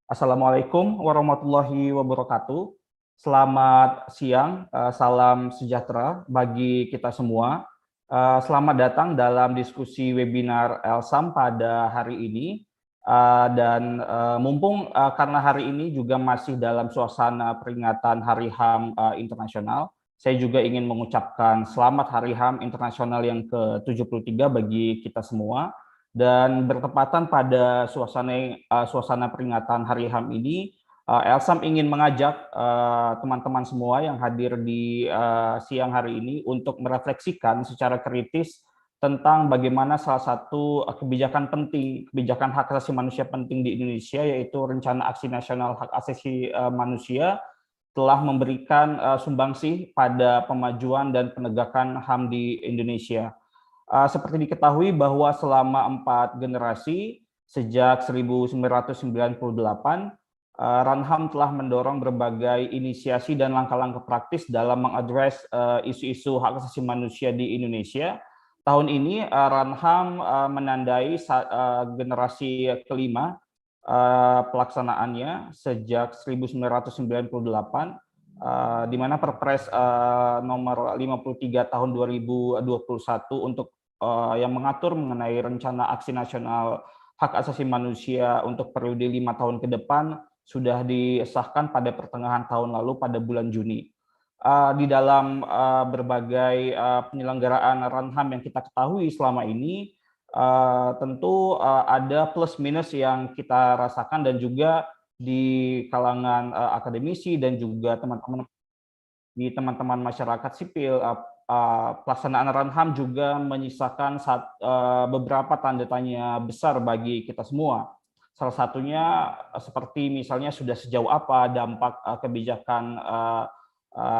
Assalamualaikum warahmatullahi wabarakatuh. Selamat siang, salam sejahtera bagi kita semua. Selamat datang dalam diskusi webinar Elsam pada hari ini. Dan mumpung karena hari ini juga masih dalam suasana peringatan Hari HAM Internasional, saya juga ingin mengucapkan selamat Hari HAM Internasional yang ke-73 bagi kita semua. Dan bertepatan pada suasana peringatan Hari HAM ini, Elsam ingin mengajak teman-teman semua yang hadir di siang hari ini untuk merefleksikan secara kritis tentang bagaimana salah satu kebijakan penting, kebijakan hak asasi manusia penting di Indonesia, yaitu Rencana Aksi Nasional Hak Asasi Manusia, telah memberikan sumbangsih pada pemajuan dan penegakan HAM di Indonesia. Seperti diketahui bahwa selama 4 generasi sejak 1998, Ranham telah mendorong berbagai inisiasi dan langkah-langkah praktis dalam mengadres isu-isu hak asasi manusia di Indonesia. Tahun ini Ranham menandai generasi kelima pelaksanaannya sejak 1998, di mana Perpres nomor 53 tahun 2021 untuk yang mengatur mengenai rencana aksi nasional hak asasi manusia untuk periode 5 tahun ke depan sudah disahkan pada pertengahan tahun lalu pada bulan Juni. Di dalam berbagai penyelenggaraan Ranham yang kita ketahui selama ini, tentu ada plus minus yang kita rasakan, dan juga di kalangan akademisi dan juga teman-teman masyarakat sipil, pelaksanaan Ranham juga menyisakan beberapa tanda tanya besar bagi kita semua. Salah satunya seperti misalnya sudah sejauh apa dampak kebijakan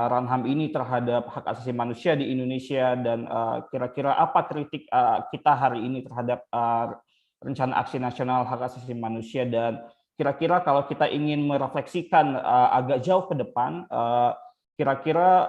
Ranham ini terhadap hak asasi manusia di Indonesia, dan kira-kira apa kritik kita hari ini terhadap Rencana Aksi Nasional Hak Asasi Manusia, dan kira-kira kalau kita ingin merefleksikan agak jauh ke depan, kira-kira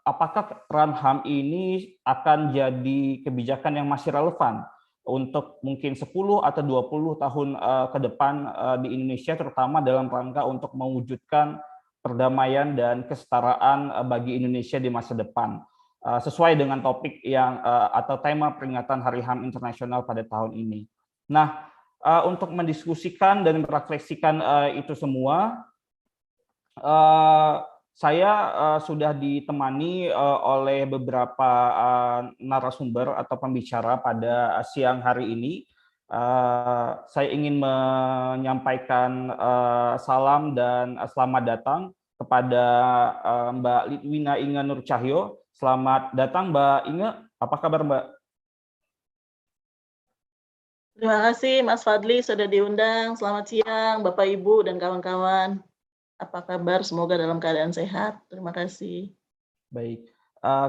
apakah Ranham ini akan jadi kebijakan yang masih relevan untuk mungkin 10 atau 20 tahun ke depan di Indonesia, terutama dalam rangka untuk mewujudkan perdamaian dan kesetaraan bagi Indonesia di masa depan, sesuai dengan topik yang atau tema peringatan Hari HAM Internasional pada tahun ini. Nah, untuk mendiskusikan dan merefleksikan itu semua, saya sudah ditemani oleh beberapa narasumber atau pembicara pada siang hari ini. Saya ingin menyampaikan salam dan selamat datang kepada Mbak Litwina Inge Nur Cahyo. Selamat datang Mbak Inge, apa kabar Mbak? Terima kasih Mas Fadli sudah diundang. Selamat siang Bapak Ibu dan kawan-kawan. Apa kabar? Semoga dalam keadaan sehat. Terima kasih. Baik.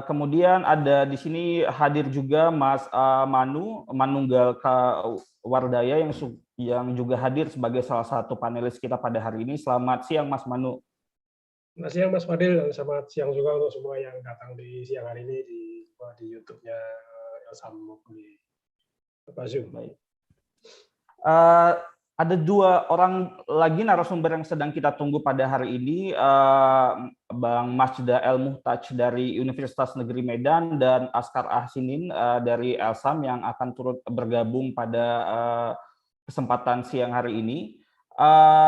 Kemudian ada di sini hadir juga Mas Manu Manunggal Wardaya yang juga hadir sebagai salah satu panelis kita pada hari ini. Selamat siang Mas Manu. Selamat siang Mas Fadil, dan selamat siang juga untuk semua yang datang di siang hari ini di YouTube-nya Elsam maupun di Zoom. Baik. Ada 2 orang lagi narasumber yang sedang kita tunggu pada hari ini, Bang Masjida El Muhtaj dari Universitas Negeri Medan dan Askar Ahsinin dari Elsam yang akan turut bergabung pada kesempatan siang hari ini.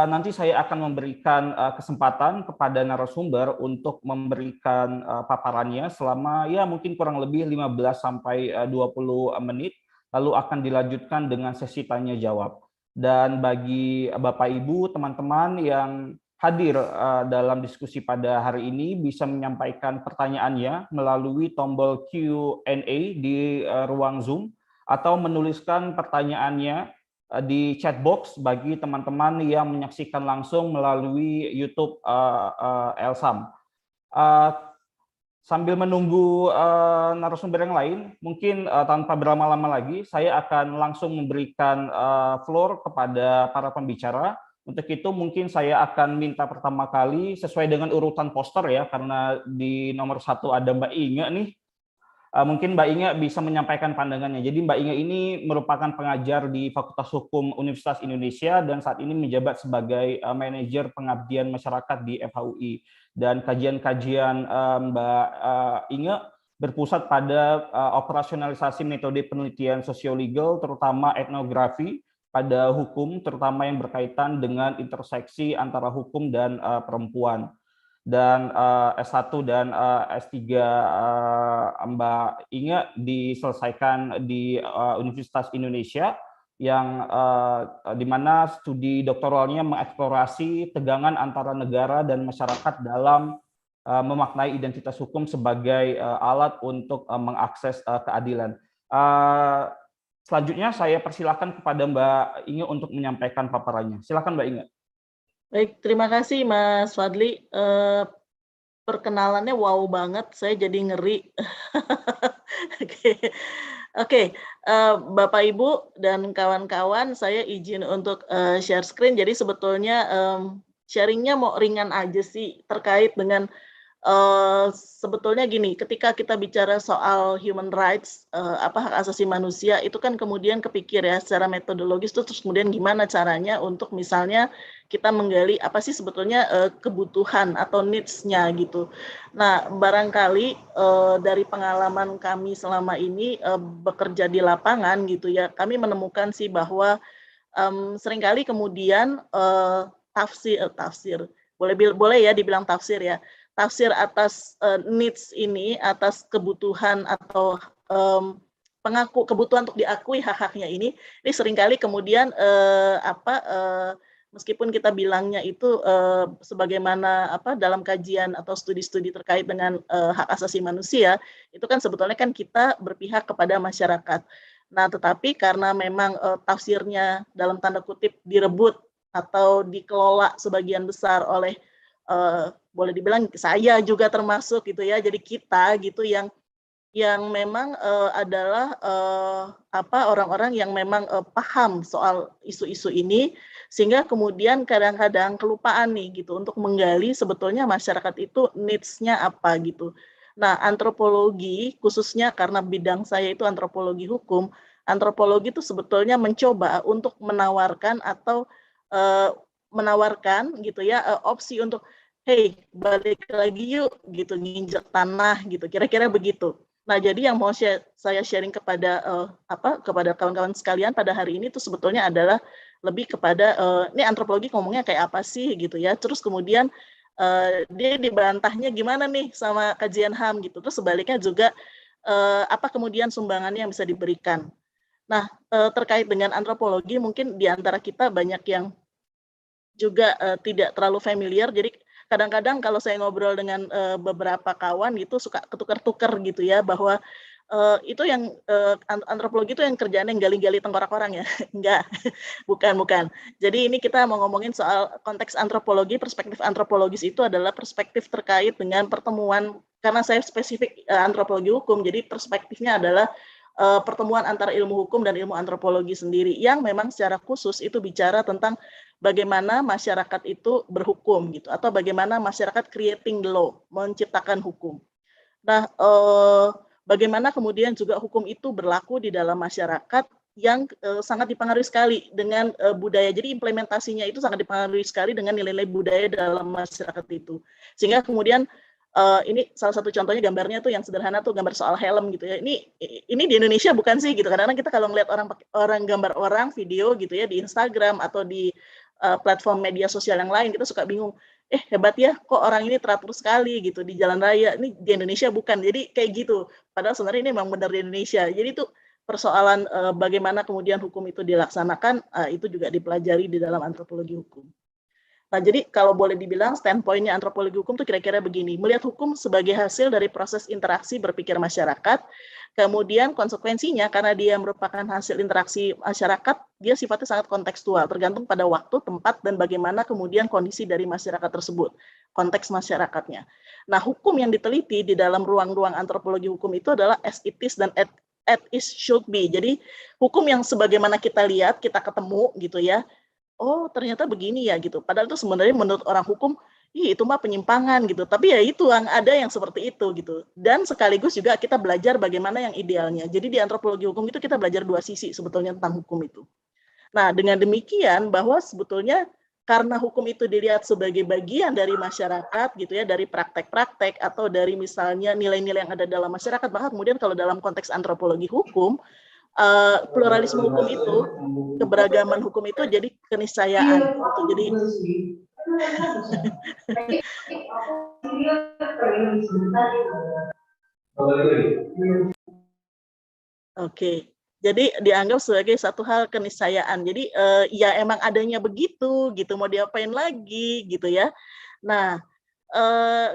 Nanti saya akan memberikan kesempatan kepada narasumber untuk memberikan paparannya selama ya mungkin kurang lebih 15 sampai 20 menit, lalu akan dilanjutkan dengan sesi tanya jawab. Dan bagi Bapak Ibu, teman-teman yang hadir dalam diskusi pada hari ini bisa menyampaikan pertanyaannya melalui tombol Q&A di ruang Zoom, atau menuliskan pertanyaannya di chat box bagi teman-teman yang menyaksikan langsung melalui YouTube Elsam. Sambil menunggu narasumber yang lain, mungkin tanpa berlama-lama lagi, saya akan langsung memberikan floor kepada para pembicara. Untuk itu mungkin saya akan minta pertama kali sesuai dengan urutan poster ya, karena di nomor 1 ada Mbak Inge nih. Mungkin Mbak Inge bisa menyampaikan pandangannya. Jadi Mbak Inge ini merupakan pengajar di Fakultas Hukum Universitas Indonesia dan saat ini menjabat sebagai manajer pengabdian masyarakat di FHUI. Dan kajian-kajian Mbak Inge berpusat pada operasionalisasi metode penelitian sosiolegal, terutama etnografi pada hukum, terutama yang berkaitan dengan interseksi antara hukum dan perempuan. Dan S1 dan S3 Mbak Inge diselesaikan di Universitas Indonesia yang di mana studi doktoralnya mengeksplorasi tegangan antara negara dan masyarakat dalam memaknai identitas hukum sebagai alat untuk mengakses keadilan. Selanjutnya saya persilakan kepada Mbak Inge untuk menyampaikan paparannya. Silakan Mbak Inge. Baik, terima kasih Mas Fadli. Perkenalannya wow banget, saya jadi ngeri. Oke, Bapak Ibu dan kawan-kawan, saya izin untuk share screen. Jadi sebetulnya sharingnya mau ringan aja sih terkait dengan sebetulnya gini, ketika kita bicara soal human rights, hak asasi manusia, itu kan kemudian kepikir ya secara metodologis tuh, terus kemudian gimana caranya untuk misalnya kita menggali apa sih sebetulnya kebutuhan atau needs-nya gitu. Nah, barangkali dari pengalaman kami selama ini bekerja di lapangan gitu ya, kami menemukan sih bahwa seringkali kemudian tafsir, boleh ya dibilang tafsir ya, tafsir atas needs ini, atas kebutuhan atau kebutuhan untuk diakui hak-haknya ini seringkali kemudian meskipun kita bilangnya itu sebagaimana dalam kajian atau studi-studi terkait dengan hak asasi manusia, itu kan sebetulnya kan kita berpihak kepada masyarakat. Nah, tetapi karena memang tafsirnya dalam tanda kutip direbut atau dikelola sebagian besar oleh boleh dibilang saya juga termasuk gitu ya, jadi kita gitu yang memang adalah orang-orang yang memang paham soal isu-isu ini, sehingga kemudian kadang-kadang kelupaan nih gitu untuk menggali sebetulnya masyarakat itu needs-nya apa gitu. Nah, antropologi khususnya karena bidang saya itu antropologi hukum, antropologi itu sebetulnya mencoba untuk menawarkan atau menawarkan gitu ya opsi untuk hey balik lagi yuk gitu, nginjak tanah gitu, kira-kira begitu. Nah, jadi yang mau saya sharing kepada kepada kawan-kawan sekalian pada hari ini itu sebetulnya adalah lebih kepada ini antropologi ngomongnya kayak apa sih gitu ya. Terus kemudian dia dibantahnya gimana nih sama kajian HAM gitu. Terus sebaliknya juga apa kemudian sumbangannya yang bisa diberikan. Nah, terkait dengan antropologi mungkin di antara kita banyak yang juga tidak terlalu familiar, jadi kadang-kadang kalau saya ngobrol dengan beberapa kawan gitu suka ketukar-tukar gitu ya, bahwa itu yang antropologi itu yang kerjaannya gali-gali tengkorak orang ya. Enggak, bukan. Jadi ini kita mau ngomongin soal konteks antropologi, perspektif antropologis itu adalah perspektif terkait dengan pertemuan, karena saya spesifik antropologi hukum, jadi perspektifnya adalah pertemuan antara ilmu hukum dan ilmu antropologi sendiri, yang memang secara khusus itu bicara tentang bagaimana masyarakat itu berhukum gitu, atau bagaimana masyarakat creating the law, menciptakan hukum. Nah, bagaimana kemudian juga hukum itu berlaku di dalam masyarakat yang sangat dipengaruhi sekali dengan budaya. Jadi implementasinya itu sangat dipengaruhi sekali dengan nilai-nilai budaya dalam masyarakat itu. Sehingga kemudian ini salah satu contohnya gambarnya tuh yang sederhana tuh gambar soal helm gitu ya. Ini di Indonesia bukan sih gitu. Kadang-kadang kita kalau ngeliat orang gambar orang video gitu ya di Instagram atau di platform media sosial yang lain, kita suka bingung. Hebat ya, kok orang ini teratur sekali gitu di jalan raya. Ini di Indonesia bukan. Jadi kayak gitu. Padahal sebenarnya ini memang benar di Indonesia. Jadi itu persoalan bagaimana kemudian hukum itu dilaksanakan, itu juga dipelajari di dalam antropologi hukum. Nah, jadi kalau boleh dibilang standpoint-nya antropologi hukum itu kira-kira begini, melihat hukum sebagai hasil dari proses interaksi berpikir masyarakat, kemudian konsekuensinya karena dia merupakan hasil interaksi masyarakat, dia sifatnya sangat kontekstual, tergantung pada waktu, tempat, dan bagaimana kemudian kondisi dari masyarakat tersebut, konteks masyarakatnya. Nah, hukum yang diteliti di dalam ruang-ruang antropologi hukum itu adalah as it is dan as it should be. Jadi, hukum yang sebagaimana kita lihat, kita ketemu gitu ya, oh ternyata begini ya gitu. Padahal itu sebenarnya menurut orang hukum ih itu mah penyimpangan gitu. Tapi ya itu yang ada yang seperti itu gitu. Dan sekaligus juga kita belajar bagaimana yang idealnya. Jadi di antropologi hukum itu kita belajar dua sisi sebetulnya tentang hukum itu. Nah, dengan demikian bahwa sebetulnya karena hukum itu dilihat sebagai bagian dari masyarakat gitu ya, dari praktek-praktek atau dari misalnya nilai-nilai yang ada dalam masyarakat, bahkan kemudian kalau dalam konteks antropologi hukum, pluralisme hukum itu, keberagaman hukum itu jadi keniscayaan gitu. Jadi oke. Jadi dianggap sebagai satu hal keniscayaan. Jadi ya emang adanya begitu gitu, mau diapain lagi gitu ya. Nah,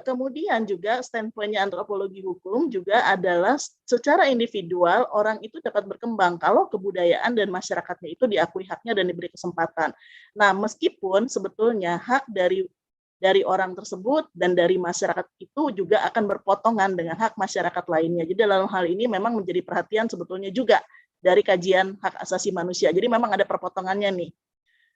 kemudian juga standpoint-nya antropologi hukum juga adalah secara individual orang itu dapat berkembang kalau kebudayaan dan masyarakatnya itu diakui haknya dan diberi kesempatan. Nah, meskipun sebetulnya hak dari orang tersebut dan dari masyarakat itu juga akan berpotongan dengan hak masyarakat lainnya. Jadi dalam hal ini memang menjadi perhatian sebetulnya juga dari kajian hak asasi manusia. Jadi memang ada perpotongannya nih.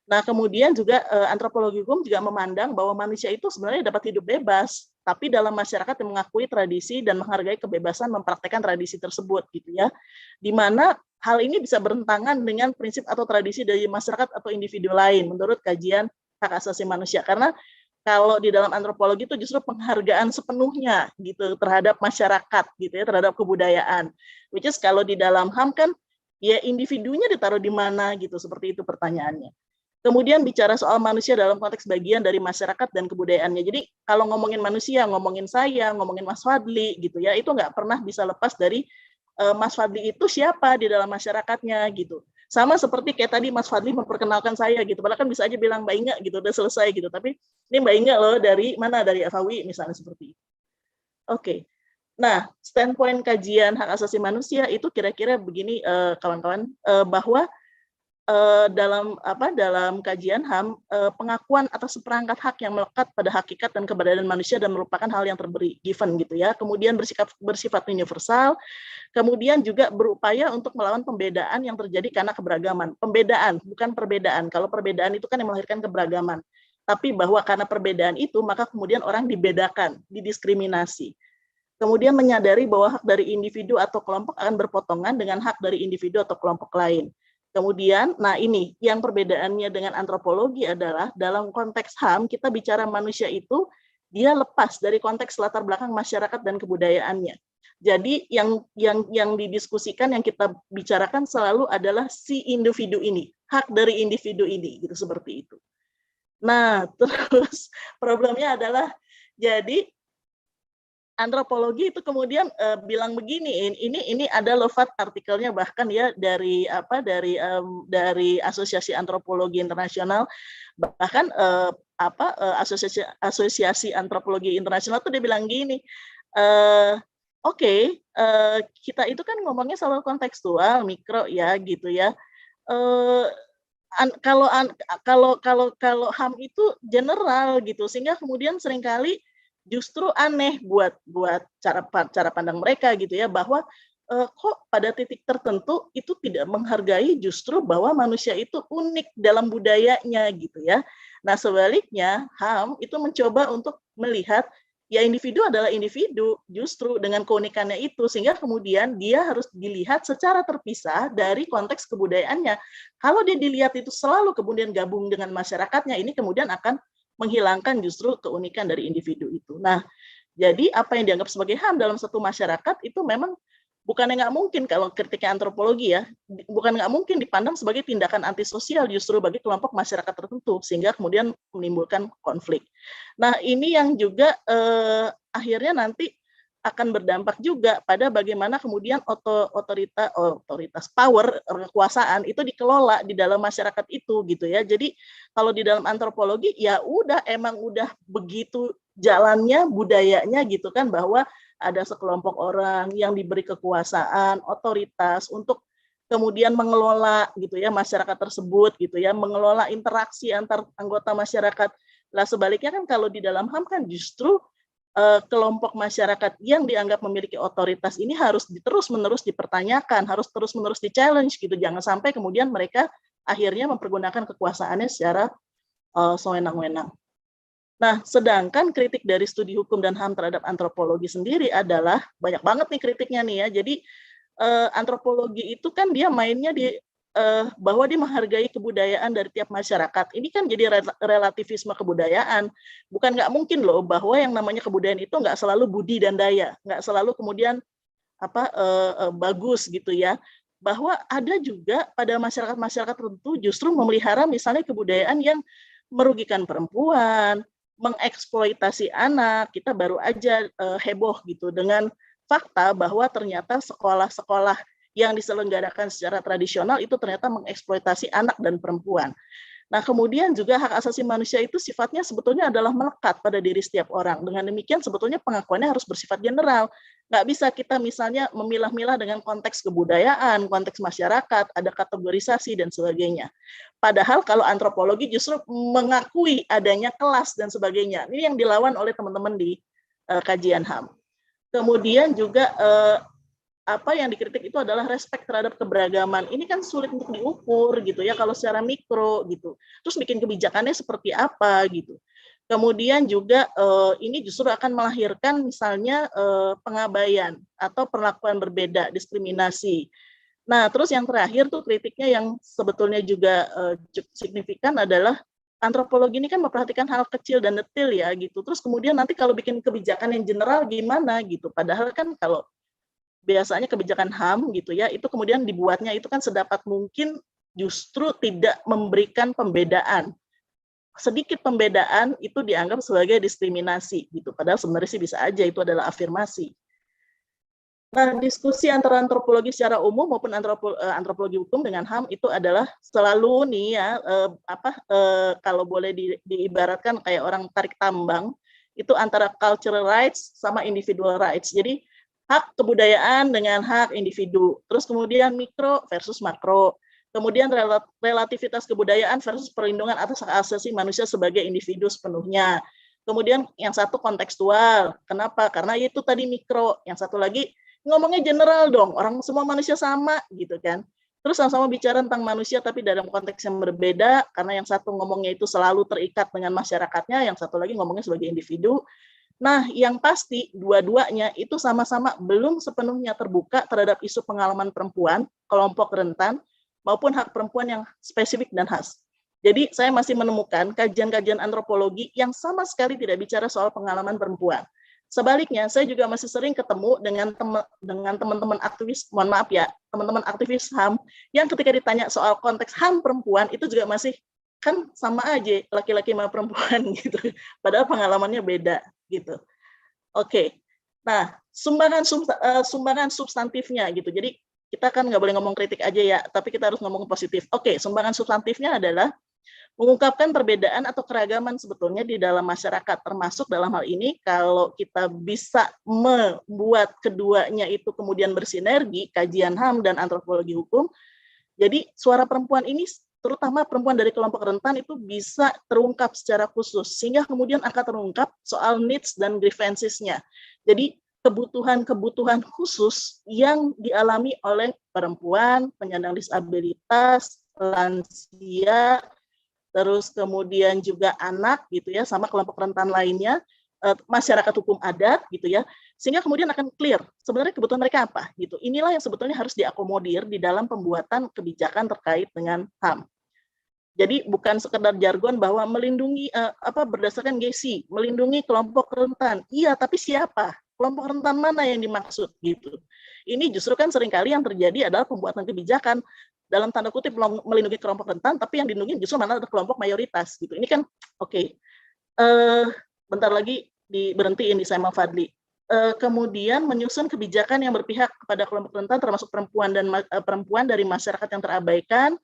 Nah, kemudian juga antropologi hukum juga memandang bahwa manusia itu sebenarnya dapat hidup bebas, tapi dalam masyarakat yang mengakui tradisi dan menghargai kebebasan mempraktekkan tradisi tersebut gitu ya. Di mana hal ini bisa bertentangan dengan prinsip atau tradisi dari masyarakat atau individu lain menurut kajian hak asasi manusia. Karena kalau di dalam antropologi itu justru penghargaan sepenuhnya gitu terhadap masyarakat gitu ya, terhadap kebudayaan. Which is kalau di dalam HAM kan ya individunya ditaruh di mana gitu, seperti itu pertanyaannya. Kemudian bicara soal manusia dalam konteks bagian dari masyarakat dan kebudayaannya. Jadi kalau ngomongin manusia, ngomongin saya, ngomongin Mas Fadli gitu ya, itu nggak pernah bisa lepas dari Mas Fadli itu siapa di dalam masyarakatnya gitu. Sama seperti kayak tadi Mas Fadli memperkenalkan saya gitu. Padahal kan bisa aja bilang Mbak Inga gitu, udah selesai gitu. Tapi ini Mbak Inga loh dari mana? Dari FAWI misalnya seperti itu. Oke. Nah, standpoint kajian hak asasi manusia itu kira-kira begini kawan-kawan, bahwa dalam kajian HAM pengakuan atas seperangkat hak yang melekat pada hakikat dan keberadaan manusia dan merupakan hal yang terberi given gitu ya. Kemudian bersifat universal, kemudian juga berupaya untuk melawan pembedaan yang terjadi karena keberagaman. Pembedaan, bukan perbedaan. Kalau perbedaan itu kan yang melahirkan keberagaman. Tapi bahwa karena perbedaan itu maka kemudian orang dibedakan, didiskriminasi. Kemudian menyadari bahwa hak dari individu atau kelompok akan berpotongan dengan hak dari individu atau kelompok lain. Kemudian, nah ini yang perbedaannya dengan antropologi adalah dalam konteks HAM kita bicara manusia itu dia lepas dari konteks latar belakang masyarakat dan kebudayaannya. Jadi yang didiskusikan, yang kita bicarakan selalu adalah si individu ini, hak dari individu ini, gitu seperti itu. Nah, terus problemnya adalah jadi antropologi itu kemudian bilang begini, ini ada Lovat artikelnya bahkan ya dari Asosiasi Antropologi Internasional, bahkan Asosiasi Antropologi Internasional tuh dia bilang gini, oke, kita itu kan ngomongnya selalu kontekstual, mikro ya gitu ya. Kalau HAM itu general gitu, sehingga kemudian seringkali justru aneh buat cara pandang mereka gitu ya, bahwa kok pada titik tertentu itu tidak menghargai justru bahwa manusia itu unik dalam budayanya gitu ya. Nah sebaliknya HAM itu mencoba untuk melihat ya individu adalah individu justru dengan keunikannya itu, sehingga kemudian dia harus dilihat secara terpisah dari konteks kebudayaannya. Kalau dia dilihat itu selalu kemudian gabung dengan masyarakatnya, ini kemudian akan menghilangkan justru keunikan dari individu itu. Nah, jadi apa yang dianggap sebagai HAM dalam satu masyarakat itu memang bukannya nggak mungkin, kalau kritiknya antropologi ya, bukan nggak mungkin dipandang sebagai tindakan antisosial justru bagi kelompok masyarakat tertentu, sehingga kemudian menimbulkan konflik. Nah, ini yang juga akhirnya nanti akan berdampak juga pada bagaimana kemudian otoritas power, kekuasaan itu dikelola di dalam masyarakat itu gitu ya. Jadi kalau di dalam antropologi ya emang udah begitu jalannya budayanya gitu kan, bahwa ada sekelompok orang yang diberi kekuasaan, otoritas untuk kemudian mengelola gitu ya masyarakat tersebut gitu ya, mengelola interaksi antar anggota masyarakat. Lah sebaliknya kan kalau di dalam HAM kan justru kelompok masyarakat yang dianggap memiliki otoritas ini harus terus-menerus dipertanyakan, harus terus-menerus di-challenge gitu. Jangan sampai kemudian mereka akhirnya mempergunakan kekuasaannya secara sewenang-wenang. Nah, sedangkan kritik dari studi hukum dan HAM terhadap antropologi sendiri adalah banyak banget nih kritiknya nih ya. Jadi antropologi itu kan dia mainnya di bahwa dia menghargai kebudayaan dari tiap masyarakat. Ini kan jadi relativisme kebudayaan. Bukan nggak mungkin loh bahwa yang namanya kebudayaan itu nggak selalu budi dan daya, nggak selalu kemudian bagus gitu ya. Bahwa ada juga pada masyarakat-masyarakat tertentu justru memelihara misalnya kebudayaan yang merugikan perempuan, mengeksploitasi anak. Kita baru aja heboh gitu dengan fakta bahwa ternyata sekolah-sekolah yang diselenggarakan secara tradisional itu ternyata mengeksploitasi anak dan perempuan. Nah, kemudian juga hak asasi manusia itu sifatnya sebetulnya adalah melekat pada diri setiap orang. Dengan demikian sebetulnya pengakuannya harus bersifat general. Nggak bisa kita misalnya memilah-milah dengan konteks kebudayaan, konteks masyarakat, ada kategorisasi dan sebagainya. Padahal kalau antropologi justru mengakui adanya kelas dan sebagainya. Ini yang dilawan oleh teman-teman di kajian HAM. Kemudian juga apa yang dikritik itu adalah respek terhadap keberagaman. Ini kan sulit untuk diukur gitu ya kalau secara mikro gitu. Terus bikin kebijakannya seperti apa gitu. Kemudian juga ini justru akan melahirkan misalnya pengabaian atau perlakuan berbeda, diskriminasi. Nah, terus yang terakhir tuh kritiknya yang sebetulnya juga cukup signifikan adalah antropologi ini kan memperhatikan hal kecil dan detail ya gitu. Terus kemudian nanti kalau bikin kebijakan yang general gimana gitu. Padahal kan kalau biasanya kebijakan HAM gitu ya, itu kemudian dibuatnya itu kan sedapat mungkin justru tidak memberikan pembedaan. Sedikit pembedaan itu dianggap sebagai diskriminasi gitu. Padahal sebenarnya sih bisa aja itu adalah afirmasi. Nah, diskusi antara antropologi secara umum maupun antropologi hukum dengan HAM itu adalah selalu nih ya kalau boleh diibaratkan kayak orang tarik tambang itu antara cultural rights sama individual rights. Jadi hak kebudayaan dengan hak individu, terus kemudian mikro versus makro, kemudian relativitas kebudayaan versus perlindungan atas hak asasi manusia sebagai individu sepenuhnya. Kemudian yang satu kontekstual, kenapa? Karena itu tadi mikro, yang satu lagi ngomongnya general dong, orang semua manusia sama gitu kan. Terus sama-sama bicara tentang manusia tapi dalam konteks yang berbeda, karena yang satu ngomongnya itu selalu terikat dengan masyarakatnya, yang satu lagi ngomongnya sebagai individu. Nah, yang pasti dua-duanya itu sama-sama belum sepenuhnya terbuka terhadap isu pengalaman perempuan, kelompok rentan, maupun hak perempuan yang spesifik dan khas. Jadi, saya masih menemukan kajian-kajian antropologi yang sama sekali tidak bicara soal pengalaman perempuan. Sebaliknya, saya juga masih sering ketemu dengan teman-teman aktivis, mohon maaf ya, teman-teman aktivis HAM, yang ketika ditanya soal konteks HAM perempuan, itu juga masih kan sama aja laki-laki sama perempuan gitu. Padahal pengalamannya beda gitu. Oke. Nah, sumbangan substantifnya gitu. Jadi kita kan nggak boleh ngomong kritik aja ya, tapi kita harus ngomong positif. Oke, sumbangan substantifnya adalah mengungkapkan perbedaan atau keragaman sebetulnya di dalam masyarakat, termasuk dalam hal ini kalau kita bisa membuat keduanya itu kemudian bersinergi, kajian HAM dan antropologi hukum, jadi suara perempuan ini terutama perempuan dari kelompok rentan itu bisa terungkap secara khusus, sehingga kemudian akan terungkap soal needs dan grievances-nya. Jadi kebutuhan-kebutuhan khusus yang dialami oleh perempuan, penyandang disabilitas, lansia, terus kemudian juga anak gitu ya, sama kelompok rentan lainnya, masyarakat hukum adat gitu ya, sehingga kemudian akan clear sebenarnya kebutuhan mereka apa gitu. Inilah yang sebetulnya harus diakomodir di dalam pembuatan kebijakan terkait dengan HAM. Jadi bukan sekedar jargon bahwa melindungi berdasarkan GESI, melindungi kelompok rentan. Iya, tapi siapa? Kelompok rentan mana yang dimaksud gitu. Ini justru kan seringkali yang terjadi adalah pembuatan kebijakan dalam tanda kutip melindungi kelompok rentan, tapi yang dilindungi justru mana ada kelompok mayoritas gitu. Ini kan oke. Bentar lagi diberhentiin di Saima Fadli. Kemudian menyusun kebijakan yang berpihak kepada kelompok rentan termasuk perempuan dari masyarakat yang terabaikan.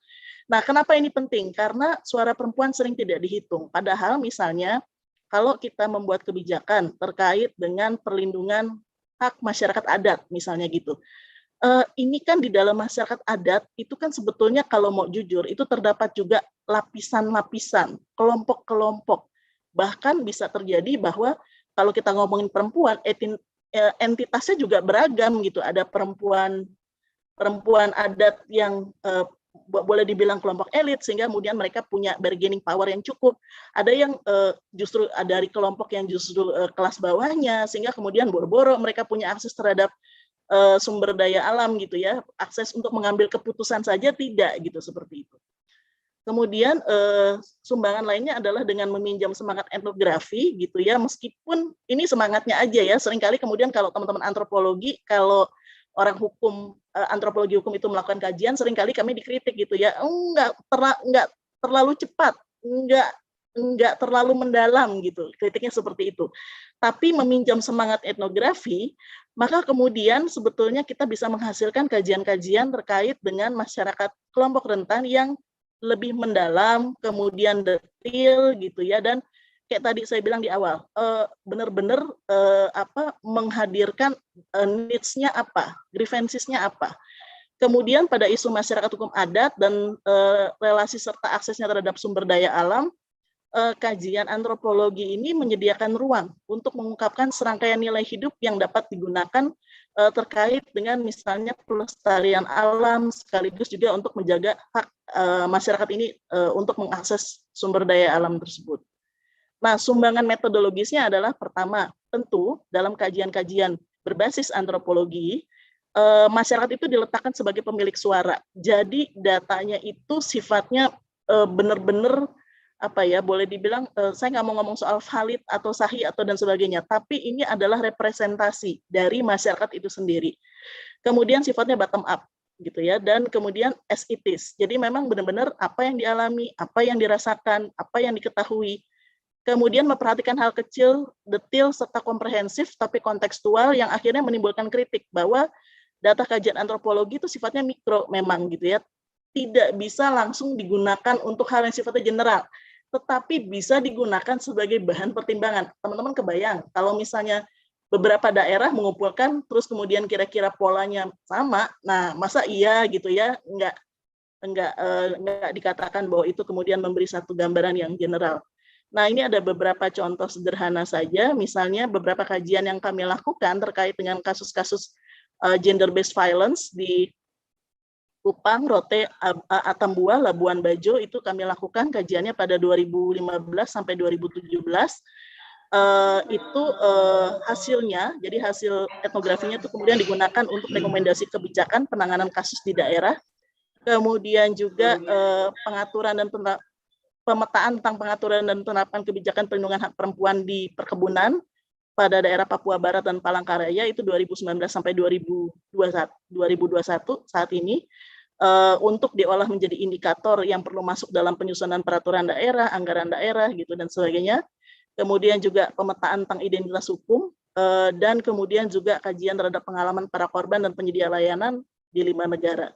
Nah, kenapa ini penting? Karena suara perempuan sering tidak dihitung. Padahal misalnya kalau kita membuat kebijakan terkait dengan perlindungan hak masyarakat adat misalnya gitu. Ini kan di dalam masyarakat adat itu kan sebetulnya kalau mau jujur itu terdapat juga lapisan-lapisan, kelompok-kelompok. Bahkan bisa terjadi bahwa kalau kita ngomongin perempuan, entitasnya juga beragam gitu. Ada perempuan adat yang boleh dibilang kelompok elit sehingga kemudian mereka punya bargaining power yang cukup. Ada yang justru dari kelompok yang justru kelas bawahnya sehingga kemudian boro-boro mereka punya akses terhadap sumber daya alam gitu ya, akses untuk mengambil keputusan saja tidak gitu seperti itu. Kemudian sumbangan lainnya adalah dengan meminjam semangat etnografi gitu ya, meskipun ini semangatnya aja ya, seringkali kemudian kalau teman-teman antropologi, kalau orang hukum, antropologi hukum itu melakukan kajian, seringkali kami dikritik gitu ya, enggak terlalu cepat, enggak terlalu mendalam gitu, kritiknya seperti itu. Tapi meminjam semangat etnografi, maka kemudian sebetulnya kita bisa menghasilkan kajian-kajian terkait dengan masyarakat kelompok rentan yang lebih mendalam, kemudian detail gitu ya, dan kayak tadi saya bilang di awal, benar-benar menghadirkan needs-nya apa, grievances-nya apa. Kemudian pada isu masyarakat hukum adat dan relasi serta aksesnya terhadap sumber daya alam, kajian antropologi ini menyediakan ruang untuk mengungkapkan serangkaian nilai hidup yang dapat digunakan terkait dengan misalnya pelestarian alam, sekaligus juga untuk menjaga hak masyarakat ini untuk mengakses sumber daya alam tersebut. Nah, sumbangan metodologisnya adalah pertama, tentu dalam kajian-kajian berbasis antropologi, masyarakat itu diletakkan sebagai pemilik suara. Jadi datanya itu sifatnya benar-benar boleh dibilang saya nggak mau ngomong soal valid atau sahih atau dan sebagainya, tapi ini adalah representasi dari masyarakat itu sendiri. Kemudian sifatnya bottom up gitu ya, dan kemudian as it is. Jadi memang benar-benar apa yang dialami, apa yang dirasakan, apa yang diketahui. Kemudian memperhatikan hal kecil, detail, serta komprehensif, tapi kontekstual yang akhirnya menimbulkan kritik bahwa data kajian antropologi itu sifatnya mikro memang gitu ya. Tidak bisa langsung digunakan untuk hal yang sifatnya general, tetapi bisa digunakan sebagai bahan pertimbangan. Teman-teman kebayang, kalau misalnya beberapa daerah mengumpulkan, terus kemudian kira-kira polanya sama, nah masa iya gitu ya, enggak dikatakan bahwa itu kemudian memberi satu gambaran yang general. Nah, ini ada beberapa contoh sederhana saja, misalnya beberapa kajian yang kami lakukan terkait dengan kasus-kasus gender-based violence di Kupang, Rote, Atambua, Labuan Bajo, itu kami lakukan kajiannya pada 2015 sampai 2017. Itu hasilnya, jadi hasil etnografinya itu kemudian digunakan untuk rekomendasi kebijakan penanganan kasus di daerah, kemudian juga pengaturan dan pemetaan tentang pengaturan dan penerapan kebijakan perlindungan hak perempuan di perkebunan pada daerah Papua Barat dan Palangkaraya itu 2019 sampai 2021 saat ini, untuk diolah menjadi indikator yang perlu masuk dalam penyusunan peraturan daerah, anggaran daerah gitu dan sebagainya. Kemudian juga pemetaan tentang identitas hukum, dan kemudian juga kajian terhadap pengalaman para korban dan penyedia layanan di 5 negara.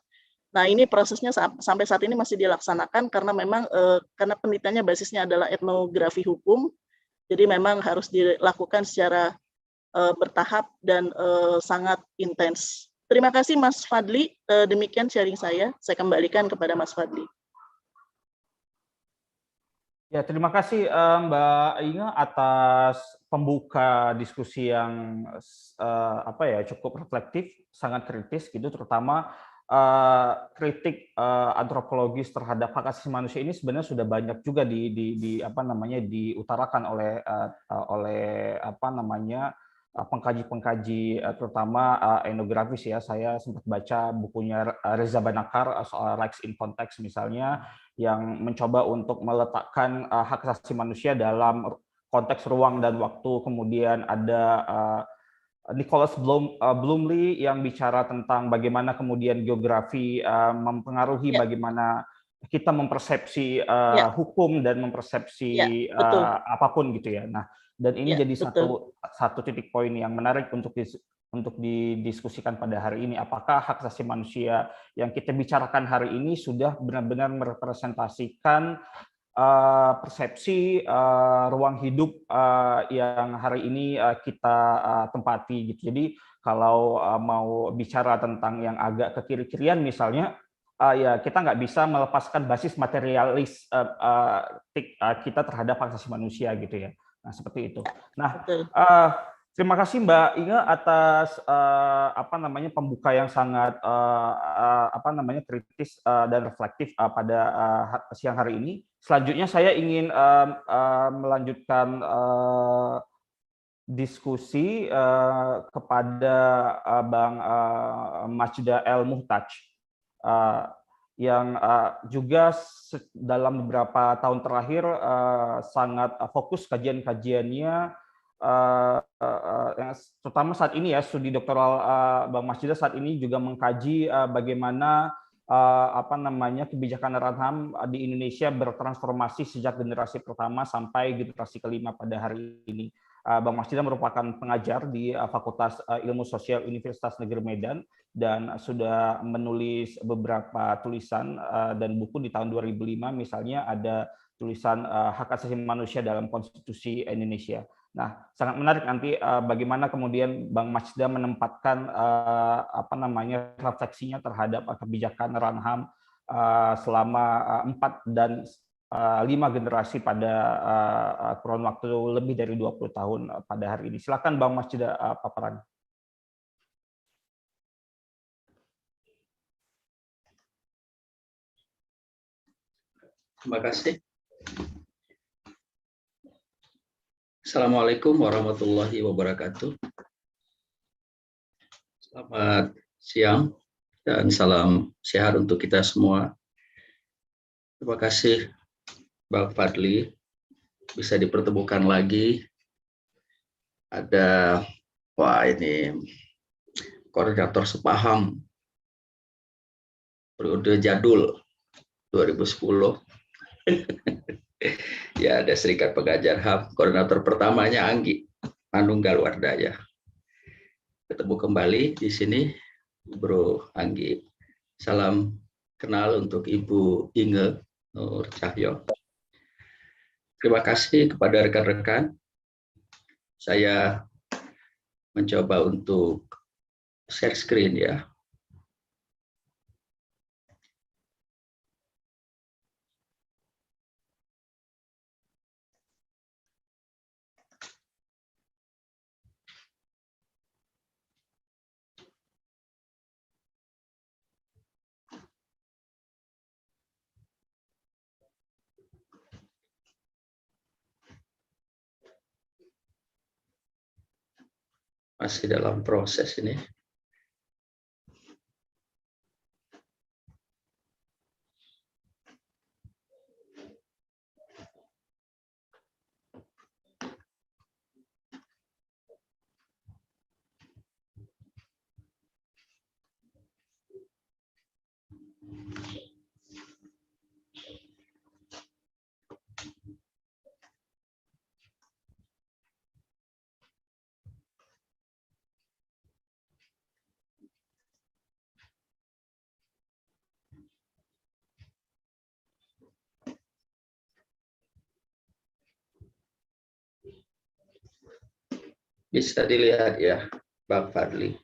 Nah, ini prosesnya sampai saat ini masih dilaksanakan karena memang karena penelitiannya basisnya adalah etnografi hukum, jadi memang harus dilakukan secara bertahap dan sangat intens. Terima kasih Mas Fadli, demikian sharing saya kembalikan kepada Mas Fadli. Ya, terima kasih Mbak Inge atas pembuka diskusi yang cukup reflektif, sangat kritis gitu, terutama kritik antropologis terhadap hak asasi manusia ini sebenarnya sudah banyak juga diutarakan oleh pengkaji-pengkaji terutama etnografis ya. Saya sempat baca bukunya Reza Banakar soal Rights in Context misalnya, yang mencoba untuk meletakkan hak asasi manusia dalam konteks ruang dan waktu. Kemudian ada Nicholas Blumley yang bicara tentang bagaimana kemudian geografi mempengaruhi bagaimana kita mempersepsi hukum dan mempersepsi apapun gitu ya. Nah, dan ini jadi satu titik poin yang menarik untuk didiskusikan pada hari ini. Apakah hak asasi manusia yang kita bicarakan hari ini sudah benar-benar merepresentasikan persepsi ruang hidup yang hari ini kita tempati gitu. Jadi kalau mau bicara tentang yang agak ke kiri-kirian misalnya, ya kita nggak bisa melepaskan basis materialis kita terhadap hak asasi manusia gitu ya. Nah, seperti itu. Nah, Terima kasih Mbak Inge atas pembuka yang sangat kritis dan reflektif pada siang hari ini. Selanjutnya saya ingin melanjutkan diskusi kepada Bang Majda El Muhtaj yang juga dalam beberapa tahun terakhir sangat fokus kajian-kajiannya, terutama saat ini ya, studi doktoral Bang Majda saat ini juga mengkaji bagaimana kebijakan Ranham di Indonesia bertransformasi sejak generasi pertama sampai generasi kelima pada hari ini. Bang Majda merupakan pengajar di Fakultas Ilmu Sosial Universitas Negeri Medan dan sudah menulis beberapa tulisan dan buku di tahun 2005, misalnya ada tulisan Hak Asasi Manusia dalam Konstitusi Indonesia. Nah, sangat menarik nanti bagaimana kemudian Bang Majda menempatkan refleksinya terhadap kebijakan Ranham selama 4 dan 5 generasi pada kurun waktu lebih dari 20 tahun pada hari ini. Silakan Bang Majda paparan. Terima kasih. Assalamualaikum warahmatullahi wabarakatuh. Selamat siang dan salam sehat untuk kita semua. Terima kasih Bang Fadli, bisa dipertemukan lagi. Ada, ini koordinator sepaham periode jadul 2010. Ya, ada Serikat Pengajar HAM, koordinator pertamanya Anggi Manunggal Wardaya. Ketemu kembali di sini, Bro Anggi. Salam kenal untuk Ibu Inge Nur Cahyo. Terima kasih kepada rekan-rekan. Saya mencoba untuk share screen ya. Masih dalam proses ini. Bisa dilihat ya, Bang Fadli.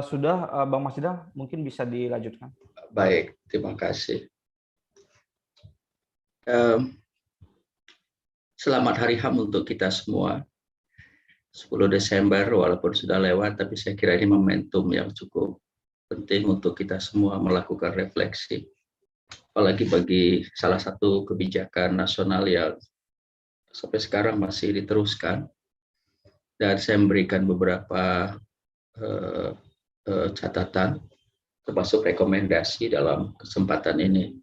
Sudah, Bang Majda, mungkin bisa dilanjutkan. Baik, terima kasih. Selamat Hari HAM untuk kita semua. 10 Desember, walaupun sudah lewat, tapi saya kira ini momentum yang cukup penting untuk kita semua melakukan refleksi. Apalagi bagi salah satu kebijakan nasional yang sampai sekarang masih diteruskan. Dan saya memberikan beberapa catatan, termasuk rekomendasi dalam kesempatan ini.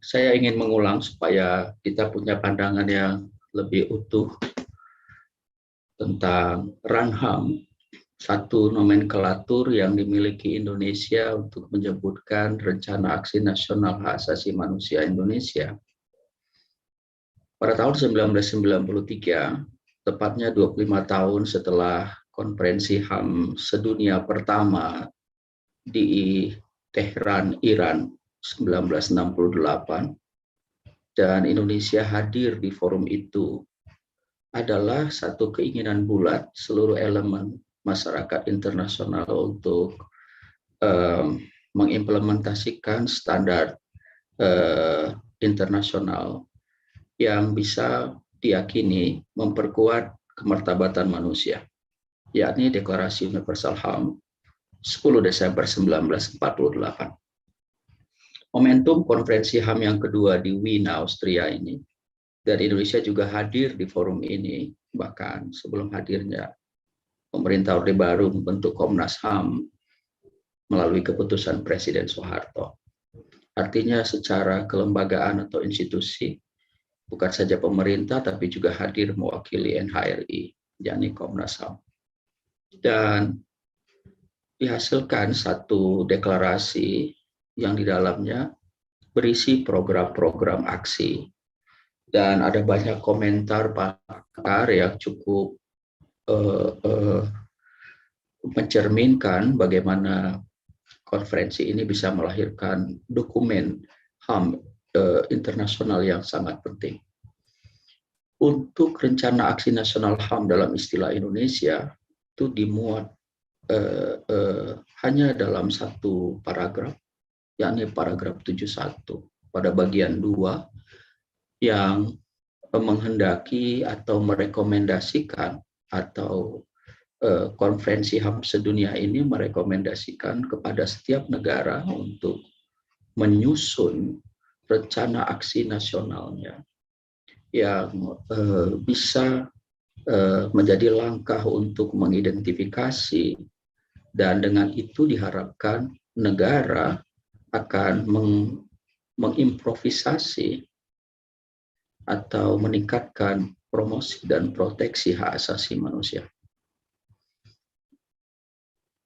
Saya ingin mengulang supaya kita punya pandangan yang lebih utuh tentang Ranham, satu nomenklatur yang dimiliki Indonesia untuk menyebutkan Rencana Aksi Nasional Hak Asasi Manusia Indonesia. Pada tahun 1993, tepatnya 25 tahun setelah konferensi HAM sedunia pertama di Tehran, Iran, 1968, dan Indonesia hadir di forum itu, adalah satu keinginan bulat seluruh elemen masyarakat internasional untuk mengimplementasikan standar internasional yang bisa diyakini memperkuat kemartabatan manusia, yakni Deklarasi Universal HAM 10 Desember 1948. Momentum konferensi HAM yang kedua di Wien, Austria ini, dan Indonesia juga hadir di forum ini, bahkan sebelum hadirnya pemerintah Orde Baru membentuk Komnas HAM melalui keputusan Presiden Soeharto. Artinya secara kelembagaan atau institusi, bukan saja pemerintah, tapi juga hadir mewakili NHRI, yakni Komnas HAM. Dan dihasilkan satu deklarasi yang di dalamnya berisi program-program aksi. Dan ada banyak komentar pakar yang cukup mencerminkan bagaimana konferensi ini bisa melahirkan dokumen HAM internasional yang sangat penting. Untuk rencana aksi nasional HAM dalam istilah Indonesia itu dimuat hanya dalam satu paragraf, yakni paragraf 71 pada bagian 2 yang menghendaki atau merekomendasikan atau konferensi HAM sedunia ini merekomendasikan kepada setiap negara untuk menyusun rencana aksi nasionalnya yang bisa menjadi langkah untuk mengidentifikasi, dan dengan itu diharapkan negara akan mengimprovisasi atau meningkatkan promosi dan proteksi hak asasi manusia.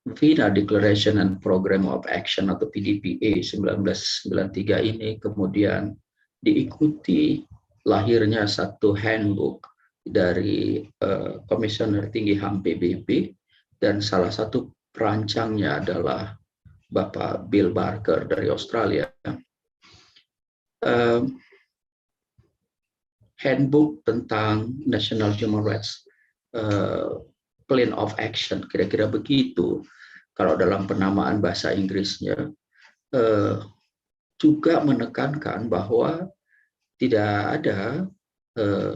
Vienna Declaration and Program of Action atau PDPA 1993 ini kemudian diikuti lahirnya satu handbook dari Komisioner Tinggi HAM PBB, dan salah satu perancangnya adalah Bapak Bill Barker dari Australia. Handbook tentang National Human Rights Plan of Action, kira-kira begitu kalau dalam penamaan bahasa Inggrisnya, juga menekankan bahwa tidak ada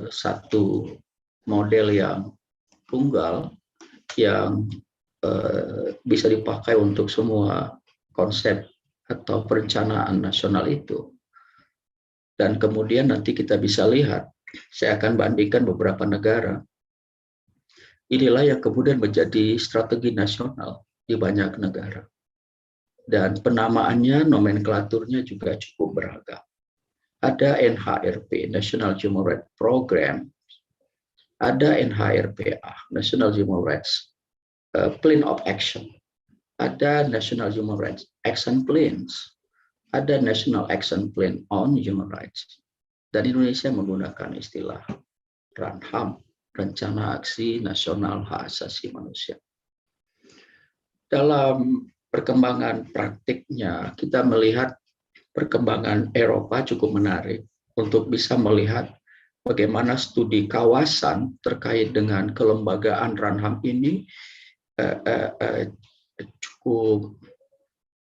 satu model yang tunggal yang bisa dipakai untuk semua konsep atau perencanaan nasional itu. Dan kemudian nanti kita bisa lihat, saya akan bandingkan beberapa negara. Inilah yang kemudian menjadi strategi nasional di banyak negara. Dan penamaannya, nomenklaturnya juga cukup beragam. Ada NHRP, National Human Rights Program. Ada NHRPA, National Human Rights Plan of Action. Ada National Human Rights Action Plans. Ada National Action Plan on Human Rights. Dan Indonesia menggunakan istilah RANHAM, Rencana Aksi Nasional Hak Asasi Manusia. Dalam perkembangan praktiknya, kita melihat perkembangan Eropa cukup menarik untuk bisa melihat bagaimana studi kawasan terkait dengan kelembagaan RANHAM ini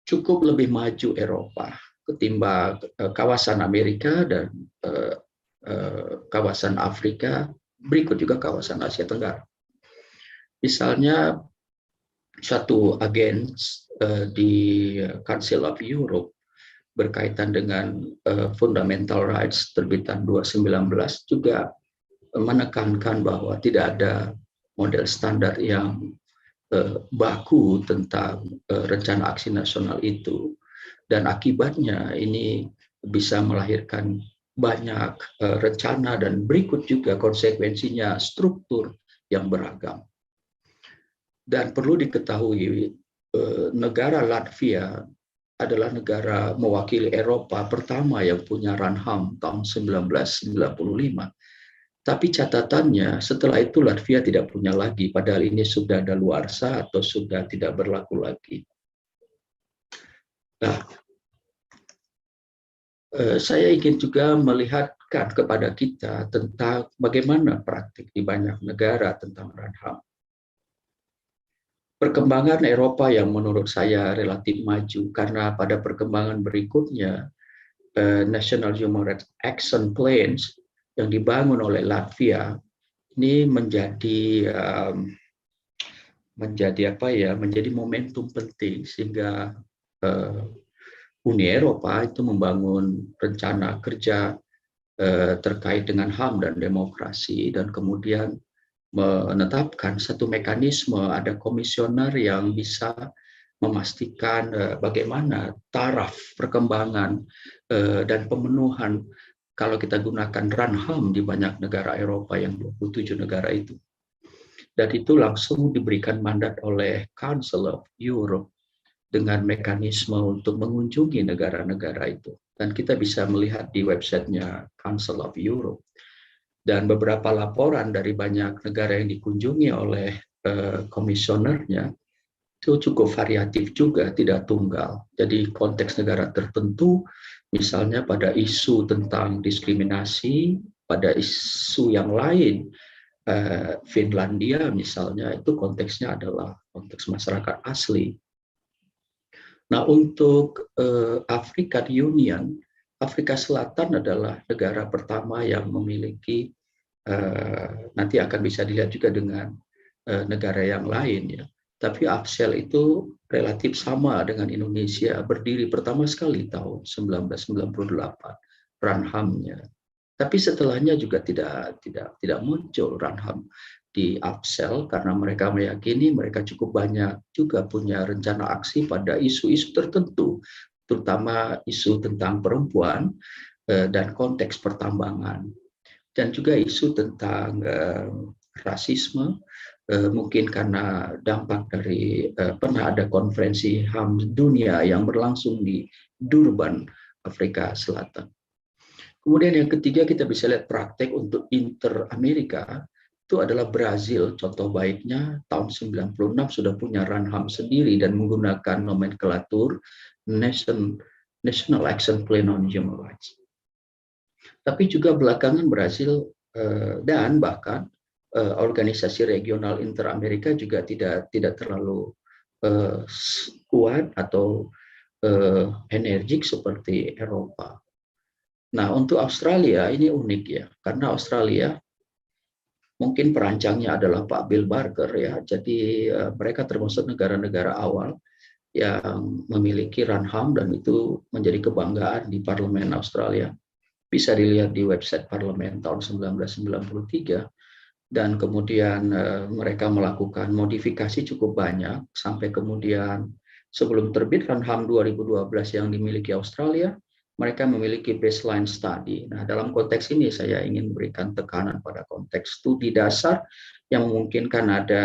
cukup lebih maju Eropa ketimbang kawasan Amerika dan kawasan Afrika, berikut juga kawasan Asia Tenggara. Misalnya satu agen di Council of Europe berkaitan dengan fundamental rights terbitan 2019 juga menekankan bahwa tidak ada model standar yang baku tentang rencana aksi nasional itu, dan akibatnya ini bisa melahirkan banyak rencana dan berikut juga konsekuensinya struktur yang beragam. Dan perlu diketahui negara Latvia adalah negara mewakili Eropa pertama yang punya RANHAM tahun 1995. Tapi catatannya setelah itu Latvia tidak punya lagi, padahal ini sudah daluarsa atau sudah tidak berlaku lagi. Nah, saya ingin juga melihatkan kepada kita tentang bagaimana praktik di banyak negara tentang RANHAM. Perkembangan Eropa yang menurut saya relatif maju karena pada perkembangan berikutnya National Human Rights Action Plans yang dibangun oleh Latvia ini menjadi momentum penting sehingga Uni Eropa itu membangun rencana kerja terkait dengan HAM dan demokrasi, dan kemudian menetapkan satu mekanisme, ada komisioner yang bisa memastikan bagaimana taraf perkembangan dan pemenuhan kalau kita gunakan run HAM di banyak negara Eropa yang 27 negara itu. Dan itu langsung diberikan mandat oleh Council of Europe dengan mekanisme untuk mengunjungi negara-negara itu. Dan kita bisa melihat di websitenya Council of Europe. Dan beberapa laporan dari banyak negara yang dikunjungi oleh komisionernya itu cukup variatif juga, tidak tunggal. Jadi konteks negara tertentu, misalnya pada isu tentang diskriminasi, pada isu yang lain, Finlandia misalnya, itu konteksnya adalah konteks masyarakat asli. Nah, untuk African Union, Afrika Selatan adalah negara pertama yang memiliki, nanti akan bisa dilihat juga dengan negara yang lain ya. Tapi AFCEL itu relatif sama dengan Indonesia, berdiri pertama sekali tahun 1998 Ranham-nya. Tapi setelahnya juga tidak muncul Ranham di AFCEL karena mereka meyakini mereka cukup banyak juga punya rencana aksi pada isu-isu tertentu, terutama isu tentang perempuan dan konteks pertambangan, dan juga isu tentang rasisme. Mungkin karena dampak dari pernah ada konferensi HAM dunia yang berlangsung di Durban, Afrika Selatan. Kemudian yang ketiga kita bisa lihat praktek untuk Inter-Amerika, itu adalah Brazil. Contoh baiknya tahun 96 sudah punya Ranham sendiri dan menggunakan nomenklatur National Action Plan on Human Rights. Tapi juga belakangan Brazil dan bahkan organisasi regional Inter-Amerika juga tidak terlalu kuat atau energik seperti Eropa. Nah, untuk Australia ini unik ya, karena Australia mungkin perancangnya adalah Pak Bill Barker ya, jadi mereka termasuk negara-negara awal yang memiliki Ranham dan itu menjadi kebanggaan di Parlemen Australia. Bisa dilihat di website Parlemen tahun 1993. Dan kemudian mereka melakukan modifikasi cukup banyak sampai kemudian sebelum terbit Ranham 2012 yang dimiliki Australia, mereka memiliki baseline study. Nah, dalam konteks ini saya ingin berikan tekanan pada konteks studi dasar yang memungkinkan ada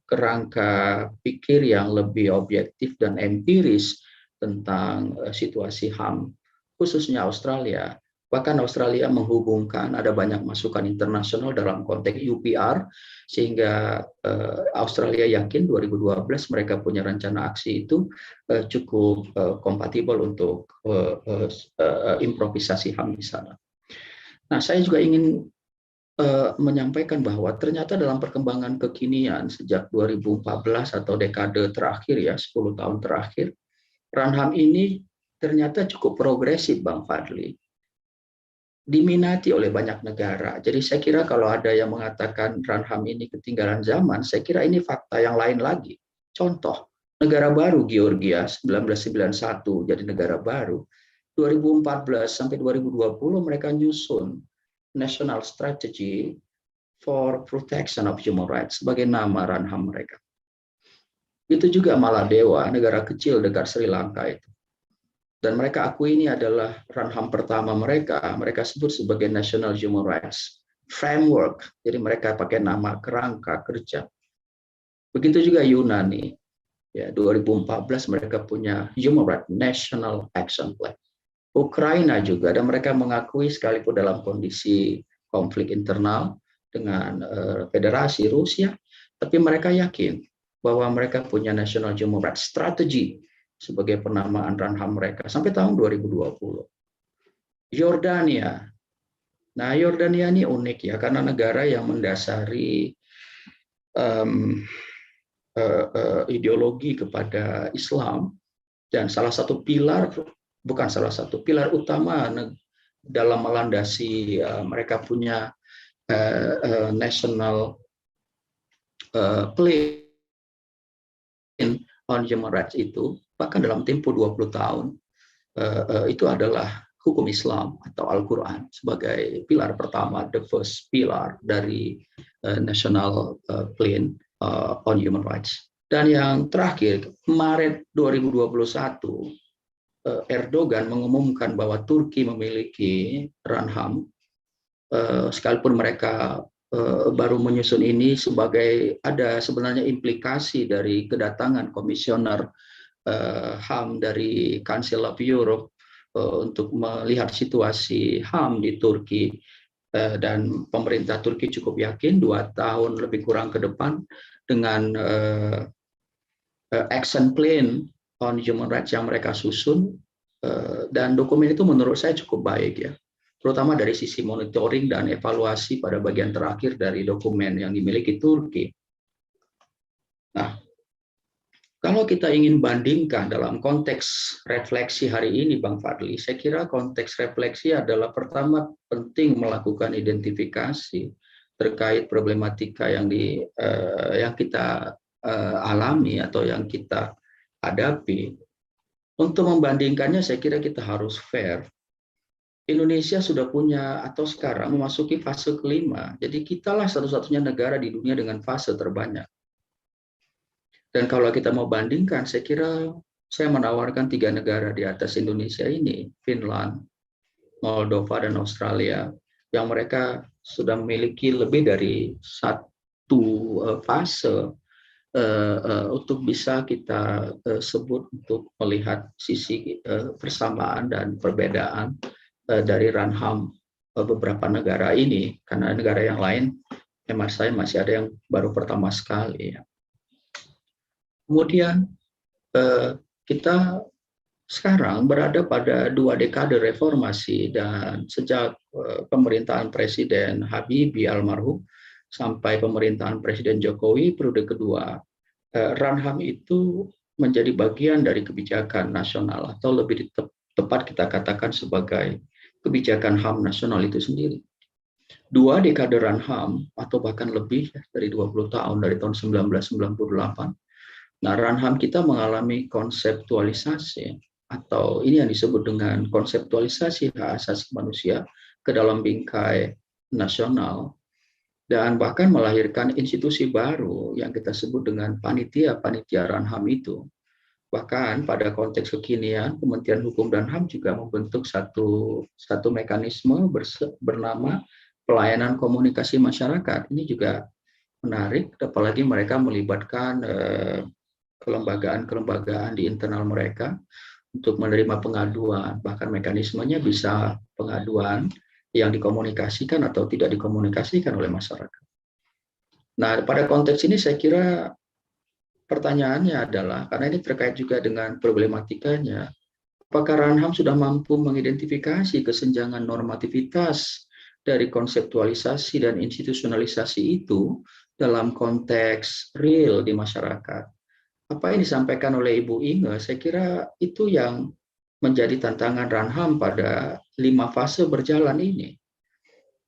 kerangka pikir yang lebih objektif dan empiris tentang situasi HAM, khususnya Australia. Bahkan Australia menghubungkan ada banyak masukan internasional dalam konteks UPR, sehingga Australia yakin 2012 mereka punya rencana aksi itu cukup kompatibel untuk improvisasi HAM di sana. Nah, saya juga ingin menyampaikan bahwa ternyata dalam perkembangan kekinian sejak 2014 atau dekade terakhir ya, 10 tahun terakhir, Ranham ini ternyata cukup progresif, Bang Fadli. Diminati oleh banyak negara. Jadi saya kira kalau ada yang mengatakan Ranham ini ketinggalan zaman, saya kira ini fakta yang lain lagi. Contoh, negara baru Georgia 1991 jadi negara baru. 2014 sampai 2020 mereka nyusun National Strategy for Protection of Human Rights sebagai nama Ranham mereka. Itu juga Maladewa, negara kecil dekat Sri Lanka itu. Dan mereka akui ini adalah Ranham pertama mereka. Mereka sebut sebagai National Human Rights Framework. Jadi mereka pakai nama kerangka kerja. Begitu juga Yunani. Ya, 2014 mereka punya Human Rights National Action Plan. Ukraina juga, dan mereka mengakui sekalipun dalam kondisi konflik internal dengan Federasi Rusia, tapi mereka yakin bahwa mereka punya National Human Rights Strategy sebagai penamaan Ranham mereka sampai tahun 2020. Yordania. Nah, Yordania ini unik ya, karena negara yang mendasari ideologi kepada Islam, dan salah satu pilar, bukan salah satu pilar utama dalam melandasi mereka punya national plan on human rights itu, bahkan dalam tempo 20 tahun, itu adalah hukum Islam atau Al-Quran sebagai pilar pertama, the first pillar dari national plan on human rights. Dan yang terakhir, Maret 2021, Erdogan mengumumkan bahwa Turki memiliki Ranham, sekalipun mereka baru menyusun ini sebagai ada sebenarnya implikasi dari kedatangan komisioner HAM dari Council of Europe untuk melihat situasi HAM di Turki, dan pemerintah Turki cukup yakin 2 tahun lebih kurang ke depan dengan action plan on human rights yang mereka susun, dan dokumen itu menurut saya cukup baik ya, terutama dari sisi monitoring dan evaluasi pada bagian terakhir dari dokumen yang dimiliki Turki. Nah, kalau kita ingin bandingkan dalam konteks refleksi hari ini, Bang Fadli, saya kira konteks refleksi adalah pertama penting melakukan identifikasi terkait problematika yang kita alami atau yang kita hadapi. Untuk membandingkannya, saya kira kita harus fair. Indonesia sudah punya atau sekarang memasuki fase kelima, jadi kitalah satu-satunya negara di dunia dengan fase terbanyak. Dan kalau kita mau bandingkan, saya kira saya menawarkan 3 negara di atas Indonesia ini, Finland, Moldova, dan Australia, yang mereka sudah memiliki lebih dari 1 fase untuk bisa kita sebut untuk melihat sisi persamaan dan perbedaan dari Ranham beberapa negara ini, karena negara yang lain memang saya masih ada yang baru pertama sekali. Kemudian kita sekarang berada pada 2 dekade reformasi, dan sejak pemerintahan Presiden Habibie almarhum sampai pemerintahan Presiden Jokowi periode kedua, Ranham itu menjadi bagian dari kebijakan nasional, atau lebih tepat kita katakan sebagai kebijakan HAM nasional itu sendiri. 2 dekade Ranham, atau bahkan lebih dari 20 tahun, dari tahun 1998. Nah, Ranham kita mengalami konseptualisasi, atau ini yang disebut dengan konseptualisasi hak asasi manusia ke dalam bingkai nasional, dan bahkan melahirkan institusi baru yang kita sebut dengan panitia Ranham itu. Bahkan pada konteks kekinian, Kementerian Hukum dan HAM juga membentuk satu mekanisme bernama pelayanan komunikasi masyarakat. Ini juga menarik, apalagi mereka melibatkan kelembagaan di internal mereka untuk menerima pengaduan, bahkan mekanismenya bisa pengaduan yang dikomunikasikan atau tidak dikomunikasikan oleh masyarakat. Nah, pada konteks ini saya kira pertanyaannya adalah, karena ini terkait juga dengan problematikanya, apakah Ranham sudah mampu mengidentifikasi kesenjangan normativitas dari konseptualisasi dan institusionalisasi itu dalam konteks real di masyarakat? Apa yang disampaikan oleh Ibu Inge, saya kira itu yang menjadi tantangan Ranham pada 5 fase berjalan ini.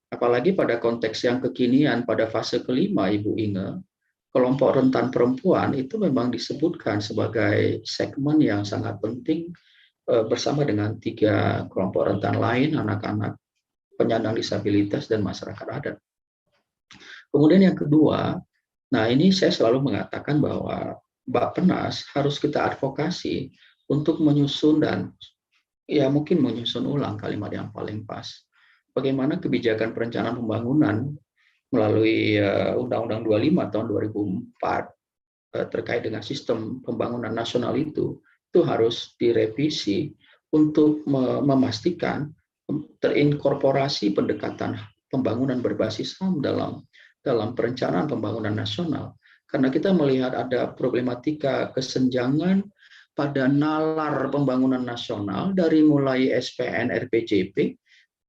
Apalagi pada konteks yang kekinian, pada fase kelima, Ibu Inge, kelompok rentan perempuan itu memang disebutkan sebagai segmen yang sangat penting bersama dengan 3 kelompok rentan lain, anak-anak, penyandang disabilitas, dan masyarakat adat. Kemudian yang kedua, nah ini saya selalu mengatakan bahwa Bappenas harus kita advokasi untuk menyusun dan ya mungkin menyusun ulang kalimat yang paling pas. Bagaimana kebijakan perencanaan pembangunan melalui Undang-Undang 25 tahun 2004 terkait dengan sistem pembangunan nasional itu harus direvisi untuk memastikan terinkorporasi pendekatan pembangunan berbasis HAM dalam perencanaan pembangunan nasional. Karena kita melihat ada problematika kesenjangan pada nalar pembangunan nasional dari mulai SPN, RPJP,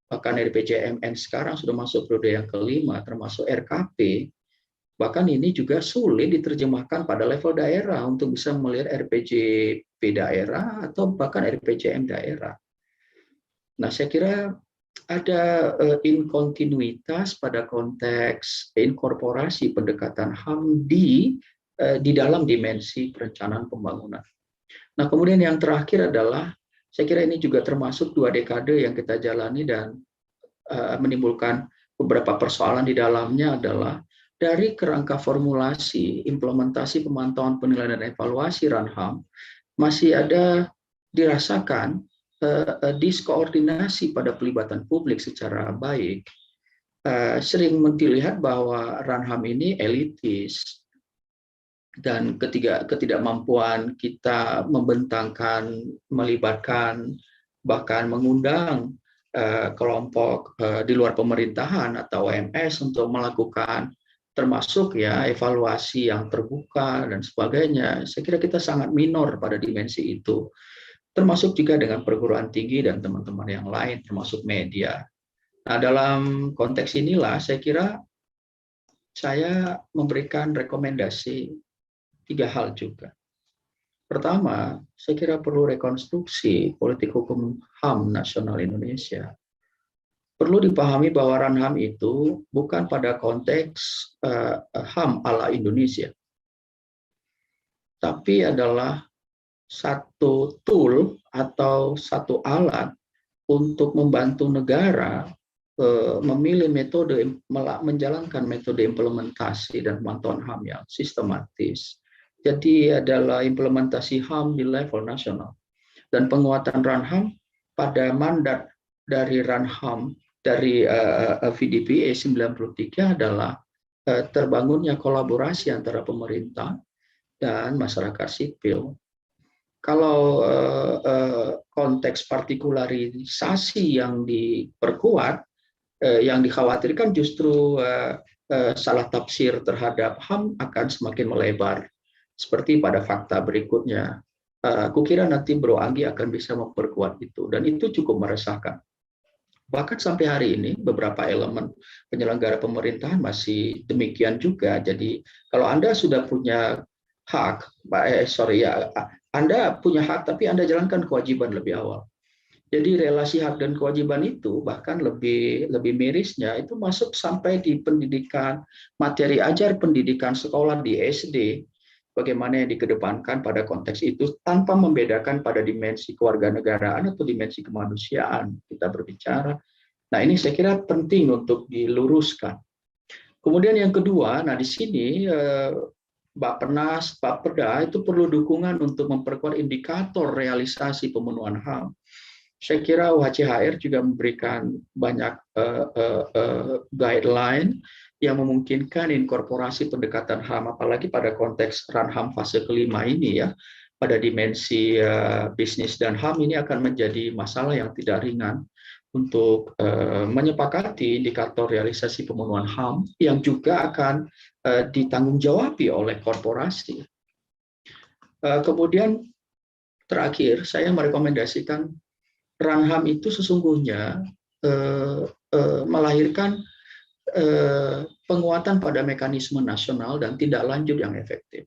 bahkan RPJMN sekarang sudah masuk periode yang kelima, termasuk RKP. Bahkan ini juga sulit diterjemahkan pada level daerah untuk bisa melihat RPJP daerah atau bahkan RPJM daerah. Nah, saya kira ada inkontinuitas pada konteks inkorporasi pendekatan HAM di dalam dimensi perencanaan pembangunan. Nah, kemudian yang terakhir adalah, saya kira ini juga termasuk 2 dekade yang kita jalani dan menimbulkan beberapa persoalan di dalamnya adalah dari kerangka formulasi, implementasi, pemantauan, penilaian, dan evaluasi RANHAM, masih ada dirasakan diskoordinasi pada pelibatan publik secara baik. Sering dilihat bahwa RANHAM ini elitis, dan ketidakmampuan kita membentangkan, melibatkan, bahkan mengundang kelompok di luar pemerintahan atau OMS untuk melakukan termasuk ya evaluasi yang terbuka dan sebagainya. Saya kira kita sangat minor pada dimensi itu. Termasuk juga dengan perguruan tinggi dan teman-teman yang lain, termasuk media. Nah, dalam konteks inilah saya kira saya memberikan rekomendasi 3 hal juga. Pertama, saya kira perlu rekonstruksi politik hukum HAM nasional Indonesia. Perlu dipahami bahwa RANHAM itu bukan pada konteks HAM ala Indonesia, tapi adalah satu tool atau satu alat untuk membantu negara memilih metode, menjalankan metode implementasi dan pemantauan HAM yang sistematis. Jadi adalah implementasi HAM di level nasional. Dan penguatan RANHAM pada mandat dari RANHAM, dari VDPA 93 adalah terbangunnya kolaborasi antara pemerintah dan masyarakat sipil. Kalau konteks partikularisasi yang diperkuat, yang dikhawatirkan justru salah tafsir terhadap HAM akan semakin melebar. Seperti pada fakta berikutnya, kukira nanti Bro Anggi akan bisa memperkuat itu, dan itu cukup meresahkan. Bahkan sampai hari ini beberapa elemen penyelenggara pemerintahan masih demikian juga. Jadi kalau Anda sudah punya hak, Anda punya hak tapi Anda jalankan kewajiban lebih awal. Jadi relasi hak dan kewajiban itu bahkan lebih mirisnya itu masuk sampai di pendidikan, materi ajar pendidikan sekolah di SD, bagaimana yang dikedepankan pada konteks itu tanpa membedakan pada dimensi kewarganegaraan atau dimensi kemanusiaan kita berbicara. Nah, ini saya kira penting untuk diluruskan. Kemudian yang kedua, nah di sini Bappenas, Bapeda itu perlu dukungan untuk memperkuat indikator realisasi pemenuhan HAM. Saya kira UHCHR juga memberikan banyak guideline yang memungkinkan inkorporasi pendekatan HAM, apalagi pada konteks RANHAM fase kelima ini ya, pada dimensi bisnis dan HAM ini akan menjadi masalah yang tidak ringan untuk menyepakati indikator realisasi pemenuhan HAM yang juga akan ditanggung-jawabi oleh korporasi. Kemudian terakhir, saya merekomendasikan RANHAM itu sesungguhnya melahirkan penguatan pada mekanisme nasional dan tindak lanjut yang efektif.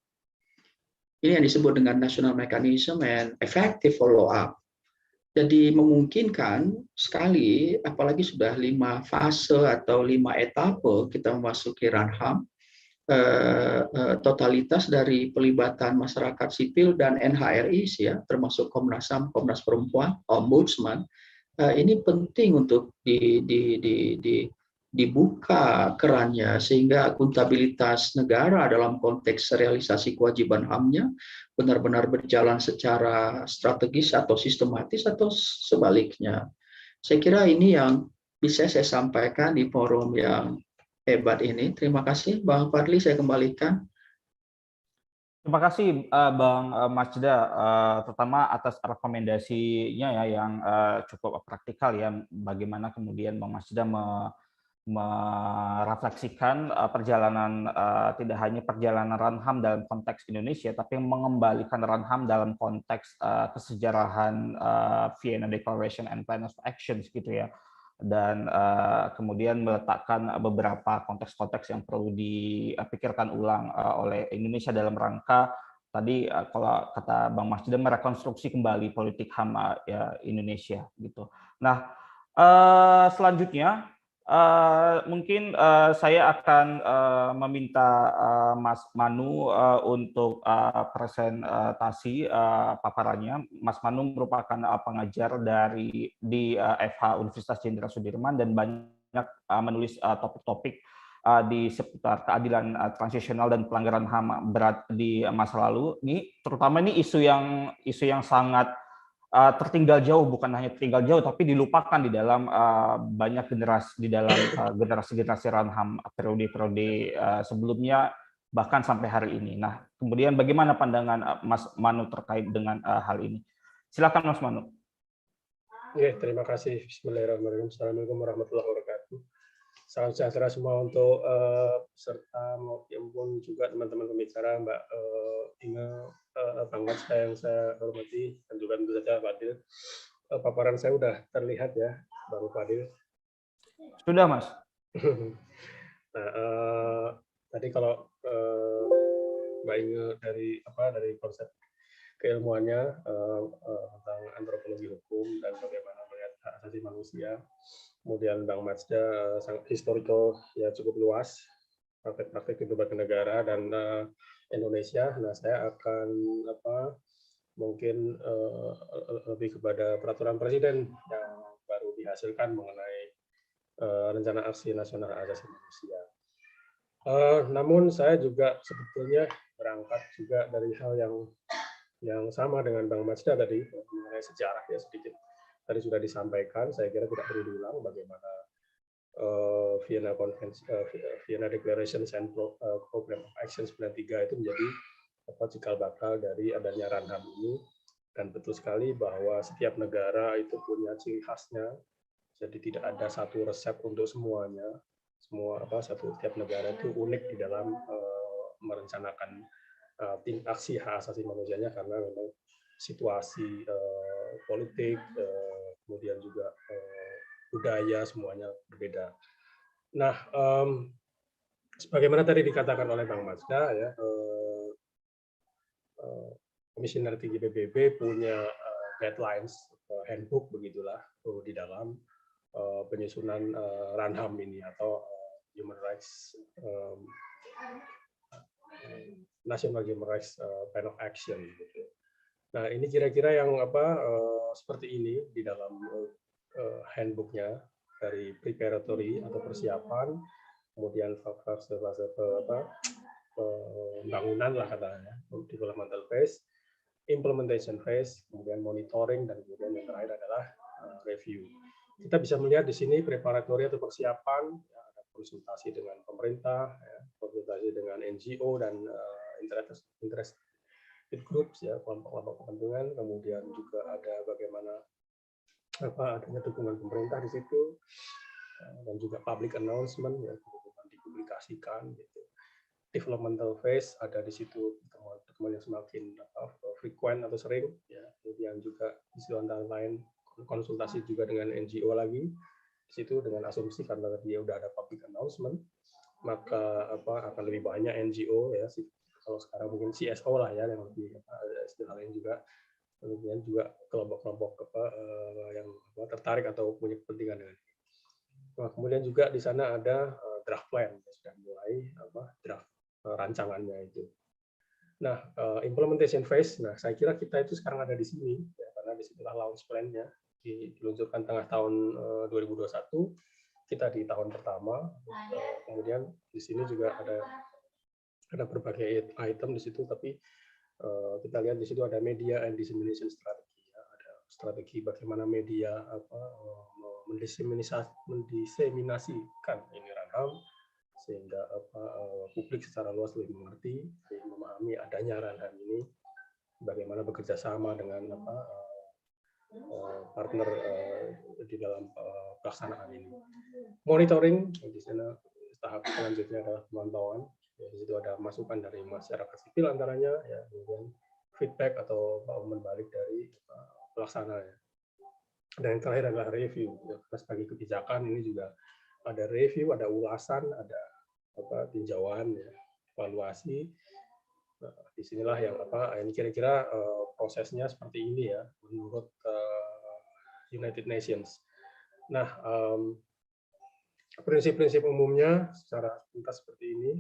Ini yang disebut dengan national mechanism and effective follow-up. Jadi memungkinkan sekali, apalagi sudah 5 fase atau 5 etape kita memasuki RANHAM, totalitas dari pelibatan masyarakat sipil dan NHRI ya, termasuk Komnas HAM, Komnas Perempuan, Ombudsman, ini penting untuk dibuka kerannya sehingga akuntabilitas negara dalam konteks realisasi kewajiban HAM-nya benar-benar berjalan secara strategis atau sistematis atau sebaliknya. Saya kira ini yang bisa saya sampaikan di forum yang hebat ini. Terima kasih, Bang Fadli, saya kembalikan. Terima kasih Bang Masda, terutama atas rekomendasinya ya yang cukup praktikal ya, bagaimana kemudian Bang Masda merefleksikan perjalanan tidak hanya perjalanan RANHAM dalam konteks Indonesia, tapi mengembalikan RANHAM dalam konteks kesejarahan Vienna Declaration and Plan of Actions gitu ya. Dan kemudian meletakkan beberapa konteks-konteks yang perlu dipikirkan ulang oleh Indonesia dalam rangka tadi kalau kata Bang Masda merekonstruksi kembali politik HAM ya, Indonesia gitu. Nah, Selanjutnya, mungkin saya akan meminta Mas Manu untuk presentasi paparannya. Mas Manu merupakan pengajar di FH Universitas Jenderal Sudirman dan banyak menulis topik-topik di seputar keadilan transisional dan pelanggaran HAM berat di masa lalu. Terutama ini isu yang sangat tertinggal jauh, bukan hanya tertinggal jauh, tapi dilupakan di dalam banyak generasi-generasi RAN-HAM periode-periode sebelumnya, bahkan sampai hari ini. Nah, kemudian bagaimana pandangan Mas Manu terkait dengan hal ini? Silakan Mas Manu. Oke, terima kasih. Bismillahirrahmanirrahim. Assalamualaikum warahmatullahi wabarakatuh. Salam sejahtera semua untuk peserta maupun juga teman-teman pembicara, Mbak Inge, Bang Mas yang saya hormati, dan juga tentu saja Fadil. Paparan saya sudah terlihat ya, Bang Fadil. Sudah, Mas. Nah, tadi kalau Mbak Inge dari konsep keilmuannya tentang antropologi hukum dan bagaimana melihat hak asasi manusia. Kemudian Bang Mazda sangat historical, ya cukup luas, praktek-praktek di berbagai negara dan Indonesia. Nah, saya akan mungkin lebih kepada peraturan presiden yang baru dihasilkan mengenai rencana aksi nasional hak asasi manusia. Namun saya juga sebetulnya berangkat juga dari hal yang sama dengan Bang Mazda tadi mengenai sejarah ya sedikit. Tadi sudah disampaikan, saya kira tidak perlu diulang bagaimana Vienna Declaration and Program of Action 93 itu menjadi cikal bakal dari adanya RAN-HAM ini, dan betul sekali bahwa setiap negara itu punya ciri khasnya, jadi tidak ada satu resep untuk semuanya. Setiap negara itu unik di dalam merencanakan aksi hak asasi manusianya karena memang situasi politik, kemudian juga budaya, semuanya berbeda. Nah, sebagaimana tadi dikatakan oleh Bang Mazda, ya, Komisioner Tinggi PBB punya guidelines, handbook begitulah di dalam penyusunan RAN-HAM ini atau Human Rights National Human Rights Plan of Action. Gitu. Nah, ini kira-kira yang seperti ini di dalam handbooknya, dari preparatory atau persiapan, kemudian fase pembangunan lah katanya, developmental phase, implementation phase, kemudian monitoring, dan kemudian yang terakhir adalah review. Kita bisa melihat di sini preparatory atau persiapan, ya, ada konsultasi dengan pemerintah, ya, konsultasi dengan NGO dan interest groups, ya, kelompok-kelompok kepentingan, kemudian juga ada bagaimana adanya dukungan pemerintah di situ, dan juga public announcement, ya, dipublikasikan gitu. Developmental phase ada di situ pertemuan yang semakin frequent atau sering, ya. Kemudian juga isu antara lain konsultasi juga dengan NGO lagi di situ, dengan asumsi karena dia udah ada public announcement, maka akan lebih banyak NGO, ya, kalau sekarang mungkin CSO lah ya yang lebih istilah lain juga. Kemudian juga kelompok-kelompok yang tertarik atau punya kepentingan dengan ini. Nah, kemudian juga di sana ada draft plan, sudah mulai draft rancangannya itu. Nah, implementation phase, nah saya kira kita itu sekarang ada di sini, ya, karena disitulah launch plan-nya diluncurkan tengah tahun 2021, kita di tahun pertama. Kemudian di sini juga ada berbagai item di situ, tapi kita lihat di situ ada media and dissemination strategy, ya. Ada strategi bagaimana media mendiseminasikan ini RAN-HAM sehingga publik secara luas lebih mengerti, memahami adanya RAN-HAM ini, bagaimana bekerja sama dengan partner di dalam pelaksanaan ini. Monitoring di sana tahap selanjutnya adalah pemantauan. Ya, di situ ada masukan dari masyarakat sipil antaranya, ya, kemudian feedback atau umpan balik dari pelaksananya. Dan yang terakhir adalah review. Ya, sebagai kebijakan ini juga ada review, ada ulasan, ada tinjauan, ya, evaluasi. Nah, disinilah yang ini kira-kira prosesnya seperti ini, ya, menurut United Nations. Nah, prinsip-prinsip umumnya secara tuntas seperti ini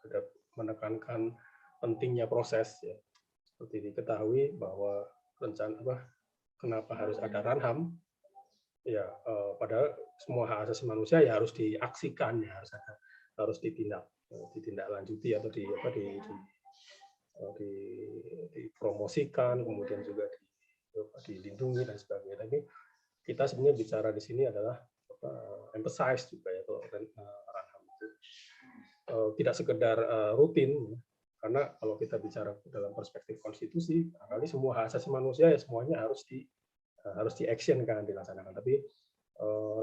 ada menekankan pentingnya proses ya. Seperti diketahui bahwa kenapa harus ada Ranham ya, padahal semua hak asasi manusia ya harus diaksikan ya, harus ditindaklanjuti atau dipromosikan, kemudian juga dilindungi dan sebagainya. Tapi kita sebenarnya bicara di sini adalah emphasize juga ya, kalau Ranham itu tidak sekedar rutin, karena kalau kita bicara dalam perspektif konstitusi, kali semua hak asasi manusia ya semuanya harus di action kan, dilaksanakan. Tapi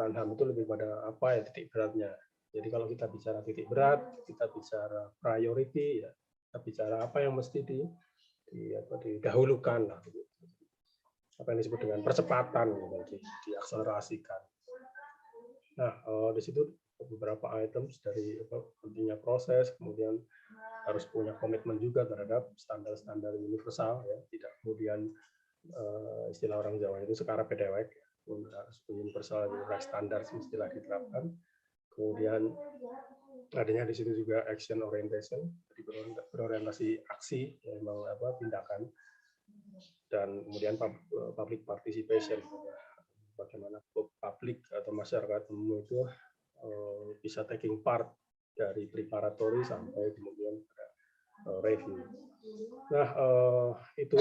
Ranham itu lebih pada apa ya, titik beratnya. Jadi kalau kita bicara titik berat, kita bicara priority ya, kita bicara apa yang mesti didahulukan lah, apa yang disebut dengan percepatan, diakselerasikan. Nah, di situ beberapa items dari pentingnya proses, kemudian harus punya komitmen juga terhadap standar-standar universal ya, tidak kemudian istilah orang Jawa itu sekarang pedewek, harus universal rights standard istilah diterapkan. Kemudian adanya di situ juga action orientation, jadi berorientasi aksi, ya, memang tindakan, dan kemudian public participation, bagaimana publik atau masyarakat umum itu bisa taking part dari preparatory sampai kemudian review. Nah, itu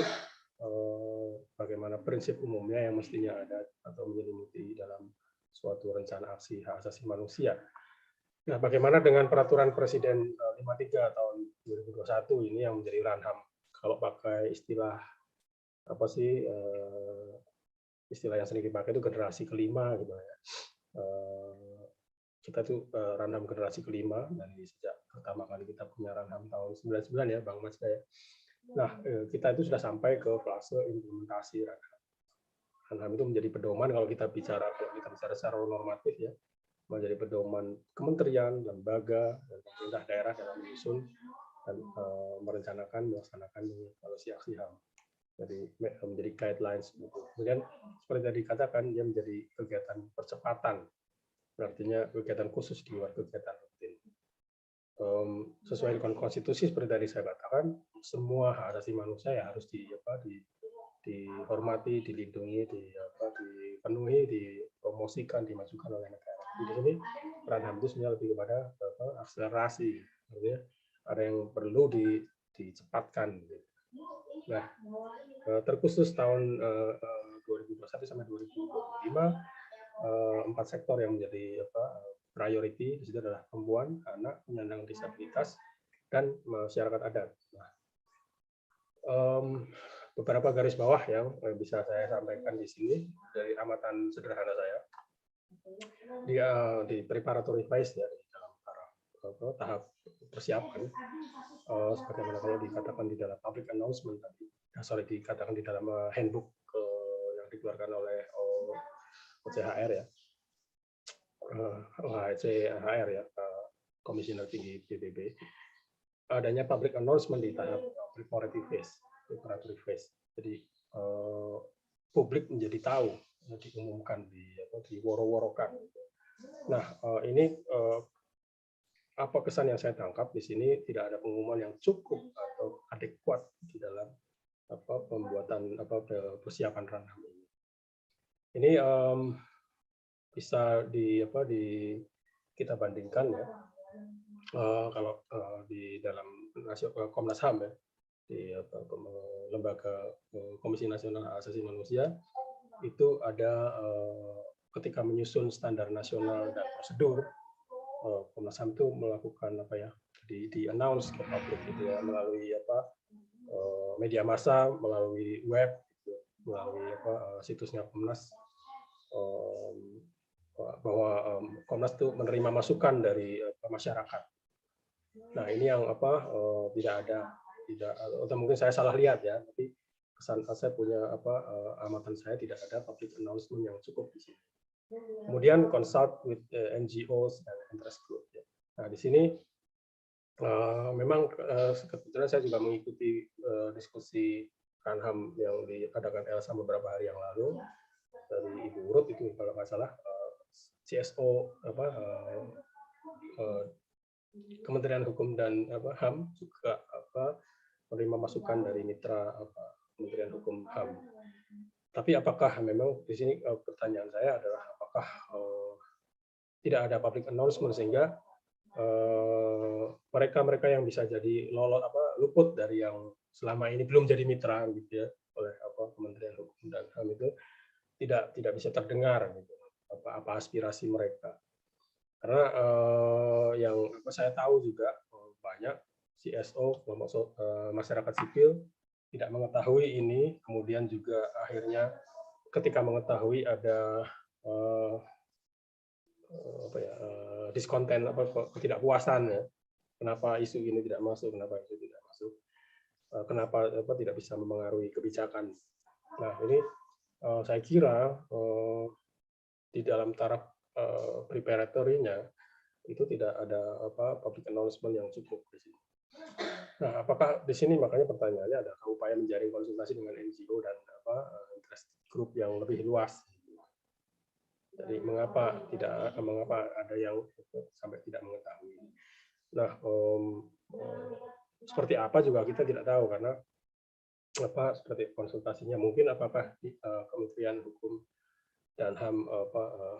bagaimana prinsip umumnya yang mestinya ada atau menyelimuti dalam suatu rencana aksi hak asasi manusia. Nah, bagaimana dengan peraturan Presiden 53 tahun 2021 ini yang menjadi Ranham? Kalau pakai istilah apa sih, istilah yang sering dipakai itu generasi kelima gitu ya. Kita tuh Ranham generasi kelima dari sejak pertama kali kita punya Ranham tahun 99 ya, Bang Mas ya. Nah, kita itu sudah sampai ke fase implementasi Ranham. Ranham itu menjadi pedoman kalau kita bicara secara normatif ya, menjadi pedoman kementerian, lembaga, dan pemerintah daerah dalam menyusun dan merencanakan, melaksanakan evaluasi aksi HAM. Jadi menjadi guidelines. Kemudian seperti tadi dikatakan, dia menjadi kegiatan percepatan, artinya kegiatan khusus di luar kegiatan rutin. Sesuai dengan konstitusi seperti tadi saya katakan, semua hak asasi manusia ya harus dihormati, dilindungi, dipenuhi, dipromosikan, dimajukan oleh negara. Di sini Ranham itu sebenarnya lebih kepada akselerasi, artinya ada yang perlu dicepatkan. Nah, terkhusus tahun 2021 sampai 2025, 4 sektor yang menjadi priority di situ adalah perempuan, anak, penyandang disabilitas, dan masyarakat adat. Nah, beberapa garis bawah yang bisa saya sampaikan di sini dari amatan sederhana saya di preparatory phase ya, di dalam tahap persiapan, sebagaimana kalau dikatakan di dalam public announcement tadi, dikatakan di dalam handbook yang dikeluarkan oleh OCHR ya, OHCHR ya, Komisioner Tinggi PBB, adanya public announcement di tahap preparatory phase. Jadi publik menjadi tahu, diumumkan, diworo-worokan. Nah, ini apa kesan yang saya tangkap di sini, tidak ada pengumuman yang cukup atau adekuat di dalam pembuatan persiapan Ranham ini. Ini bisa kita bandingkan ya, kalau di dalam Komnas HAM ya, di lembaga Komisi Nasional Hak Asasi Manusia itu ada ketika menyusun standar nasional dan prosedur, Komnas HAM itu melakukan di announce ke publik gitu ya, melalui media massa, melalui web, melalui situsnya Komnas, bahwa Komnas itu menerima masukan dari masyarakat. Nah, ini yang tidak, atau mungkin saya salah lihat ya, tapi kesan saya punya amatan saya tidak ada public announcement yang cukup di sini. Kemudian consult with NGOs dan interest group. Ya. Nah, di sini memang kebetulan saya juga mengikuti diskusi Ranham yang diadakan Elsa beberapa hari yang lalu dari Ibu Urut itu kalau nggak salah, CSO Kementerian Hukum dan HAM juga menerima masukan dari mitra Kementerian Hukum HAM. Tapi apakah memang di sini pertanyaan saya adalah apakah tidak ada public announcement sehingga mereka yang bisa jadi luput dari yang selama ini belum jadi mitra gitu ya oleh Kementerian Hukum dan HAM itu tidak bisa terdengar gitu apa aspirasi mereka. Karena yang saya tahu juga banyak CSO kelompok masyarakat sipil tidak mengetahui ini, kemudian juga akhirnya ketika mengetahui ada diskonten ketidakpuasan ya, kenapa isu ini tidak masuk, kenapa tidak bisa memengaruhi kebijakan. Nah ini saya kira di dalam taraf preparatory-nya itu tidak ada public announcement yang cukup di sini. Nah, apakah di sini makanya pertanyaannya ada upaya menjaring konsultasi dengan NGO dan interest group yang lebih luas. Jadi mengapa ada yang sampai tidak mengetahui. Nah, seperti apa juga kita tidak tahu karena seperti konsultasinya mungkin apakah Kementerian Hukum dan HAM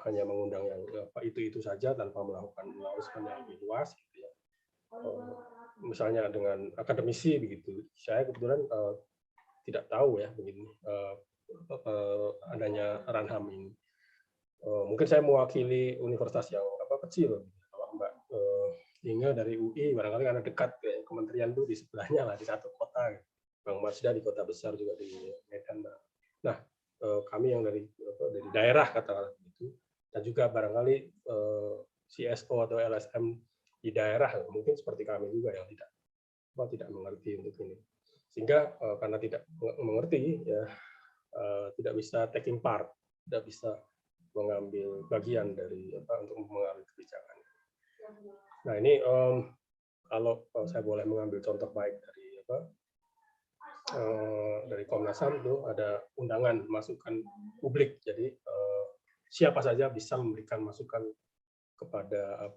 hanya mengundang yang itu saja tanpa melakukan announcement yang lebih luas gitu ya. Misalnya dengan akademisi begitu. Saya kebetulan tidak tahu ya begini adanya Ranham ini. Mungkin saya mewakili universitas yang kecil, kalau Mbak Inge dari UI barangkali karena dekat kementerian itu di sebelahnya lah di satu kota. Bang Masda di kota besar juga di Medan. Nah, kami yang dari daerah katakanlah begitu, dan juga barangkali CSO atau LSM di daerah mungkin seperti kami juga yang tidak mengerti untuk ini, sehingga karena tidak mengerti ya tidak bisa taking part, tidak bisa mengambil bagian dari untuk mengambil kebijakan. Nah ini kalau saya boleh mengambil contoh baik dari Komnas HAM itu ada undangan masukan publik, jadi siapa saja bisa memberikan masukan kepada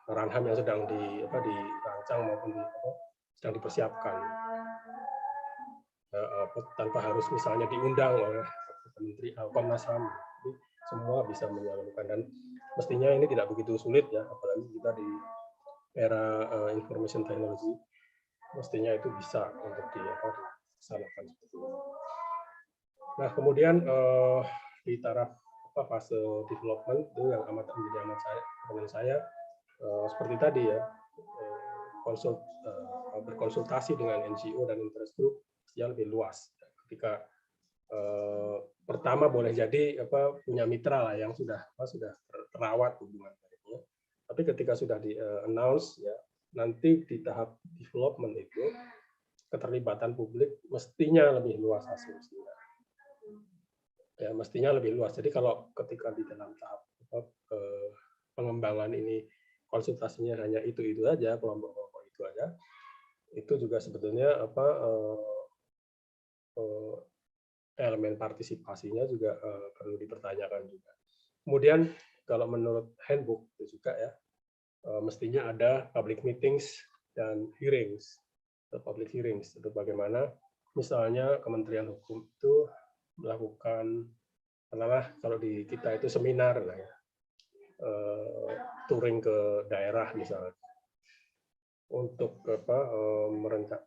Ranham yang sedang dirancang maupun sedang dipersiapkan, tanpa harus misalnya diundang oleh Menteri Komnas HAM. Semua bisa menyalurkan dan mestinya ini tidak begitu sulit ya, apalagi kita di era information technology, mestinya itu bisa untuk dilaksanakan seperti itu. Nah kemudian di taraf fase development itu yang menjadi amat saya seperti tadi ya, berkonsultasi dengan NGO dan interest group yang lebih luas. Ketika pertama boleh jadi punya mitra lah yang sudah terawat hubungan baiknya. Tapi ketika sudah di announce ya, nanti di tahap development itu keterlibatan publik mestinya lebih luas hasilnya. Ya, mestinya lebih luas. Jadi kalau ketika di dalam tahap pengembangan ini konsultasinya hanya itu aja, kelompok-kelompok itu aja, itu juga sebetulnya elemen partisipasinya juga perlu dipertanyakan juga. Kemudian kalau menurut handbook itu juga ya, mestinya ada public meetings dan hearings, public hearings itu bagaimana misalnya Kementerian Hukum itu melakukan kalau di kita itu seminar lah ya, touring ke daerah misalnya untuk merancang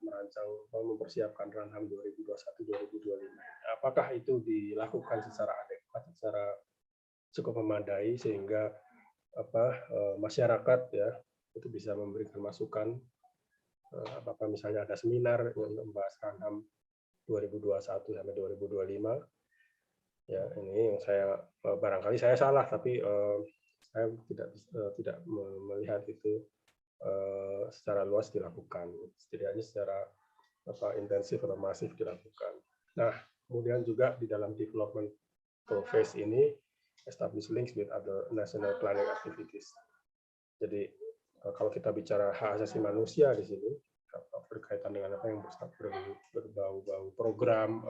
mempersiapkan Ranham 2021-2025. Apakah itu dilakukan secara adekuat, secara cukup memadai sehingga masyarakat ya itu bisa memberikan masukan, apakah misalnya ada seminar yang membahas Ranham 2021 sampai 2025. Ya, ini yang saya barangkali saya salah, tapi saya tidak melihat itu secara luas dilakukan, setidaknya secara intensif atau masif dilakukan. Nah, kemudian juga di dalam development phase ini establish links with other national planning activities. Jadi kalau kita bicara hak asasi manusia di sini berkaitan dengan apa yang berbau-bau program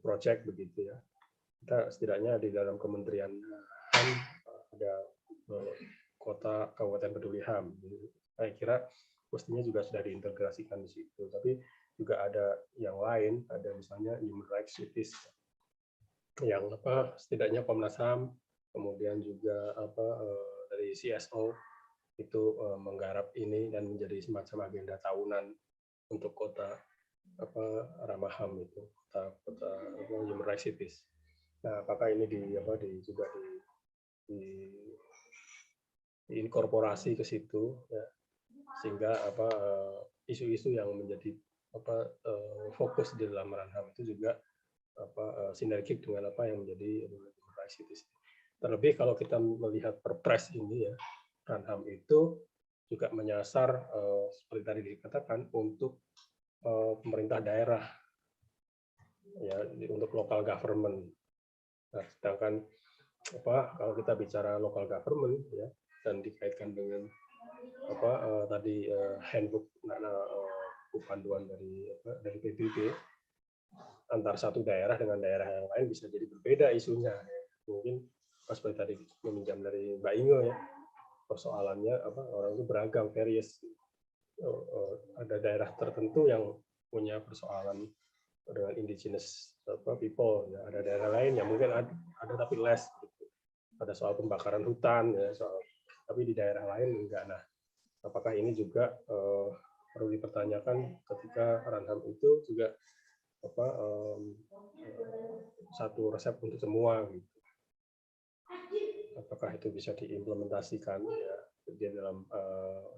project begitu ya. kita setidaknya di dalam Kementerian HAM ada kota kabupaten peduli HAM. Saya kira mestinya juga sudah diintegrasikan di situ. Tapi juga ada yang lain, ada misalnya Human Rights Cities yang setidaknya Komnas HAM, kemudian juga dari CSO itu menggarap ini dan menjadi semacam agenda tahunan untuk kota ramah HAM itu, kota Human Rights Cities. Nah, apakah ini juga diinkorporasi ke situ, ya, sehingga isu-isu yang menjadi fokus di dalam Ranham itu juga sinergik dengan apa yang menjadi Human Rights Cities. Terlebih kalau kita melihat Perpres ini, ya, Ranham itu juga menyasar seperti tadi dikatakan untuk pemerintah daerah, ya, untuk local government. Nah, sedangkan kalau kita bicara local government, ya, dan dikaitkan dengan tadi handbook panduan dari PBB, antar satu daerah dengan daerah yang lain bisa jadi berbeda isunya. Mungkin seperti tadi meminjam dari Mbak Ingo, ya, persoalannya orang itu beragam, various. Ada daerah tertentu yang punya persoalan dengan indigenous people, ya. Ada daerah lain yang mungkin ada tapi less, gitu. Ada soal pembakaran hutan, ya, tapi di daerah lain enggak. Nah, apakah ini juga perlu dipertanyakan ketika Ranham itu juga satu resep untuk semua, gitu. Apakah itu bisa diimplementasikan, ya,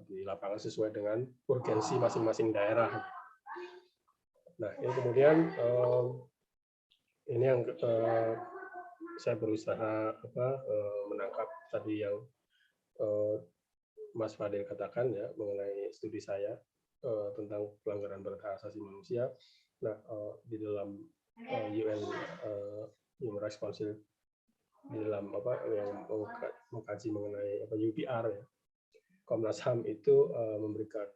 di lapangan sesuai dengan urgensi masing-masing daerah. Nah, ini kemudian ini yang saya berusaha menangkap tadi yang Mas Fadil katakan, ya, mengenai studi saya tentang pelanggaran berat hak asasi manusia. Nah, di dalam UN Human Rights Council, di dalam yang mengkaji mengenai UPR, ya, Komnas HAM itu memberikan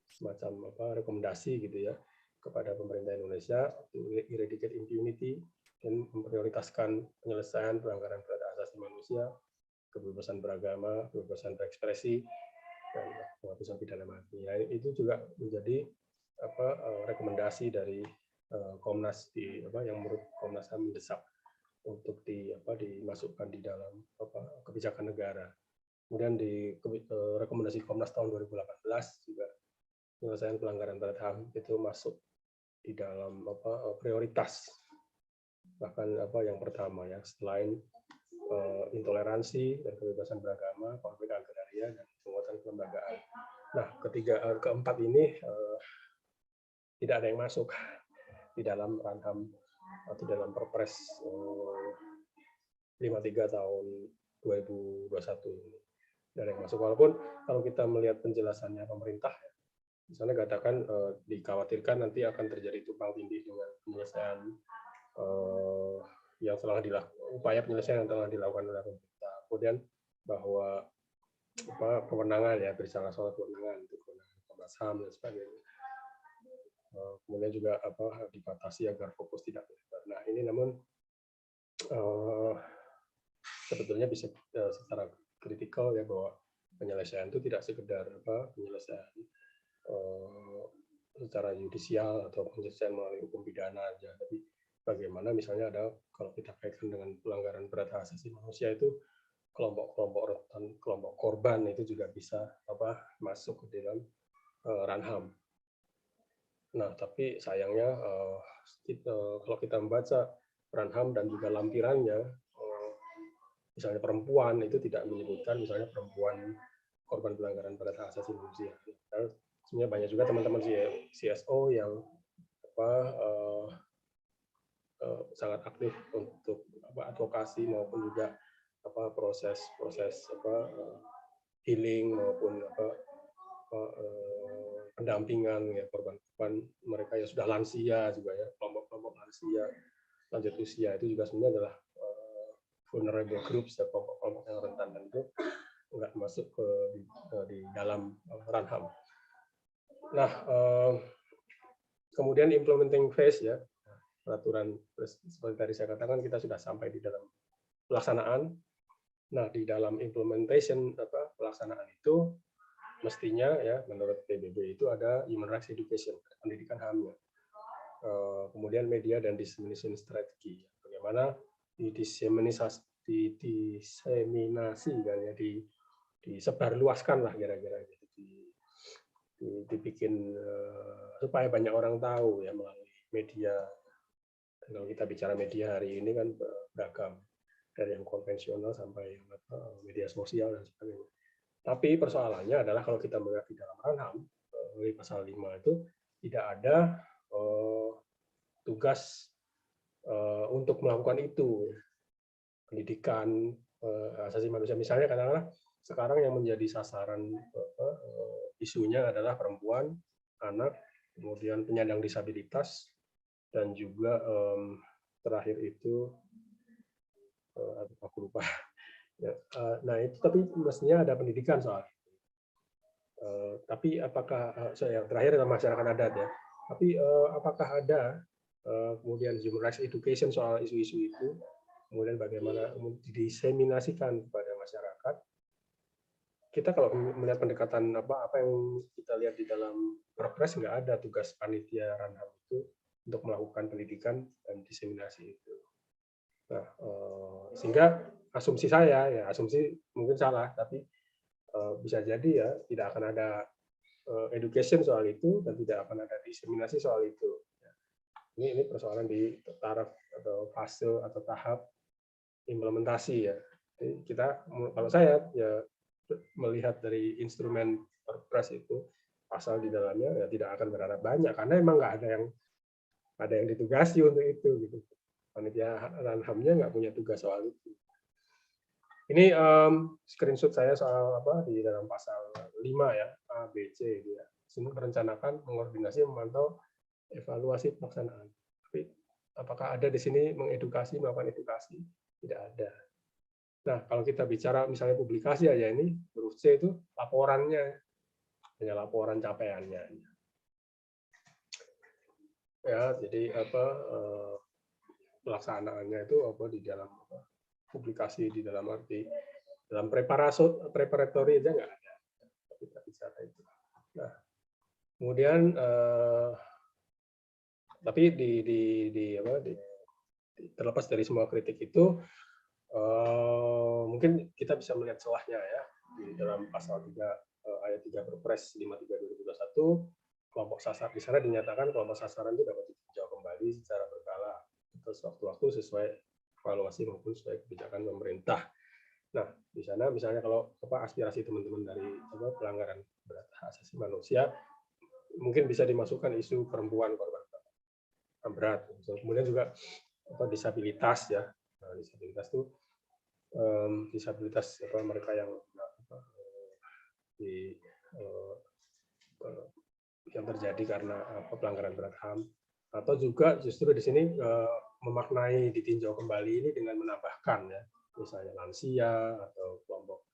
semacam rekomendasi, gitu, ya, kepada pemerintah Indonesia to eradicate impunity dan memprioritaskan penyelesaian pelanggaran berat hak asasi manusia, kebebasan beragama, kebebasan berekspresi, dan penghapusan pidana mati. Nah, itu juga menjadi rekomendasi dari Komnas yang menurut Komnas HAM mendesak untuk dimasukkan di dalam kebijakan negara. Kemudian di rekomendasi Komnas tahun 2018 juga penyelesaian pelanggaran berat HAM itu masuk di dalam prioritas, bahkan yang pertama, ya, selain intoleransi dan kebebasan beragama, konflik agraria, dan penguatan kelembagaan. Nah, keempat ini tidak ada yang masuk di dalam Ranham atau dalam Perpres 53 tahun 2021 ini. Tidak ada yang masuk, walaupun kalau kita melihat penjelasannya pemerintah, misalnya katakan dikhawatirkan nanti akan terjadi tumpang tindih dengan penyelesaian yang telah upaya penyelesaian yang telah dilakukan oleh pemerintah. Kemudian bahwa kewenangan, ya, bersalah soal kewenangan untuk Komnas HAM dan sebagainya. Kemudian juga dibatasi agar fokus tidak melebar. Nah, ini namun sebetulnya bisa secara kritikal, ya, bahwa penyelesaian itu tidak sekedar penyelesaian secara yudisial atau penyelesaian melalui hukum pidana aja, tapi bagaimana misalnya kalau kita kaitkan dengan pelanggaran berat hak asasi manusia itu kelompok-kelompok rentan, kelompok korban itu juga bisa masuk ke dalam Ranham. Nah, tapi sayangnya kalau kita membaca Ranham dan juga lampirannya, misalnya perempuan itu tidak menyebutkan misalnya perempuan korban pelanggaran berat hak asasi manusia. Sebenarnya banyak juga teman-teman CSO yang sangat aktif untuk advokasi maupun juga proses healing maupun pendampingan, ya, korban-korban mereka yang sudah lansia juga, ya, kelompok-kelompok lansia lanjut usia itu juga sebenarnya adalah vulnerable groups, ya, kelompok-kelompok yang rentan, dan itu nggak masuk di dalam Ranham. Nah, kemudian implementing phase, ya, peraturan seperti tadi saya katakan kita sudah sampai di dalam pelaksanaan. Nah, di dalam implementation pelaksanaan itu mestinya ya menurut PBB itu ada human rights education, pendidikan HAM-nya. Kemudian media dan dissemination strategy. Bagaimana diseminasi kan ya, disebarluaskan lah kira-kira gitu, dibikin supaya banyak orang tahu ya melalui media. Kalau kita bicara media hari ini kan beragam, dari yang konvensional sampai media sosial dan sebagainya. Tapi persoalannya adalah kalau kita melihat di dalam HAM di pasal 5 itu tidak ada tugas untuk melakukan itu, pendidikan asasi manusia. Misalnya katakanlah sekarang yang menjadi sasaran isunya adalah perempuan, anak, kemudian penyandang disabilitas, dan juga terakhir itu aku lupa. Ya, nah itu tapi mestinya ada pendidikan soal itu. Tapi apakah yang terakhir adalah masyarakat adat ya. Tapi apakah ada kemudian human rights education soal isu-isu itu, kemudian bagaimana diseminasikan kepada masyarakat. Kita kalau melihat pendekatan apa yang kita lihat di dalam Perpres, nggak ada tugas panitia Ranham itu untuk melakukan pendidikan dan diseminasi itu. Nah, sehingga asumsi saya ya, asumsi mungkin salah, tapi bisa jadi ya tidak akan ada education soal itu dan tidak akan ada diseminasi soal itu. Ini persoalan di taraf atau fase atau tahap implementasi ya. Jadi kita, kalau saya ya melihat dari instrumen Perpres itu, pasal di dalamnya ya tidak akan berharap banyak karena emang nggak ada yang ditugasi untuk itu gitu. Panitia Ranhamnya nggak punya tugas soal itu. Ini screenshot saya soal di dalam pasal 5 ya, A, B, C gitu ya. Sini merencanakan, mengordinasi, memantau, evaluasi pelaksanaan. Tapi apakah ada di sini mengedukasi, melakukan edukasi? Tidak ada. Nah, kalau kita bicara misalnya publikasi aja ini, huruf C itu laporannya, hanya laporan capaiannya. Ya, jadi pelaksanaannya itu di dalam publikasi, di dalam arti dalam preparatory aja nggak ada. Kita bicara itu. Nah, kemudian tapi terlepas dari semua kritik itu, mungkin kita bisa melihat celahnya ya di dalam pasal 3 ayat 3 Perpres 53/2021, kelompok sasaran di sana dinyatakan kelompok sasaran itu dapat ditinjau kembali secara berkala terus waktu-waktu sesuai evaluasi maupun sesuai kebijakan pemerintah. Nah, di sana misalnya kalau aspirasi teman-teman dari pelanggaran berat hak asasi manusia mungkin bisa dimasukkan isu perempuan korban berat. Kemudian juga disabilitas ya. Nah, disabilitas itu disabilitas mereka yang yang terjadi karena pelanggaran berat HAM, atau juga justru di sini memaknai ditinjau kembali ini dengan menambahkan ya, misalnya lansia atau kelompok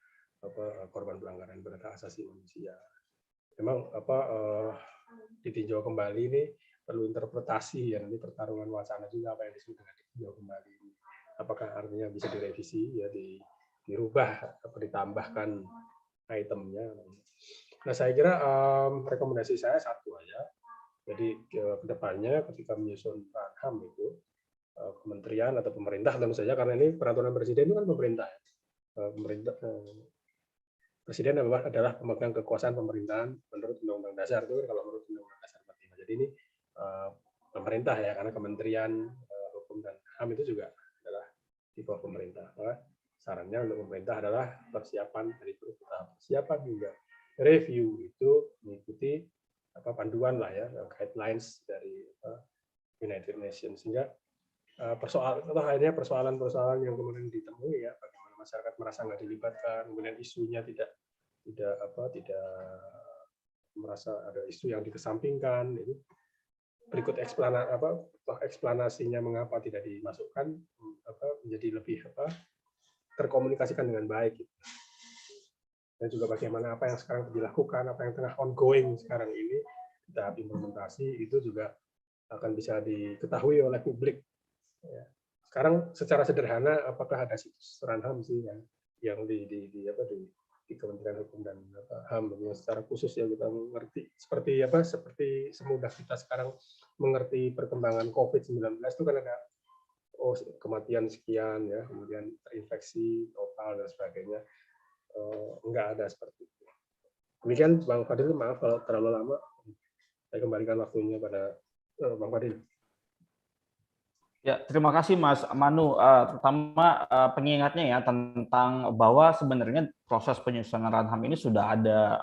korban pelanggaran berat hak asasi manusia. Memang ditinjau kembali ini perlu interpretasi ya, nanti pertarungan wacana juga apa yang disebut dengan ditinjau kembali ini. Apakah artinya bisa direvisi ya, dirubah atau ditambahkan itemnya. Nah, saya kira rekomendasi saya satu aja. Jadi kedepannya ketika menyusun Ranham itu kementerian atau pemerintah tentu saja, karena ini peraturan presiden itu kan pemerintah. Presiden adalah pemegang kekuasaan pemerintahan menurut Undang-Undang Dasar itu, kalau menurut Undang-Undang Dasar 45. Jadi ini pemerintah ya, karena Kementerian Hukum dan HAM itu juga adalah di bawah pemerintah. Sarannya untuk pemerintah adalah persiapan dari persiapan juga review itu mengikuti panduan lah ya, guidelines dari United Nations, sehingga persoalan-persoalan yang kemudian ditemui ya, bagaimana masyarakat merasa nggak dilibatkan, kemudian isunya tidak merasa ada isu yang dikesampingkan, itu berikut eksplanasinya mengapa tidak dimasukkan, menjadi lebih terkomunikasikan dengan baik. Dan juga bagaimana apa yang sekarang dilakukan, apa yang tengah ongoing sekarang ini, tahap implementasi itu juga akan bisa diketahui oleh publik. Ya. Sekarang secara sederhana, apakah ada situs Ranham sih yang di Kementerian Hukum dan HAM yang secara khusus ya kita mengerti seperti semudah kita sekarang mengerti perkembangan COVID-19 itu kan ada kematian sekian ya, kemudian terinfeksi total dan sebagainya. Enggak ada seperti itu. Demikian Bang Fadil, maaf kalau terlalu lama. Saya kembalikan waktunya pada Bang Fadil. Ya, terima kasih Mas Manu. Terutama pengingatnya ya tentang bahwa sebenarnya proses penyusunan Ranham ini sudah ada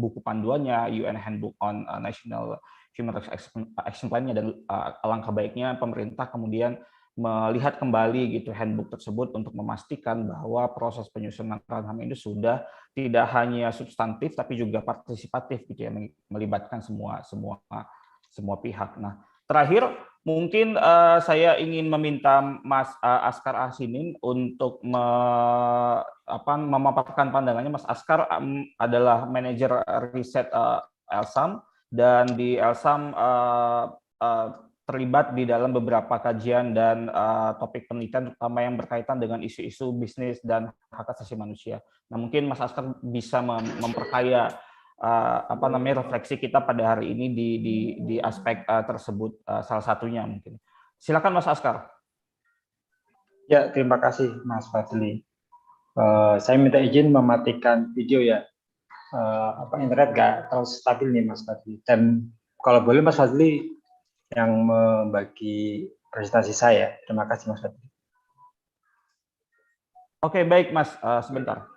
buku panduannya, UN Handbook on National Human Rights Action Plan-nya, dan alangkah baiknya pemerintah kemudian melihat kembali gitu handbook tersebut untuk memastikan bahwa proses penyusunan Ranham ini sudah tidak hanya substantif tapi juga partisipatif gitu ya, melibatkan semua pihak. Nah, terakhir mungkin saya ingin meminta Mas Askar Ahsinin untuk memaparkan pandangannya. Mas Askar adalah manajer riset Elsam, dan di Elsam terlibat di dalam beberapa kajian dan topik penelitian terutama yang berkaitan dengan isu-isu bisnis dan hak asasi manusia. Nah, mungkin Mas Askar bisa memperkaya refleksi kita pada hari ini di aspek tersebut, salah satunya mungkin. Silakan Mas Askar. Ya, terima kasih Mas Fadli. Saya minta izin mematikan video ya. Internet nggak terlalu stabil nih Mas Fadli. Dan kalau boleh Mas Fadli yang membagi presentasi saya. Terima kasih Mas Fadli. Oke, baik Mas, sebentar.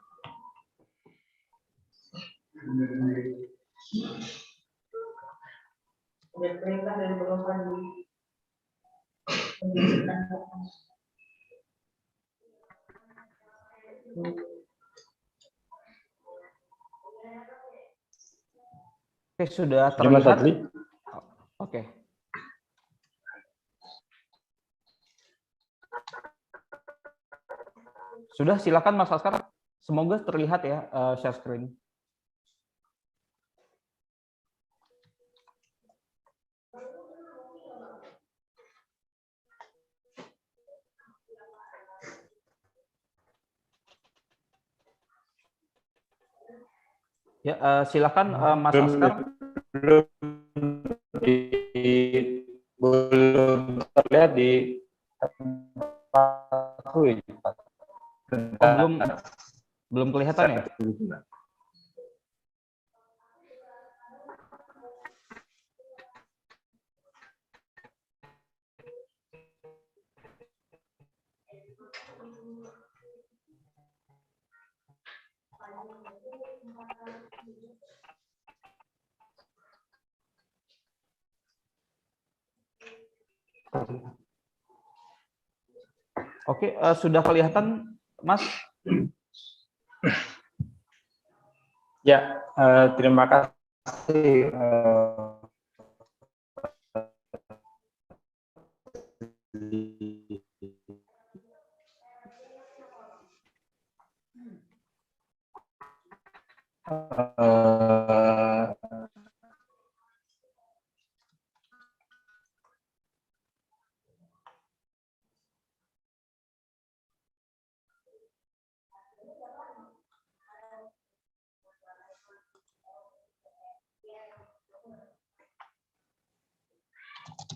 Oke, sudah terlihat. Oke. Sudah, silakan Mas Askar. Semoga terlihat ya share screen. Ya, silakan Mas Askar. Belum terlihat di tempatku ini. Belum kelihatan ya? Oke, sudah kelihatan, Mas? Ya, terima kasih.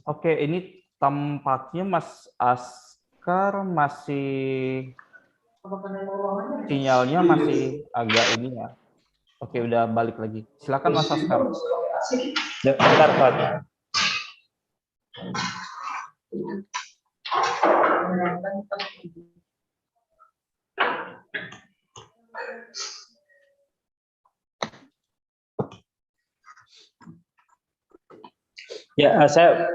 Oke, ini tampaknya Mas Askar masih sinyalnya masih agak ini ya. Oke, udah balik lagi. Silakan Mas Askar. Ya, bentar, Pak. Ya, saya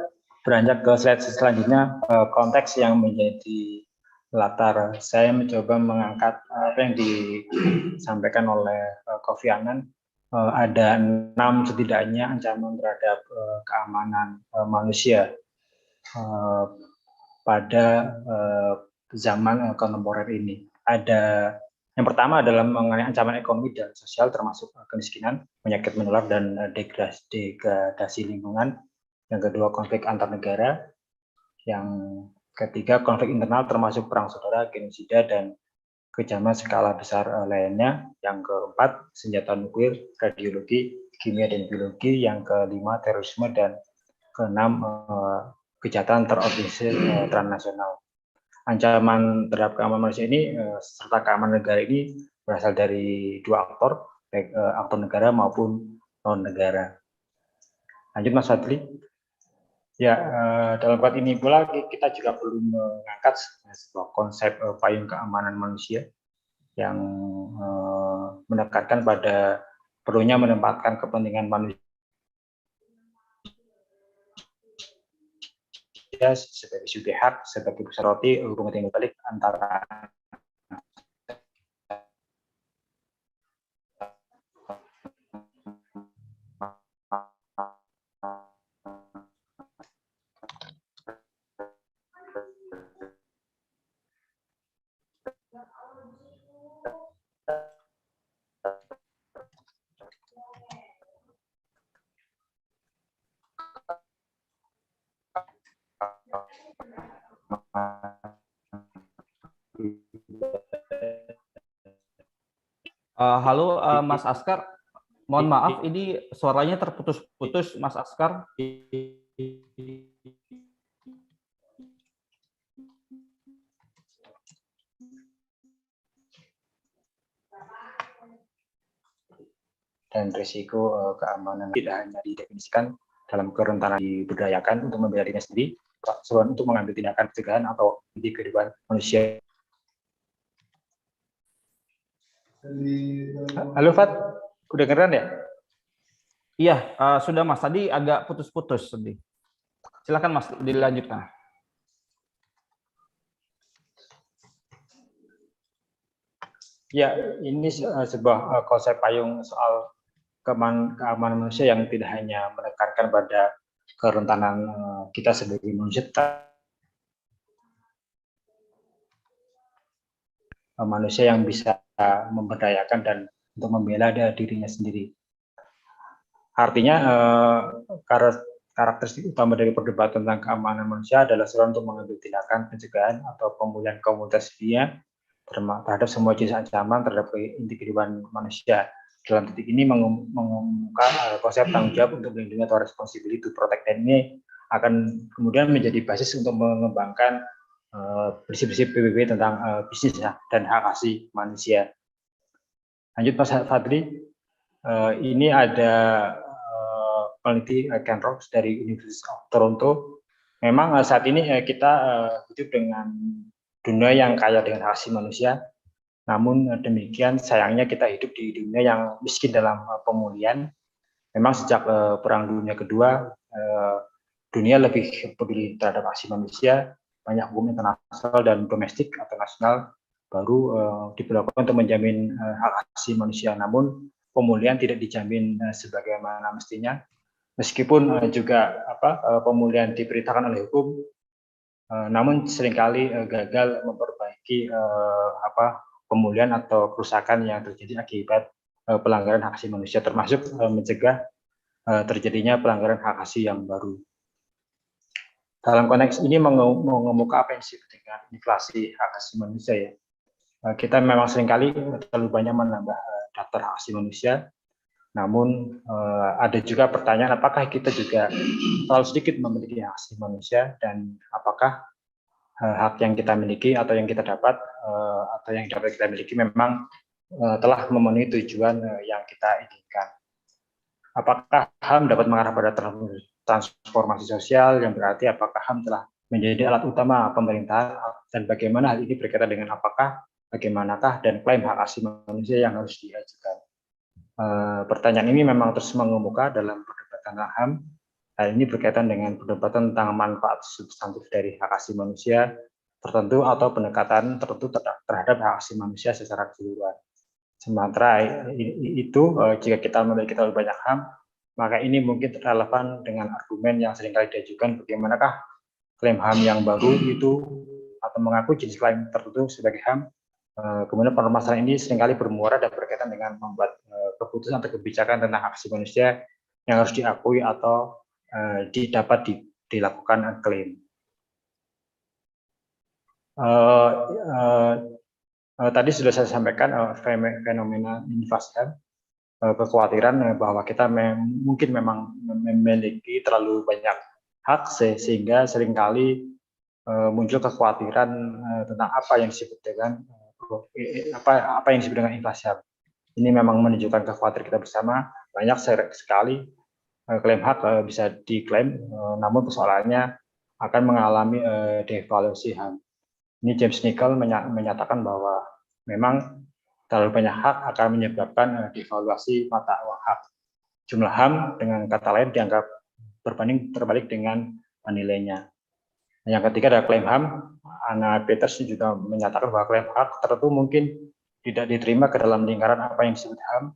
beranjak ke slide selanjutnya, konteks yang menjadi latar. Saya mencoba mengangkat apa yang disampaikan oleh Kofi Annan. Ada 6 setidaknya ancaman terhadap keamanan manusia pada zaman kontemporer ini. Ada yang pertama adalah mengenai ancaman ekonomi dan sosial termasuk kemiskinan, penyakit menular, dan degradasi lingkungan. yang kedua konflik antar negara, yang ketiga konflik internal termasuk perang saudara, genosida, dan kejaman skala besar lainnya, yang keempat senjata nuklir, radiologi, kimia, dan biologi, yang kelima terorisme, dan keenam kejahatan terorganisir transnasional. Ancaman terhadap keamanan manusia ini serta keamanan negara ini berasal dari dua aktor, baik aktor negara maupun non negara. Lanjut Mas Fadli. Ya, dalam konteks ini pula kita juga perlu mengangkat sebuah konsep payung keamanan manusia yang menekankan pada perlunya menempatkan kepentingan manusia sebagai subjek hak, sebagai pusat roti hubungan timbal balik antara Halo Mas Askar, mohon maaf ini suaranya terputus-putus Mas Askar. Dan risiko keamanan tidak hanya didefinisikan dalam kerentanan diberdayakan untuk membela dirinya sendiri, selain untuk mengambil tindakan pencegahan atau di kehidupan manusia. Halo Fat, udah kedengeran ya? Iya, sudah Mas. Tadi agak putus-putus tadi. Silakan Mas, dilanjutkan. Ya, ini sebuah konsep payung soal keamanan manusia yang tidak hanya menekankan pada kerentanan kita sebagai manusia, manusia yang bisa memberdayakan dan untuk membela dirinya sendiri. Artinya karakteristik utama dari perdebatan tentang keamanan manusia adalah seruan untuk mengambil tindakan pencegahan atau pemulihan komunitas dunia terhadap semua jenis ancaman terhadap inti kehidupan manusia. Dalam titik ini mengemuka konsep tanggung jawab untuk melindungi atau responsibility to protect, dan ini akan kemudian menjadi basis untuk mengembangkan prinsip-prinsip PBB tentang bisnis dan hak asasi manusia. Lanjut Mas Fadli, ini ada peneliti Ken Rocks dari University of Toronto. Memang saat ini kita hidup dengan dunia yang kaya dengan hak asasi manusia, namun demikian sayangnya kita hidup di dunia yang miskin dalam pemulihan. Memang sejak Perang Dunia Kedua, dunia lebih peduli terhadap hak asasi manusia, banyak hukum internasional dan domestik atau nasional baru diberlakukan untuk menjamin hak asasi manusia. Namun pemulihan tidak dijamin sebagaimana mestinya, meskipun juga pemulihan diperintahkan oleh hukum, namun seringkali gagal memperbaiki pemulihan atau kerusakan yang terjadi akibat pelanggaran hak asasi manusia, termasuk mencegah terjadinya pelanggaran hak asasi yang baru. Dalam konteks ini mengemuka apa yang disebut dengan inflasi hak asasi manusia ya. Kita memang seringkali terlalu banyak menambah daftar hak asasi manusia, namun ada juga pertanyaan apakah kita juga terlalu sedikit memiliki hak asasi manusia, dan apakah hak yang kita miliki atau yang kita dapat atau yang dapat kita miliki memang telah memenuhi tujuan yang kita inginkan. Apakah HAM dapat mengarah pada transformasi sosial, yang berarti apakah HAM telah menjadi alat utama pemerintahan, dan bagaimana hal ini berkaitan dengan bagaimanakah dan klaim hak asasi manusia yang harus diajukan. Pertanyaan ini memang terus mengemuka dalam perdebatan HAM. Hal ini berkaitan dengan perdebatan tentang manfaat substantif dari hak asasi manusia tertentu atau pendekatan tertentu terhadap hak asasi manusia secara keseluruhan. Sementara itu, jika kita memiliki terlalu banyak HAM, maka ini mungkin relevan dengan argumen yang seringkali diajukan bagaimanakah klaim HAM yang baru itu atau mengaku jenis klaim tertentu sebagai HAM. Kemudian permasalahan ini seringkali bermuara dan berkaitan dengan membuat keputusan atau kebijakan tentang hak asasi manusia yang harus diakui atau dapat dilakukan klaim. Tadi sudah saya sampaikan fenomena invasi HAM, kekhawatiran bahwa kita mungkin memang memiliki terlalu banyak hak sehingga seringkali muncul kekhawatiran tentang apa yang disebut dengan invasi HAM. Ini memang menunjukkan kekhawatiran kita bersama. Banyak sekali klaim hak bisa diklaim, namun persoalannya akan mengalami devaluasi HAM. Ini James Nichols menyatakan bahwa memang terlalu banyak hak akan menyebabkan devaluasi mata uang hak. Jumlah HAM dengan kata lain dianggap terbalik dengan nilainya. Yang ketiga adalah klaim HAM. Anna Peters juga menyatakan bahwa klaim hak tertentu mungkin tidak diterima ke dalam lingkaran apa yang disebut HAM.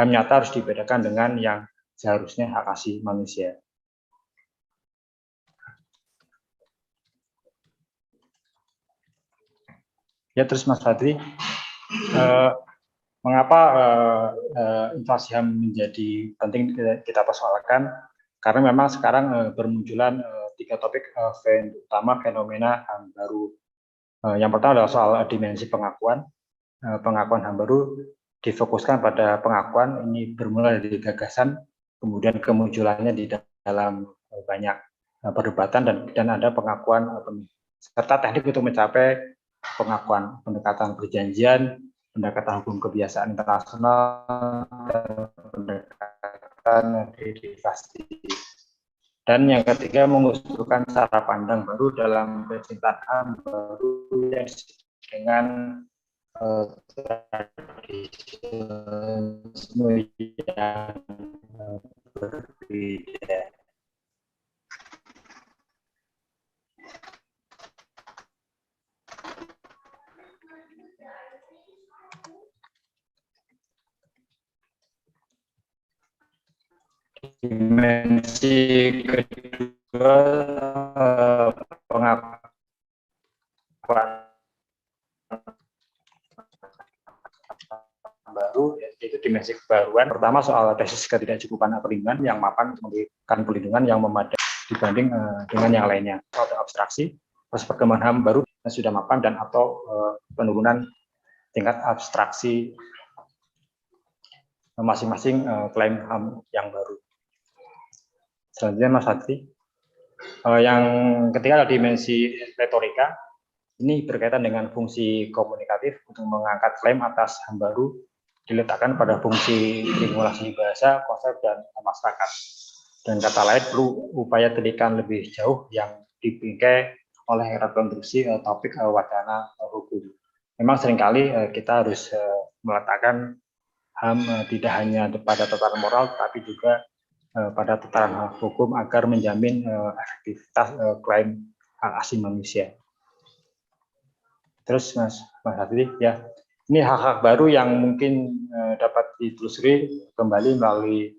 HAM nyata harus dibedakan dengan yang seharusnya hak asasi manusia. Ya, terus Mas Fadli, mengapa invasi HAM menjadi penting kita persoalkan? Karena memang sekarang bermunculan 3 topik utama fenomena HAM baru. Yang pertama adalah soal dimensi pengakuan. Pengakuan HAM baru difokuskan pada pengakuan, ini bermula dari gagasan, kemudian kemunculannya di dalam banyak perdebatan dan ada pengakuan serta teknik untuk mencapai pengakuan, pendekatan perjanjian, pendekatan hukum kebiasaan internasional, dan pendekatan dedikasi. Dan yang ketiga mengusulkan cara pandang baru dalam penciptaan HAM baru yang dengan tradisionalisme yang berbeda. Dimensi kedua pengakuan baru, yaitu dimensi kebaruan. Pertama soal tesis ketidakcukupan perlindungan yang mapan untuk memberikan perlindungan yang memadai dibanding dengan yang lainnya. Atau abstraksi, terus perkembangan HAM baru yang sudah mapan dan atau penurunan tingkat abstraksi masing-masing klaim HAM yang baru. Selanjutnya Mas Fadli, yang ketiga adalah dimensi retorika. Ini berkaitan dengan fungsi komunikatif untuk mengangkat klaim atas HAM baru, diletakkan pada fungsi regulasi bahasa, konsep, dan masyarakat. Dan kata lain perlu upaya telikan lebih jauh yang dibingkai oleh rekonstruksi topik wacana hukum. Memang seringkali kita harus meletakkan HAM tidak hanya pada tataran moral, tapi juga pada tataran hukum agar menjamin efektivitas klaim hak asasi manusia. Terus Mas Fadli, ya, ini hak-hak baru yang mungkin dapat ditelusuri kembali melalui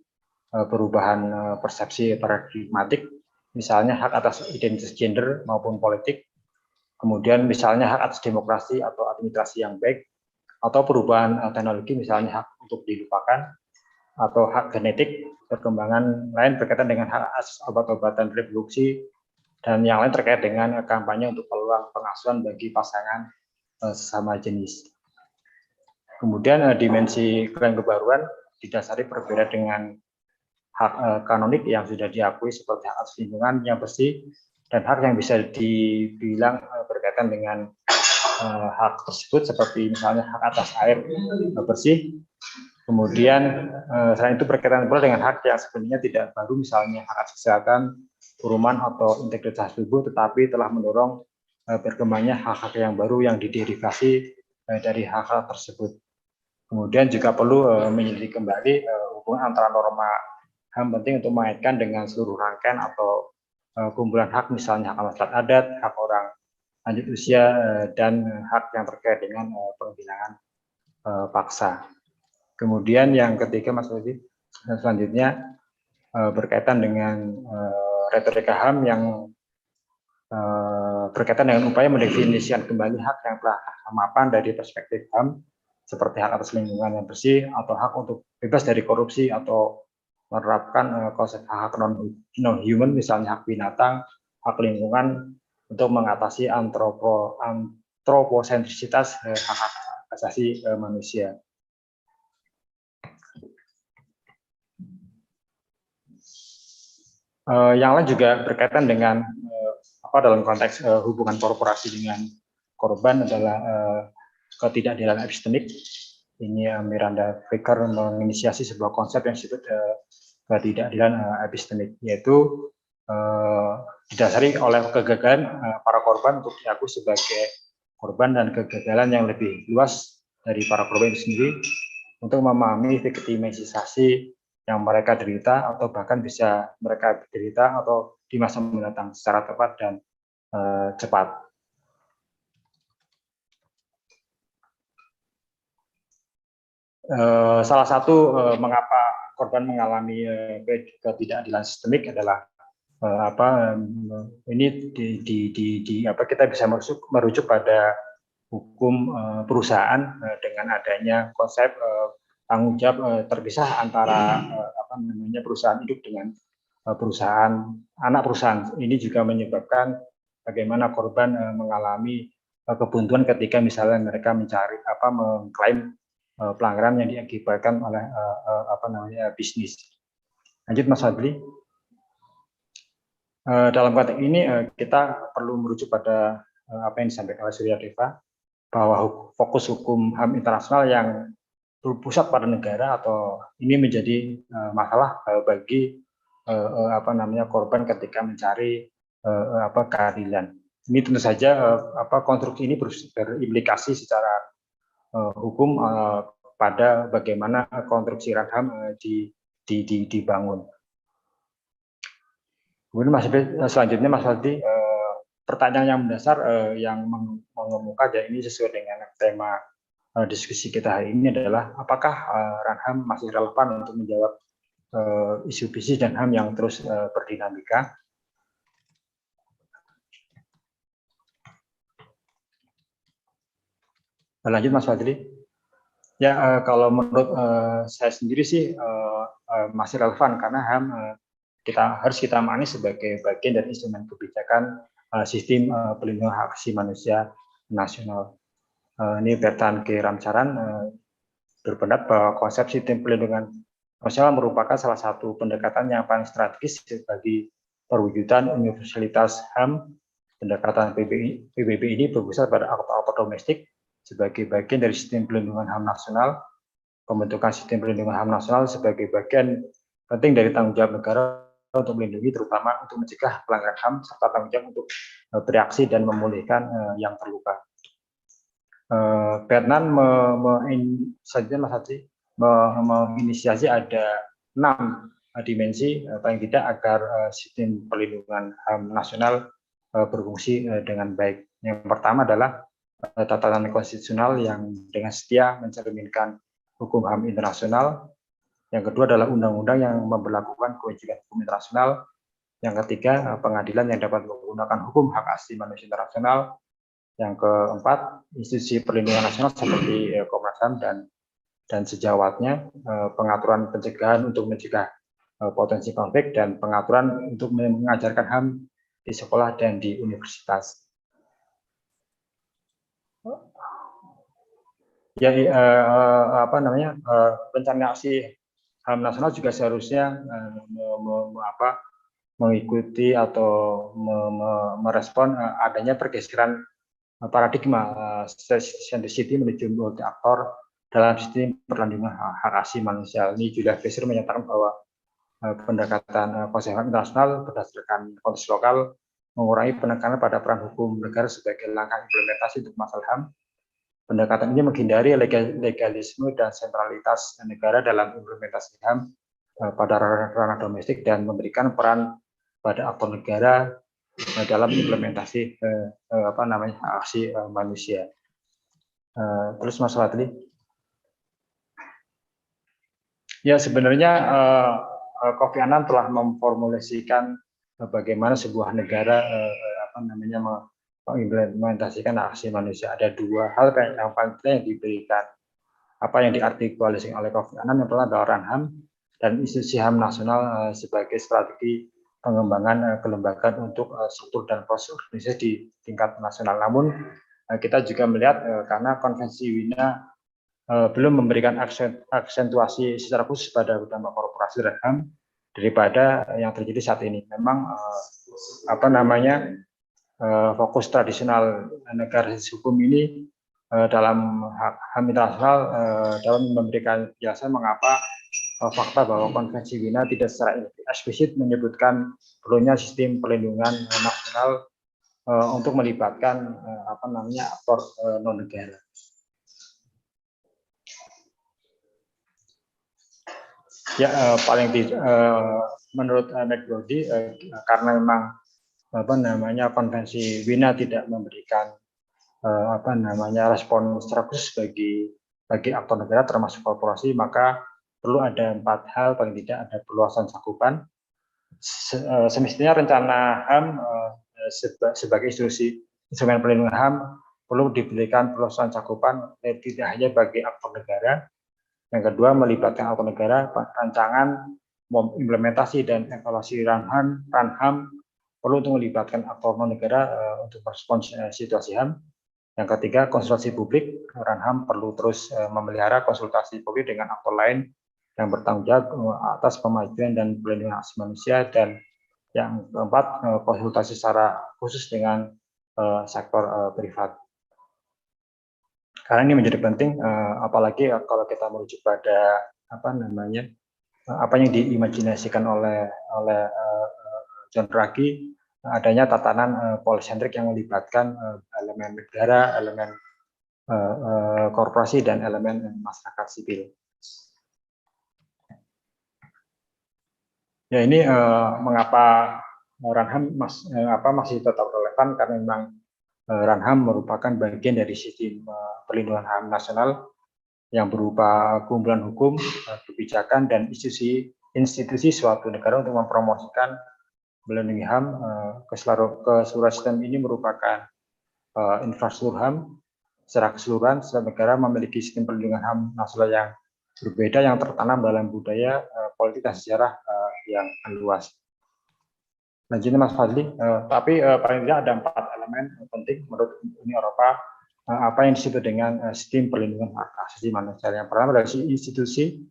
perubahan persepsi paradigmatik, misalnya hak atas identitas gender maupun politik, kemudian misalnya hak atas demokrasi atau administrasi yang baik, atau perubahan teknologi misalnya hak untuk dilupakan, atau hak genetik, perkembangan lain berkaitan dengan hak atas obat-obatan reproduksi, dan yang lain terkait dengan kampanye untuk peluang pengasuhan bagi pasangan sesama jenis. Kemudian dimensi klaim kebaruan didasari berbeda dengan hak kanonik yang sudah diakui seperti hak atas lingkungan yang bersih, dan hak yang bisa dibilang berkaitan dengan hak tersebut seperti misalnya hak atas air bersih. Kemudian selain itu berkaitan pula dengan hak yang sebenarnya tidak baru, misalnya hak atas kesehatan, perumahan atau integritas tubuh, tetapi telah mendorong berkembangnya hak-hak yang baru yang diderivasi dari hak-hak tersebut. Kemudian juga perlu menyelidiki kembali hubungan antara norma HAM penting untuk mengaitkan dengan seluruh rangkaian atau kumpulan hak, misalnya hak masyarakat adat, hak orang lanjut usia, dan hak yang terkait dengan penghilangan paksa. Kemudian yang ketiga Mas Fadli, selanjutnya berkaitan dengan retorika HAM yang berkaitan dengan upaya mendefinisikan kembali hak yang telah mapan dari perspektif HAM, seperti hak atas lingkungan yang bersih, atau hak untuk bebas dari korupsi atau menerapkan konsep hak non-human, misalnya hak binatang, hak lingkungan, untuk mengatasi antroposentrisitas hak asasi manusia. Yang lain juga berkaitan dengan dalam konteks hubungan korporasi dengan korban adalah ketidakadilan epistemik. Ini Miranda Fricker menginisiasi sebuah konsep yang disebut ketidakadilan epistemik, yaitu didasari oleh kegagalan para korban untuk diakui sebagai korban dan kegagalan yang lebih luas dari para korban itu sendiri untuk memahami viktimisasi yang mereka derita atau bahkan bisa mereka derita atau di masa mendatang secara tepat dan cepat. Salah satu mengapa korban mengalami ketidakadilan sistemik adalah ini kita bisa merujuk pada hukum perusahaan dengan adanya konsep tanggung jawab terpisah antara perusahaan induk dengan perusahaan anak perusahaan. Ini juga menyebabkan bagaimana korban mengalami kebuntuan ketika misalnya mereka mengklaim pelanggaran yang diakibatkan oleh bisnis. Lanjut Mas Fadli. Dalam konteks ini kita perlu merujuk pada apa yang disampaikan oleh Surya Deva, bahwa fokus hukum HAM internasional yang berpusat pada negara atau ini menjadi masalah bagi korban ketika mencari keadilan. Ini tentu saja konstruksi ini berimplikasi secara hukum pada bagaimana konstruksi HAM dibangun. Kemudian selanjutnya Mas Aldi, pertanyaan yang mendasar yang mengemuka dan ini sesuai dengan tema diskusi kita hari ini adalah apakah HAM masih relevan untuk menjawab isu bisnis dan HAM yang terus berdinamika. Lanjut Mas Fadli. Ya, kalau menurut saya sendiri sih masih relevan karena HAM harus kita maknai sebagai bagian dari instrumen kebijakan sistem pelindungan hak asasi manusia nasional. Ini Bertan G. Ramcharan berpendapat bahwa konsep sistem pelindungan nasional merupakan salah satu pendekatan yang paling strategis bagi perwujudan universalitas HAM. Pendekatan PBB ini berpusat pada aktor domestik sebagai bagian dari sistem pelindungan HAM nasional. Pembentukan sistem pelindungan HAM nasional sebagai bagian penting dari tanggung jawab negara untuk melindungi, terutama untuk mencegah pelanggaran HAM serta tanggung jawab untuk bereaksi dan memulihkan yang terluka. Bernan menginisiasi ada 6 dimensi paling tidak agar sistem perlindungan HAM nasional berfungsi dengan baik. Yang pertama adalah tatanan konstitusional yang dengan setia mencerminkan hukum HAM internasional. Yang kedua adalah undang-undang yang memberlakukan kewajiban hukum internasional. Yang ketiga, pengadilan yang dapat menggunakan hukum hak asasi manusia internasional. Yang keempat, institusi perlindungan nasional seperti Komnas HAM dan sejawatnya, pengaturan pencegahan untuk mencegah potensi konflik dan pengaturan untuk mengajarkan HAM di sekolah dan di universitas. Ya, rencana aksi HAM nasional juga seharusnya mengikuti atau merespon adanya pergeseran paradigma sensitivity menuju multi aktor dalam sistem perlindungan hak asasi manusia. Ini Julia Fischer menyatakan bahwa pendekatan konsep HAM internasional berdasarkan konteks lokal mengurangi penekanan pada peran hukum negara sebagai langkah implementasi untuk masalah HAM. Pendekatan ini menghindari legalisme dan sentralitas negara dalam implementasi HAM pada ranah domestik dan memberikan peran pada aktor negara dalam implementasi aksi manusia. Terus Mas Fadli. Ya, sebenarnya Kofi Annan telah memformulasikan bagaimana sebuah negara mengimplementasikan aksi manusia. Ada 2 hal yang paling penting yang diberikan, yang diartikulasi oleh Kofi Annan. Yang pertama adalah RAN HAM dan institusi HAM nasional sebagai strategi pengembangan kelembagaan untuk struktur dan proses organisasi di tingkat nasional. Namun kita juga melihat karena konvensi Wina belum memberikan aksentuasi secara khusus pada utama korporasi dan HAM daripada yang terjadi saat ini. Memang fokus tradisional negara hukum ini dalam HAM internasional dalam memberikan penjelasan mengapa fakta bahwa konvensi Wina tidak secara eksplisit menyebutkan perlunya sistem perlindungan nasional untuk melibatkan aktor non negara. Ya, paling tidak menurut McBrody karena memang konvensi Wina tidak memberikan respon secara khusus bagi aktor negara termasuk korporasi, maka perlu ada 4 hal, paling tidak ada perluasan cakupan. Semestinya rencana HAM sebagai instrumen perlindungan HAM perlu diberikan perluasan cakupan tidak hanya bagi aktor negara. Yang kedua, melibatkan aktor negara, rancangan, implementasi dan evaluasi RAN HAM perlu untuk melibatkan aktor non negara untuk merespons situasi HAM. Yang ketiga, konsultasi publik, RAN HAM perlu terus memelihara konsultasi publik dengan aktor lain yang bertanggung jawab atas pemajuan dan perlindungan hak asasi manusia. Dan yang keempat, konsultasi secara khusus dengan sektor privat. Karena ini menjadi penting, apalagi kalau kita merujuk pada apa yang diimajinasikan oleh John Ruggie, adanya tatanan polisentrik yang melibatkan elemen negara, elemen korporasi dan elemen masyarakat sipil. Ya, ini mengapa RAN HAM masih tetap relevan, karena memang RAN HAM merupakan bagian dari sistem perlindungan HAM nasional yang berupa kumpulan hukum, kebijakan, dan institusi suatu negara untuk mempromosikan melindungi HAM. Keseluruhan sistem ini merupakan infrastruktur HAM. Secara keseluruhan, setiap negara memiliki sistem perlindungan HAM nasional yang berbeda, yang tertanam dalam budaya, politik, dan sejarah yang luas. Lanjutnya Mas Fadli, tapi paling tidak ada 4 elemen penting menurut Uni Eropa apa yang disebut dengan sistem perlindungan hak asasi manusia. Yang pertama adalah institusi,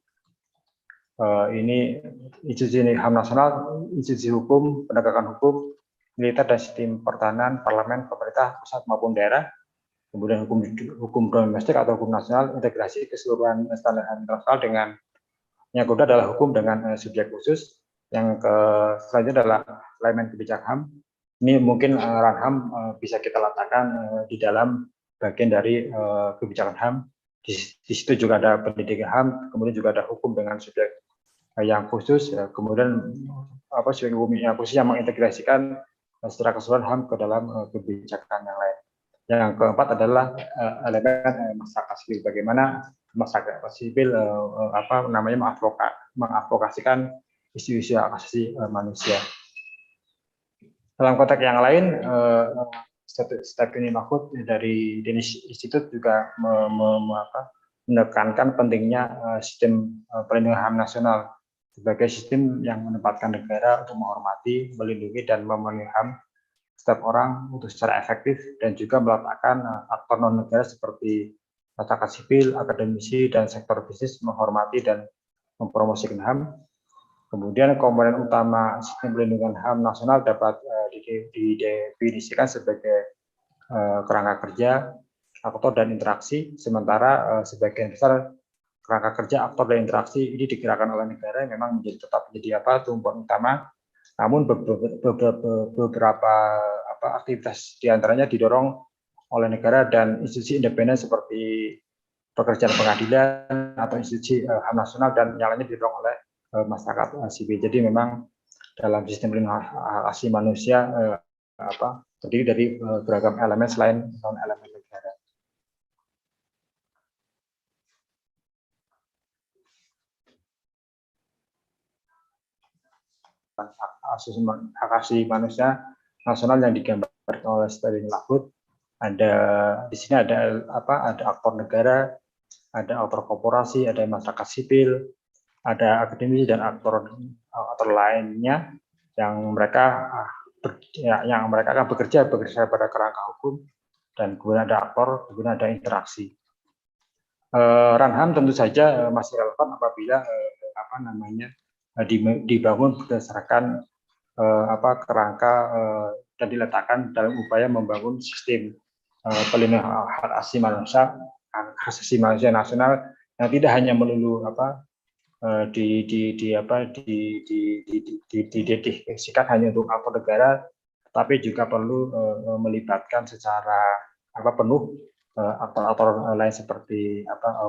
ini institusi HAM nasional, institusi hukum, penegakan hukum, militer, dan sistem pertahanan, parlemen, pemerintah pusat maupun daerah. Kemudian hukum domestik atau hukum nasional, integrasi keseluruhan standar HAM internasional dengan yang kedua adalah hukum dengan subjek khusus. Yang selanjutnya adalah elemen kebijakan HAM. Ini mungkin RAN HAM bisa kita letakkan di dalam bagian dari kebijakan HAM. Di situ juga ada pendidikan HAM, kemudian juga ada hukum dengan subjek yang khusus, kemudian subjek hukum yang khusus yang mengintegrasikan secara keseluruhan HAM ke dalam kebijakan yang lain. Yang keempat adalah elemen masyarakat sipil. Bagaimana masyarakat sipil mengadvokasikan isu-isu hak asasi manusia. Dalam konteks yang lain, Stephanie Mahfud dari Danish Institute juga menekankan pentingnya sistem perlindungan HAM nasional sebagai sistem yang menempatkan negara untuk menghormati, melindungi, dan memenuhi HAM setiap orang untuk secara efektif, dan juga meletakkan aktor non negara seperti masyarakat sipil, akademisi, dan sektor bisnis menghormati dan mempromosikan HAM. Kemudian komponen utama sistem perlindungan HAM nasional dapat didefinisikan sebagai kerangka kerja, aktor, dan interaksi. Sementara sebagian besar kerangka kerja, aktor, dan interaksi ini digerakkan oleh negara yang memang tetap menjadi tumpuan utama. Namun beberapa aktivitas diantaranya didorong oleh negara dan institusi independen seperti pekerjaan pengadilan atau institusi HAM nasional, dan yang lainnya didorong oleh masyarakat sipil. Jadi memang dalam sistem perlindungan hak asasi manusia terdiri dari beragam elemen selain non-elemen negara. Hak asasi manusia nasional yang digambarkan oleh Stephanie Mahfud, di sini ada aktor negara, ada aktor korporasi, ada masyarakat sipil, ada akademisi dan aktor lainnya yang mereka akan bekerja pada kerangka hukum, dan kemudian ada aktor, kemudian ada interaksi. Runham tentu saja masih relevan apabila dibangun berdasarkan kerangka dan diletakkan dalam upaya membangun sistem pelindungan hak asasi manusia nasional yang tidak hanya melulu didedikasikan hanya untuk aktor negara, tapi juga perlu melibatkan secara penuh aktor-aktor lain seperti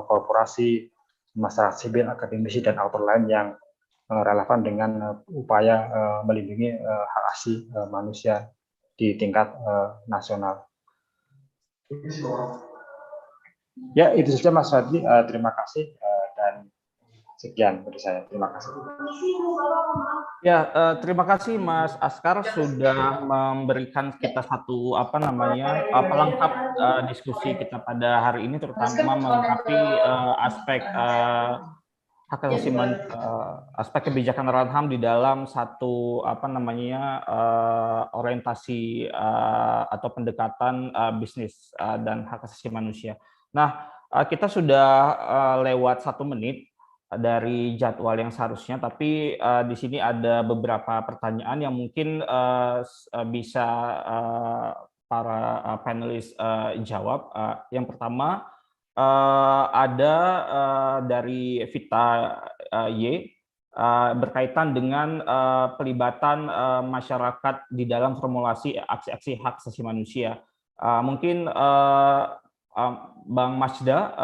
korporasi, masyarakat sipil, akademisi, dan aktor lain yang relevan dengan upaya melindungi hak asasi manusia di tingkat nasional. Ya, itu saja Mas Fadli. Terima kasih dan sekian dari saya. Terima kasih. Ya, terima kasih Mas Askar sudah memberikan kita satu pelengkap diskusi kita pada hari ini, terutama melengkapi aspek aspek kebijakan Runham di dalam satu orientasi atau pendekatan bisnis dan hak asasi manusia. Nah, kita sudah lewat 1 menit dari jadwal yang seharusnya, tapi di sini ada beberapa pertanyaan yang mungkin bisa para panelis jawab. Yang pertama ada dari Vita Y berkaitan dengan pelibatan masyarakat di dalam formulasi aksi-aksi hak asasi manusia. Mungkin Bang Masda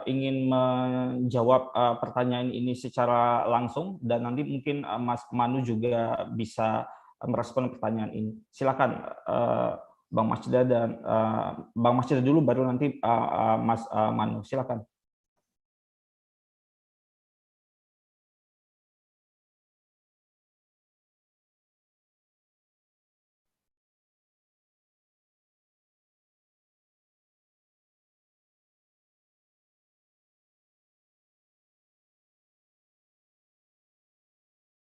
ingin menjawab pertanyaan ini secara langsung, dan nanti mungkin Mas Manu juga bisa merespon pertanyaan ini. Silakan Bang Masda, dan Bang Masda dulu, baru nanti Mas Manu. Silakan.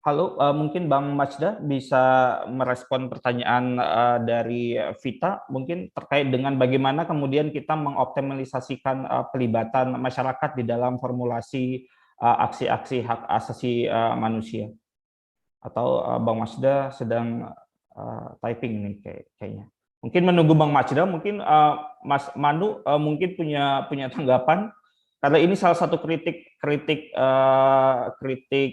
Halo, mungkin Bang Masda bisa merespon pertanyaan dari Vita, mungkin terkait dengan bagaimana kemudian kita mengoptimalisasikan pelibatan masyarakat di dalam formulasi aksi-aksi hak asasi manusia. Atau Bang Masda sedang typing nih kayaknya. Mungkin menunggu Bang Masda, mungkin Mas Manu mungkin punya tanggapan. Karena ini salah satu kritik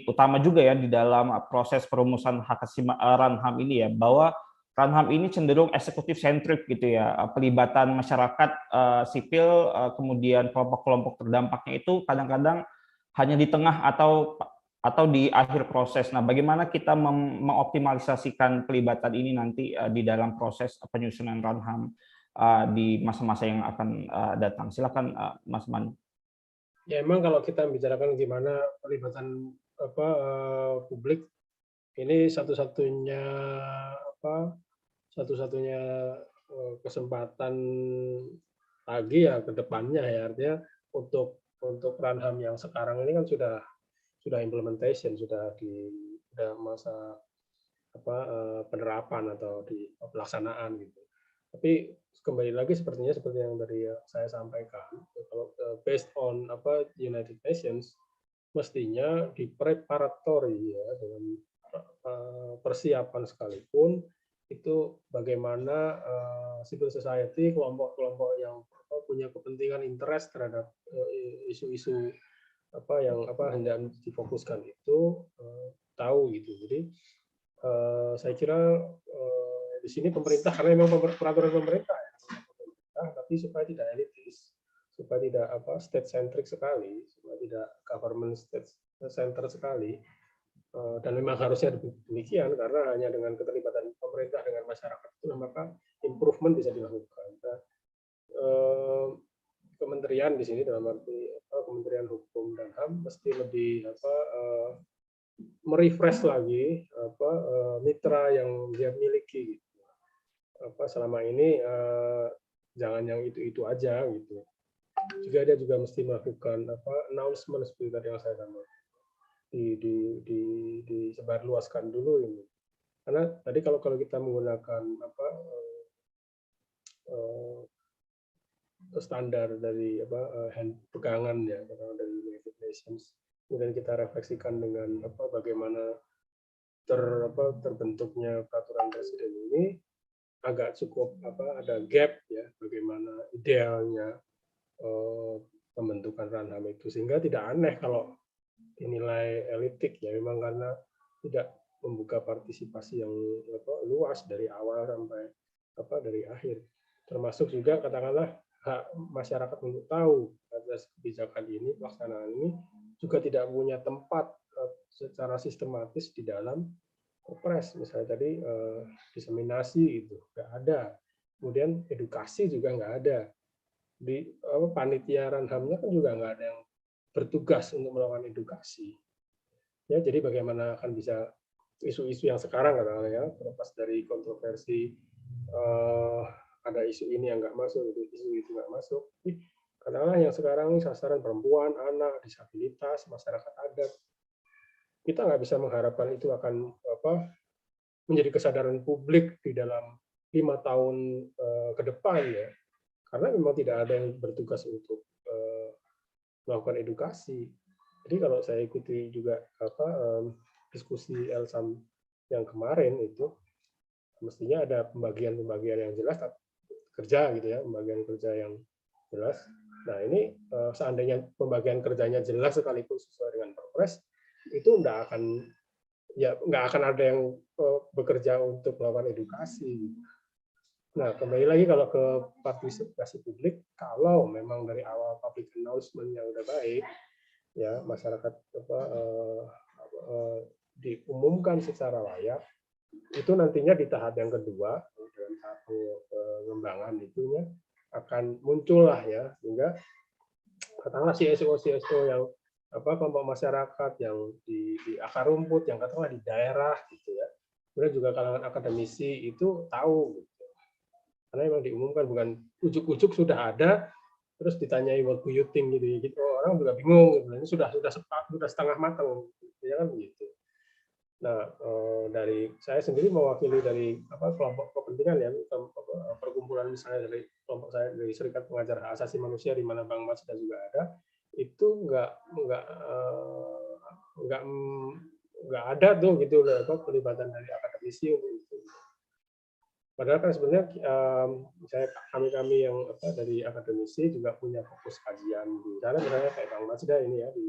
utama juga ya di dalam proses perumusan hak asasi Runham ini ya, bahwa Runham ini cenderung eksekutif sentrik gitu ya, pelibatan masyarakat sipil, kemudian kelompok-kelompok terdampaknya itu kadang-kadang hanya di tengah atau di akhir proses. Nah, bagaimana kita mengoptimalisasikan pelibatan ini nanti di dalam proses penyusunan Runham di masa-masa yang akan datang? Silakan Mas Man. Ya, emang kalau kita bicarakan gimana pelibatan publik, ini satu-satunya kesempatan lagi ya ke depannya ya, artinya untuk Runham yang sekarang ini kan sudah implementation, sudah masa penerapan atau di pelaksanaan gitu. Tapi kembali lagi seperti yang tadi saya sampaikan, kalau based on United Nations, mestinya di preparatory ya, dengan persiapan sekalipun itu bagaimana civil society, kelompok-kelompok yang punya kepentingan interest terhadap isu-isu yang hendak difokuskan itu tahu gitu. Jadi saya kira di sini pemerintah, karena memang peraturan pemerintah ya, tapi supaya tidak elitis, supaya tidak state centric sekali, supaya tidak government state center sekali, dan memang harusnya demikian, karena hanya dengan keterlibatan pemerintah dengan masyarakat itu maka improvement bisa dilakukan. Nah, kementerian di sini dalam arti Kementerian Hukum dan HAM mesti lebih merefresh lagi mitra yang dia miliki gitu. Selama ini jangan yang itu aja gitu. Juga dia juga mesti melakukan announcement seperti tadi yang saya sampaikan. disebarluaskan dulu ini. Karena tadi kalau kita menggunakan standar dari hand pegangan ya, dari United Nations, kemudian kita refleksikan dengan bagaimana terbentuknya peraturan presiden ini, agak cukup ada gap ya, bagaimana idealnya pembentukan Ranham itu, sehingga tidak aneh kalau dinilai elitik ya, memang karena tidak membuka partisipasi yang luas dari awal sampai dari akhir, termasuk juga katakanlah hak masyarakat untuk tahu atas kebijakan ini, pelaksanaan ini juga tidak punya tempat secara sistematis di dalam Perpres. Misalnya tadi diseminasi itu nggak ada, kemudian edukasi juga nggak ada, di panitia Ranhamnya kan juga nggak ada yang bertugas untuk melakukan edukasi. Ya, jadi bagaimana akan bisa isu-isu yang sekarang katakanlah ya, terlepas dari kontroversi ada isu ini yang nggak masuk, isu itu nggak masuk. Katakanlah yang sekarang ini sasaran perempuan, anak, disabilitas, masyarakat adat, kita nggak bisa mengharapkan itu akan menjadi kesadaran publik di dalam 5 tahun ke depan ya, karena memang tidak ada yang bertugas untuk melakukan edukasi. Jadi kalau saya ikuti juga diskusi Elsam yang kemarin itu, mestinya ada pembagian yang jelas kerja gitu ya, pembagian kerja yang jelas. Nah ini seandainya pembagian kerjanya jelas sekalipun sesuai dengan Perpres, itu nggak akan ada yang bekerja untuk melakukan edukasi. Nah kembali lagi kalau ke partisipasi publik, kalau memang dari awal public announcement yang udah baik, ya masyarakat diumumkan secara layak, itu nantinya di tahap yang kedua dalam satu pengembangan itunya akan muncul lah ya, sehingga katakanlah CSO yang kelompok masyarakat yang di akar rumput, yang katakanlah di daerah gitu ya, kemudian juga kalangan akademisi itu tahu gitu. Karena memang diumumkan, bukan ujuk-ujuk sudah ada terus ditanyai what do you think gitu, orang juga bingung gitu. Ini sudah setengah matang ya kan begitu. Nah, dari saya sendiri mewakili dari kelompok kepentingan ya, perkumpulan misalnya dari kelompok saya dari Serikat Pengajar Hak Asasi Manusia di mana Bang Masda juga ada, itu nggak ada tuh gitu pelibatan dari akademisi untuk itu. Padahal kan sebenarnya misalnya kami yang dari akademisi juga punya fokus kajian di sana, misalnya kayak Bang Masda ini ya di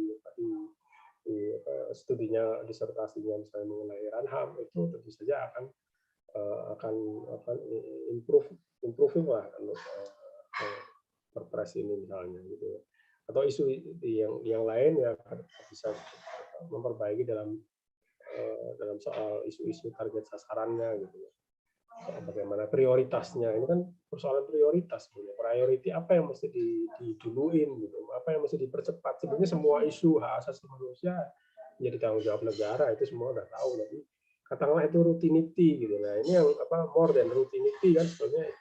studinya, disertasinya misalnya mengenai Ranham, itu tentu saja akan improving lah untuk Perpres ini misalnya gitu. Atau isu yang lain ya bisa memperbaiki dalam soal isu-isu target sasarannya gitu ya. Bagaimana prioritasnya, ini kan persoalan prioritas, priority apa yang mesti diduluin gitu, apa yang mesti dipercepat. Sebenarnya semua isu hak asasi manusia menjadi tanggung jawab negara, itu semua udah tahu, tapi katakanlah itu routinity gitu. Nah ini yang more than routinity kan, sebenarnya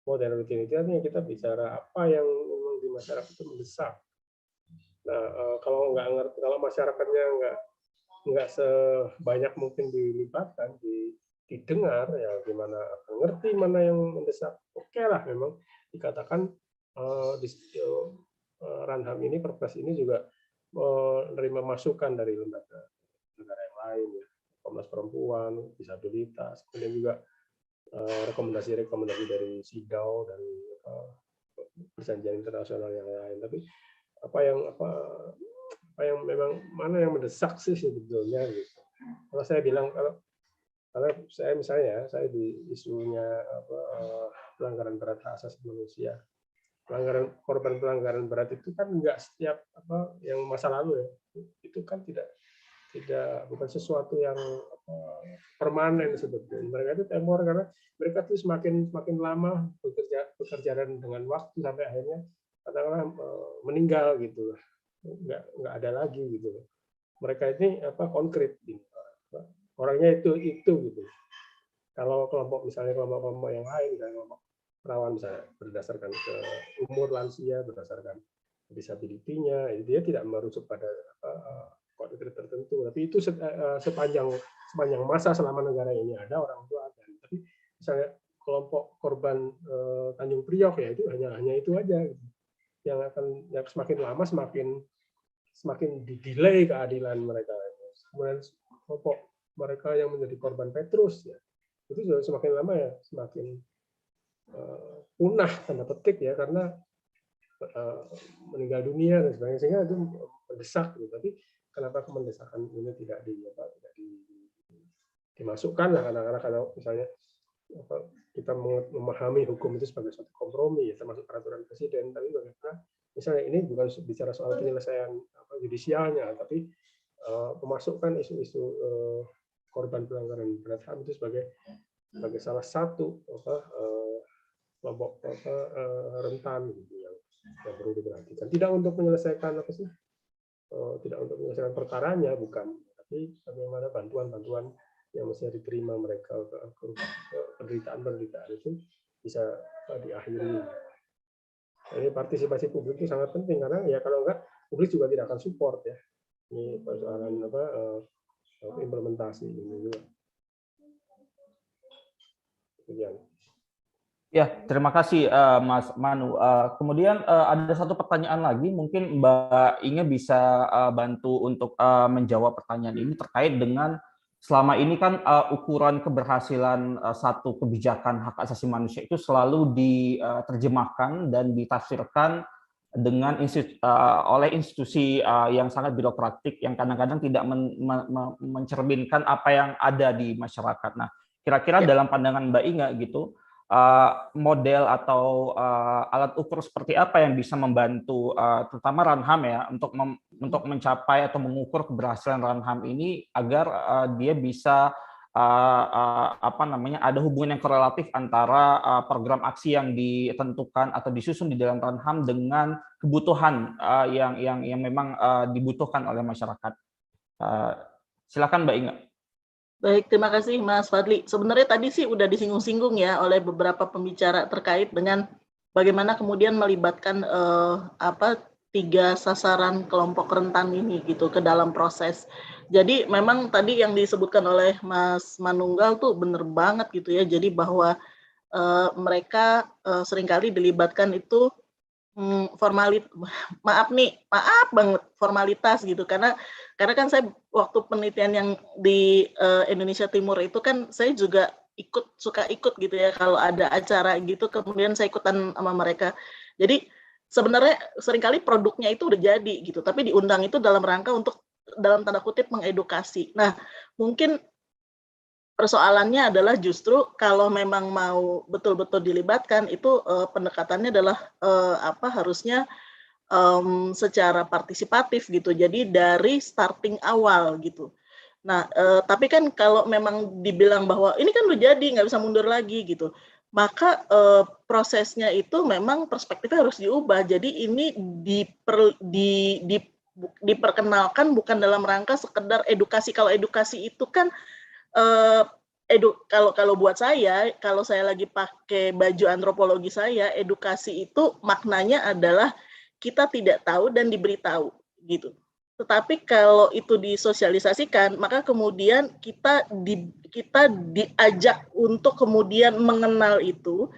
more than routinity artinya kita bicara apa yang memang di masyarakat itu mendesak. Nah kalau masyarakatnya nggak sebanyak mungkin dilibatkan, didengar ya, gimana akan ngerti mana yang mendesak. Oke lah, memang dikatakan Ranham ini, Perpres ini juga menerima masukan dari lembaga negara yang lain ya, Komnas Perempuan, disabilitas, kemudian juga rekomendasi dari SIDAW, dari perjanjian internasional yang lain. Tapi apa yang memang mana yang mendesak sih sebetulnya gitu. Kalau saya bilang, karena saya misalnya saya di isunya pelanggaran berat hak asasi manusia, korban pelanggaran berat itu kan nggak setiap yang masa lalu ya, itu kan bukan sesuatu yang permanen sebetulnya. Mereka itu temporer karena mereka itu semakin lama bekerja dengan waktu sampai akhirnya katakanlah meninggal gitu, nggak ada lagi gitu. Mereka ini konkret gitu. Orangnya itu gitu. Kalau kelompok yang lain, kelompok rawan misalnya berdasarkan ke umur lansia, berdasarkan disability-nya, dia tidak merujuk pada kode tertentu. Tapi itu sepanjang masa selama negara ini ada, orang tua ada. Tapi misalnya kelompok korban Tanjung Priok ya itu hanya itu aja gitu. Yang semakin lama semakin di-delay keadilan mereka. Kemudian kelompok mereka yang menjadi korban Petrus ya itu juga semakin lama ya semakin punah tanda petik ya karena meninggal dunia dan sebagainya, sehingga itu mendesak gitu. Tapi kenapa kemendesakan ini tidak dimasukkan lah anak-anak, karena misalnya kita memahami hukum itu sebagai suatu kompromi ya, termasuk peraturan presiden, tapi bagaimana misalnya ini bukan bicara soal penyelesaian yudisialnya, tapi memasukkan isu-isu korban pelanggaran berat HAM itu sebagai salah satu kelompok rentan gitu yang perlu diperhatikan. Tidak untuk menyelesaikan tidak untuk menyelesaikan perkaranya, bukan, tapi bagaimana bantuan-bantuan yang mesti diterima mereka ke penderitaan itu bisa diakhiri. Ini partisipasi publik itu sangat penting karena ya kalau enggak publik juga tidak akan support ya. Ini persoalan implementasi ini juga. Kemudian. Ya, terima kasih Mas Manu. Kemudian ada satu pertanyaan lagi, mungkin Mbak Inge bisa bantu untuk menjawab pertanyaan ini terkait dengan selama ini kan ukuran keberhasilan satu kebijakan hak asasi manusia itu selalu diterjemahkan dan ditafsirkan dengan oleh institusi yang sangat birokratik yang kadang-kadang tidak mencerminkan apa yang ada di masyarakat. Nah, kira-kira dalam pandangan Mbak Inge gitu, model atau alat ukur seperti apa yang bisa membantu terutama Ranham ya untuk mencapai atau mengukur keberhasilan Ranham ini agar dia bisa ada hubungan yang korelatif antara program aksi yang ditentukan atau disusun di dalam Ranham dengan kebutuhan yang memang dibutuhkan oleh masyarakat. Silakan Mbak Inge. Baik, terima kasih Mas Fadli. Sebenarnya tadi sih udah disinggung-singgung ya oleh beberapa pembicara terkait dengan bagaimana kemudian melibatkan 3 sasaran kelompok rentan ini gitu ke dalam proses. Jadi memang tadi yang disebutkan oleh Mas Manunggal tuh bener banget gitu ya. Jadi bahwa mereka seringkali dilibatkan itu maaf banget formalitas gitu, karena kan saya waktu penelitian yang di Indonesia Timur itu kan saya juga suka ikut gitu ya kalau ada acara gitu, kemudian saya ikutan sama mereka. Jadi sebenarnya seringkali produknya itu udah jadi gitu, tapi diundang itu dalam rangka untuk dalam tanda kutip mengedukasi. Nah, mungkin persoalannya adalah justru kalau memang mau betul-betul dilibatkan itu pendekatannya adalah harusnya secara partisipatif gitu. Jadi dari starting awal gitu. Nah, tapi kan kalau memang dibilang bahwa ini kan udah jadi nggak bisa mundur lagi gitu, maka prosesnya itu memang perspektifnya harus diubah. Jadi ini diperkenalkan bukan dalam rangka sekedar edukasi. Kalau edukasi itu kan kalau buat saya, kalau saya lagi pakai baju antropologi saya, edukasi itu maknanya adalah kita tidak tahu dan diberitahu gitu. Tetapi kalau itu disosialisasikan, maka kemudian kita diajak untuk kemudian mengenal itu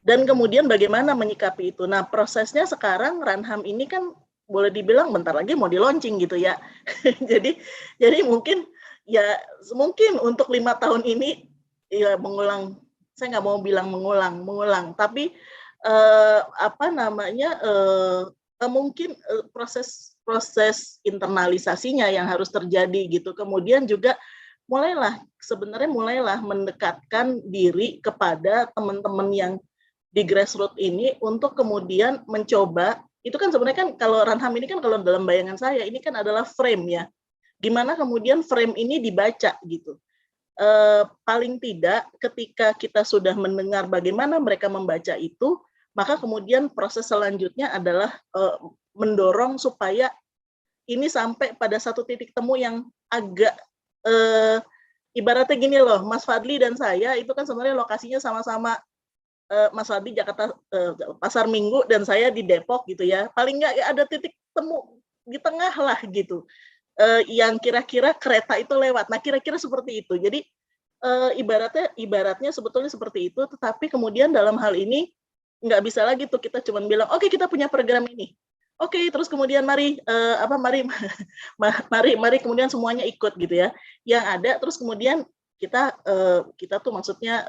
dan kemudian bagaimana menyikapi itu. Nah, prosesnya sekarang Ranham ini kan boleh dibilang bentar lagi mau di-launching gitu ya. jadi mungkin untuk 5 tahun ini ya mengulang, saya nggak mau bilang mengulang, tapi mungkin proses internalisasinya yang harus terjadi gitu. Kemudian juga mulailah mendekatkan diri kepada teman-teman yang di grassroots ini untuk kemudian mencoba. Itu kan sebenarnya kan kalau Ranham ini kan kalau dalam bayangan saya ini kan adalah frame ya. Gimana kemudian frame ini dibaca gitu. Paling tidak ketika kita sudah mendengar bagaimana mereka membaca itu, maka kemudian proses selanjutnya adalah mendorong supaya ini sampai pada satu titik temu yang agak ibaratnya gini loh, Mas Fadli dan saya itu kan sebenarnya lokasinya sama-sama, Mas Fadli Jakarta Pasar Minggu dan saya di Depok gitu ya. Paling nggak ada titik temu di tengah lah gitu. yang kira-kira kereta itu lewat. Nah, kira-kira seperti itu. Jadi ibaratnya sebetulnya seperti itu, tetapi kemudian dalam hal ini nggak bisa lagi tuh kita cuma bilang, oke, kita punya program ini. Oke, terus kemudian mari kemudian semuanya ikut gitu ya. Yang ada terus kemudian kita tuh maksudnya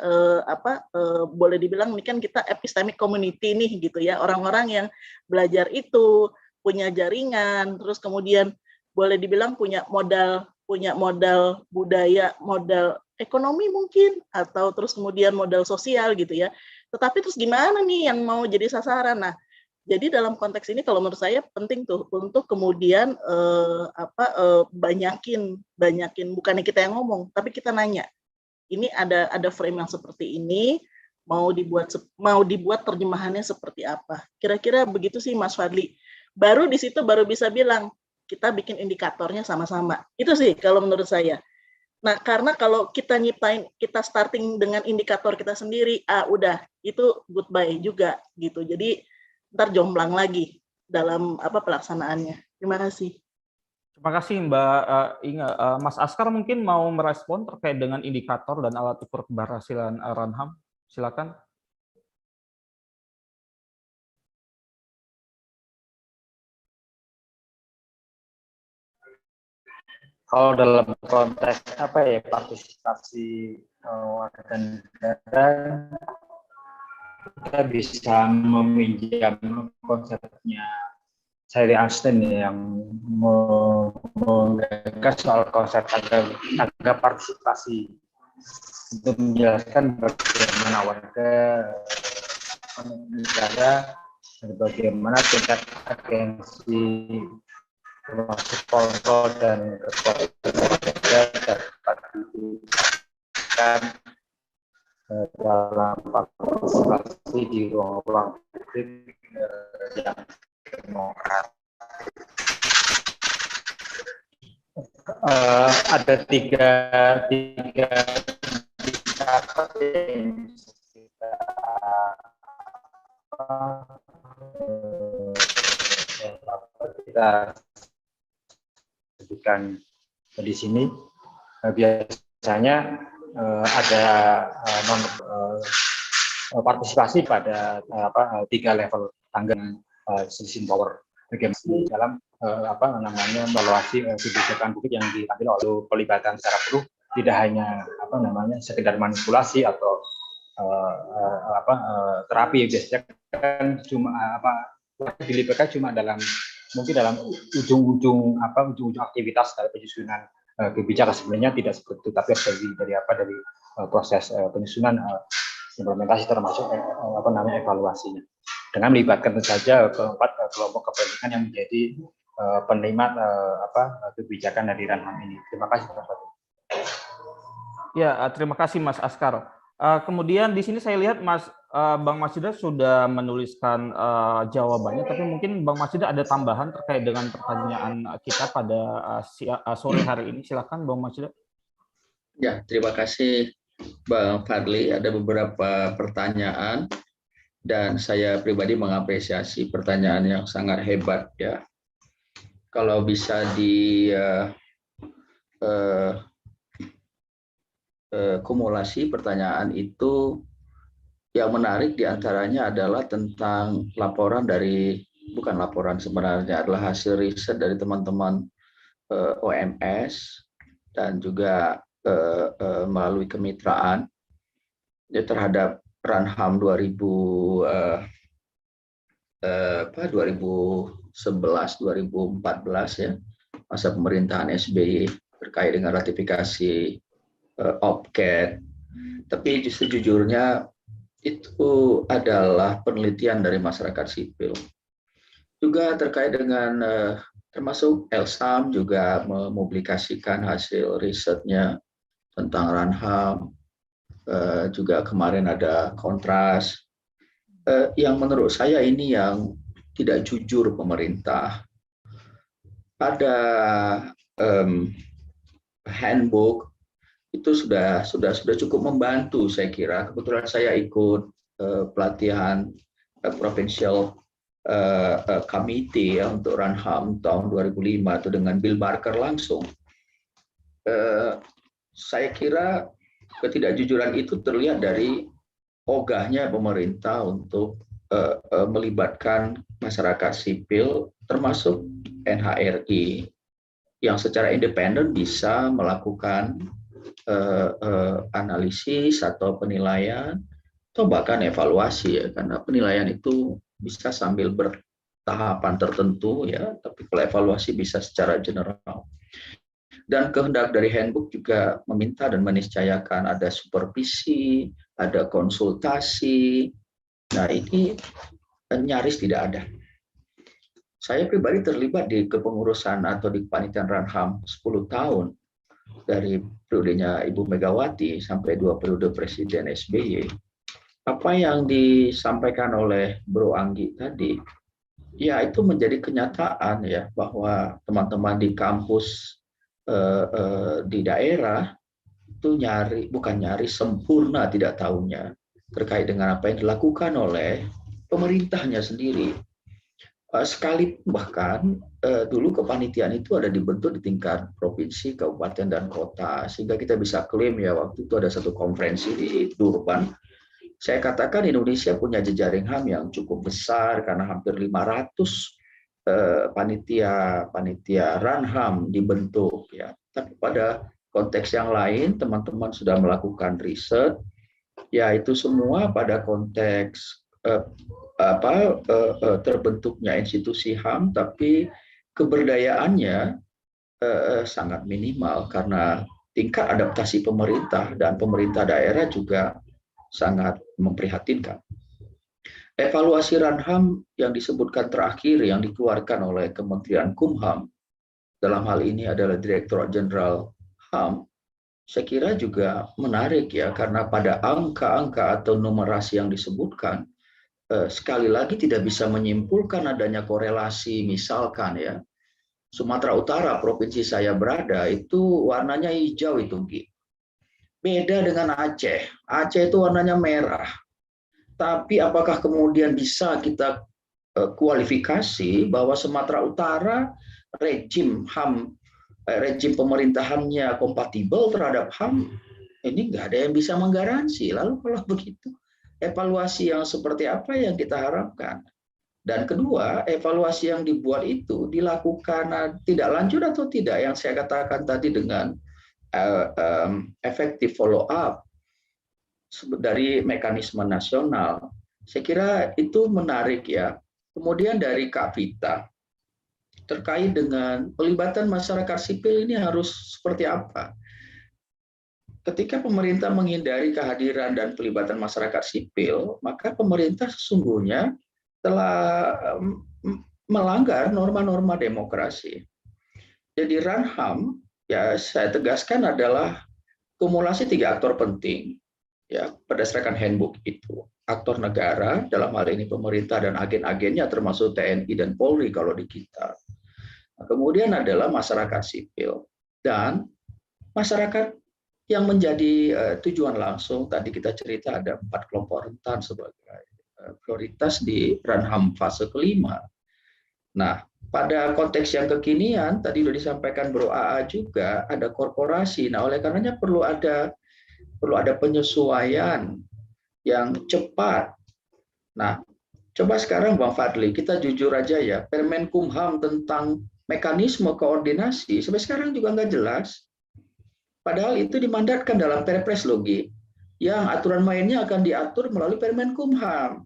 boleh dibilang ini kan kita epistemic community nih gitu ya, orang-orang yang belajar itu punya jaringan, terus kemudian boleh dibilang punya modal budaya, modal ekonomi mungkin, atau terus kemudian modal sosial gitu ya. Tetapi terus gimana nih yang mau jadi sasaran? Nah, jadi dalam konteks ini kalau menurut saya penting tuh untuk kemudian banyakin bukannya kita yang ngomong, tapi kita nanya. Ini ada frame yang seperti ini, mau dibuat terjemahannya seperti apa? Kira-kira begitu sih Mas Fadli. Baru di situ baru bisa bilang kita bikin indikatornya sama-sama. Itu sih kalau menurut saya. Nah, karena kalau kita kita starting dengan indikator kita sendiri, udah itu goodbye juga gitu. Jadi ntar jomplang lagi dalam pelaksanaannya. Terima kasih. Terima kasih Mbak Inga. Mas Askar mungkin mau merespon terkait dengan indikator dan alat ukur keberhasilan Runham. Silakan. Kalau dalam konteks partisipasi warga negara, kita bisa meminjam konsepnya Sally Austin yang menggagas soal konsep agak partisipasi untuk menjelaskan bagaimana warga negara dan bagaimana tingkat agensi termasuk kontrol dan kekuatan dapat diberikan dalam partisipasi di ruang-ruang publik yang demokratis. Ada tiga indikator yang kita sebutkan di sini. Biasanya ada partisipasi pada 3 level tangga decision power bagaimana dalam evaluasi kebijakan publik yang diambil oleh pelibatan secara penuh, tidak hanya sekedar manipulasi atau terapi. Biasanya kan cuma dilibatkan cuma dalam ujung-ujung aktivitas dari penyusunan kebijakan. Sebenarnya tidak seperti itu, tapi dari proses penyusunan implementasi termasuk evaluasinya dengan melibatkan tentu saja kelompok kepentingan yang menjadi penikmat kebijakan dari Runham ini. Terima kasih Mas Fadli. Ya, terima kasih Mas Askar. Kemudian di sini saya lihat Bang Masida sudah menuliskan jawabannya, tapi mungkin Bang Masida ada tambahan terkait dengan pertanyaan kita pada sore hari ini. Silakan Bang Masida. Ya, terima kasih Bang Fadli. Ada beberapa pertanyaan dan saya pribadi mengapresiasi pertanyaan yang sangat hebat ya. Kalau bisa kumulasi pertanyaan itu, yang menarik diantaranya adalah tentang bukan laporan sebenarnya, adalah hasil riset dari teman-teman OMS dan juga melalui kemitraan ya, terhadap Runham 2011-2014 ya, masa pemerintahan SBY terkait dengan ratifikasi OPCAT. Tapi sejujurnya itu adalah penelitian dari masyarakat sipil. Juga terkait dengan termasuk Elsam juga mempublikasikan hasil risetnya tentang Runham. Juga kemarin ada Kontras. Yang menurut saya ini yang tidak jujur pemerintah. Ada handbook itu sudah cukup membantu saya kira. Kebetulan saya ikut pelatihan provincial Committee ya, untuk Ranham tahun 2005 itu dengan Bill Barker langsung. Saya kira ketidakjujuran itu terlihat dari ogahnya pemerintah untuk melibatkan masyarakat sipil termasuk NHRI yang secara independen bisa melakukan analisis atau penilaian atau bahkan evaluasi ya, karena penilaian itu bisa sambil bertahapan tertentu ya, tapi kalau evaluasi bisa secara general. Dan kehendak dari handbook juga meminta dan meniscayakan ada supervisi, ada konsultasi. Nah, ini nyaris tidak ada. Saya pribadi terlibat di kepengurusan atau di kepanitiaan Ranham 10 tahun dari periodenya Ibu Megawati sampai 2 periode Presiden SBY. Apa yang disampaikan oleh Bro Anggi tadi, ya itu menjadi kenyataan ya, bahwa teman-teman di kampus di daerah itu bukan nyari sempurna tidak tahunya terkait dengan apa yang dilakukan oleh pemerintahnya sendiri. Sekali bahkan dulu kepanitiaan itu ada dibentuk di tingkat provinsi, kabupaten, dan kota, sehingga kita bisa klaim ya, waktu itu ada satu konferensi di Durban. Saya katakan Indonesia punya jejaring HAM yang cukup besar karena hampir 500 panitia Ranham dibentuk ya. Tapi pada konteks yang lain teman-teman sudah melakukan riset, ya itu semua pada konteks terbentuknya institusi HAM, tapi keberdayaannya sangat minimal karena tingkat adaptasi pemerintah dan pemerintah daerah juga sangat memprihatinkan. Evaluasi Ranham yang disebutkan terakhir yang dikeluarkan oleh Kementerian Kumham, dalam hal ini adalah Direktorat Jenderal HAM, saya kira juga menarik ya, karena pada angka-angka atau numerasi yang disebutkan, sekali lagi tidak bisa menyimpulkan adanya korelasi. Misalkan ya, Sumatera Utara, provinsi saya berada, itu warnanya hijau itu, Gi. Beda dengan Aceh. Aceh itu warnanya merah. Tapi apakah kemudian bisa kita kualifikasi bahwa Sumatera Utara rejim HAM, rejim pemerintahannya kompatibel terhadap HAM? Ini nggak ada yang bisa menggaransi. Lalu kalau begitu, evaluasi yang seperti apa yang kita harapkan? Dan kedua, evaluasi yang dibuat itu dilakukan tidak lanjut atau tidak, yang saya katakan tadi dengan efektif follow up dari mekanisme nasional. Saya kira itu menarik ya. Kemudian dari Kak Vita, terkait dengan pelibatan masyarakat sipil ini harus seperti apa? Ketika pemerintah menghindari kehadiran dan pelibatan masyarakat sipil, maka pemerintah sesungguhnya telah melanggar norma-norma demokrasi. Jadi Ranham, ya saya tegaskan, adalah kumulasi 3 aktor penting ya berdasarkan handbook itu. Aktor negara, dalam hal ini pemerintah dan agen-agennya termasuk TNI dan Polri kalau di kita. Nah, kemudian adalah masyarakat sipil dan masyarakat yang menjadi tujuan langsung. Tadi kita cerita ada 4 kelompok rentan sebagai prioritas di Ranham fase kelima. Nah, pada konteks yang kekinian, tadi sudah disampaikan Bro AA juga, ada korporasi. Nah, oleh karenanya perlu ada penyesuaian yang cepat. Nah, coba sekarang Bang Fadli, kita jujur aja ya, Permen Kumham tentang mekanisme koordinasi sampai sekarang juga nggak jelas. Padahal itu dimandatkan dalam Perpres Logi, yang aturan mainnya akan diatur melalui Permen Kumham.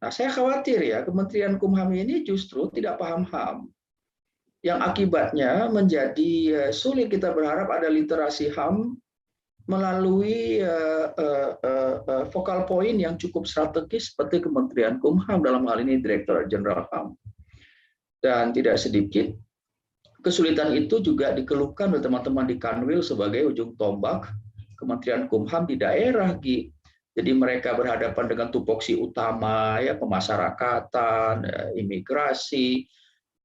Nah, saya khawatir ya, Kementerian Kumham ini justru tidak paham HAM, yang akibatnya menjadi sulit kita berharap ada literasi HAM melalui focal point yang cukup strategis seperti Kementerian Kumham, dalam hal ini Direktorat Jenderal HAM. Dan tidak sedikit kesulitan itu juga dikeluhkan oleh teman-teman di Kanwil sebagai ujung tombak Kementerian Kumham di daerah, Gi. Jadi mereka berhadapan dengan tupoksi utama ya, pemasyarakatan, imigrasi.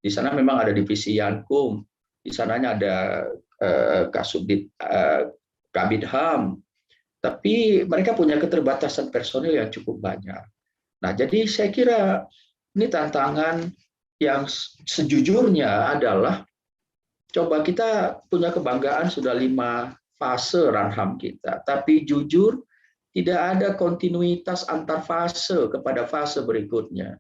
Di sana memang ada divisi Yankum, di sananya ada Kasubdit Kabid HAM, tapi mereka punya keterbatasan personil yang cukup banyak. Nah, jadi saya kira ini tantangan yang sejujurnya adalah, coba kita punya kebanggaan sudah 5 fase Runham kita, tapi jujur tidak ada kontinuitas antar fase kepada fase berikutnya.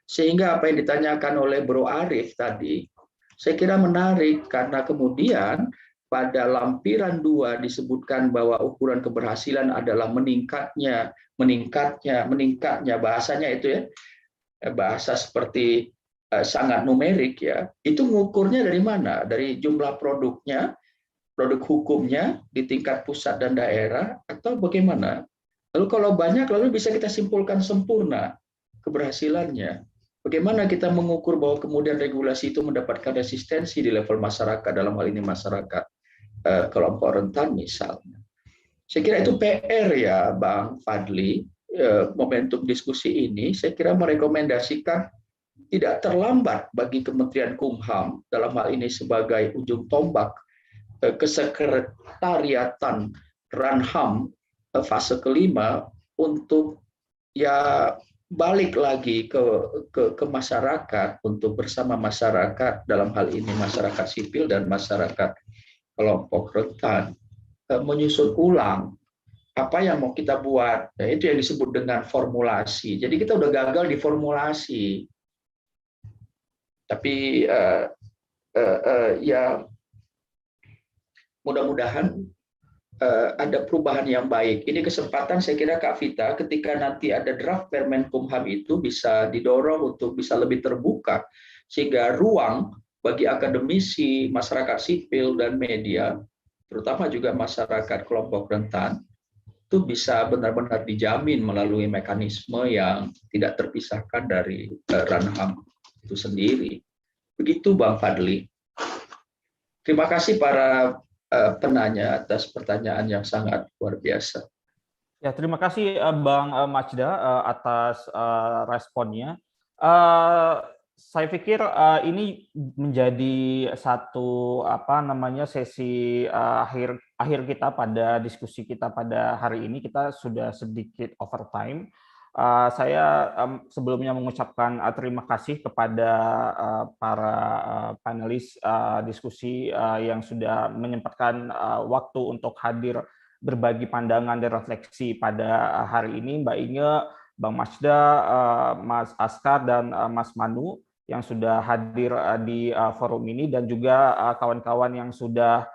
Sehingga apa yang ditanyakan oleh Bro Arif tadi, saya kira menarik, karena kemudian pada lampiran 2 disebutkan bahwa ukuran keberhasilan adalah meningkatnya, bahasanya itu ya, bahasa seperti sangat numerik ya. Itu ngukurnya dari mana? Dari jumlah produknya, produk hukumnya di tingkat pusat dan daerah, atau bagaimana? Lalu kalau banyak, lalu bisa kita simpulkan sempurna keberhasilannya. Bagaimana kita mengukur bahwa kemudian regulasi itu mendapatkan resistensi di level masyarakat, dalam hal ini masyarakat kelompok rentan misalnya. Saya kira itu PR ya Bang Fadli, momentum diskusi ini saya kira merekomendasikan tidak terlambat bagi Kementerian Kumham, dalam hal ini sebagai ujung tombak kesekretariatan Runham fase kelima, untuk ya balik lagi ke masyarakat, untuk bersama masyarakat, dalam hal ini masyarakat sipil dan masyarakat kelompok rentan, menyusun ulang apa yang mau kita buat. Nah, itu yang disebut dengan formulasi. Jadi kita udah gagal di formulasi, tapi ya mudah-mudahan ada perubahan yang baik. Ini kesempatan saya kira Kak Vita, ketika nanti ada draft Permen Kumham itu bisa didorong untuk bisa lebih terbuka, sehingga ruang bagi akademisi, masyarakat sipil, dan media, terutama juga masyarakat kelompok rentan, itu bisa benar-benar dijamin melalui mekanisme yang tidak terpisahkan dari Runham itu sendiri. Begitu Bang Fadli. Terima kasih para penanya atas pertanyaan yang sangat luar biasa. Ya, terima kasih Bang Majda atas responnya. Saya pikir ini menjadi satu sesi akhir kita pada diskusi kita pada hari ini. Kita sudah sedikit overtime. Saya sebelumnya mengucapkan terima kasih kepada para panelis diskusi yang sudah menyempatkan waktu untuk hadir berbagi pandangan dan refleksi pada hari ini, Mbak Inge, Bang Majda, Mas Askar, dan Mas Manu yang sudah hadir di forum ini, dan juga kawan-kawan yang sudah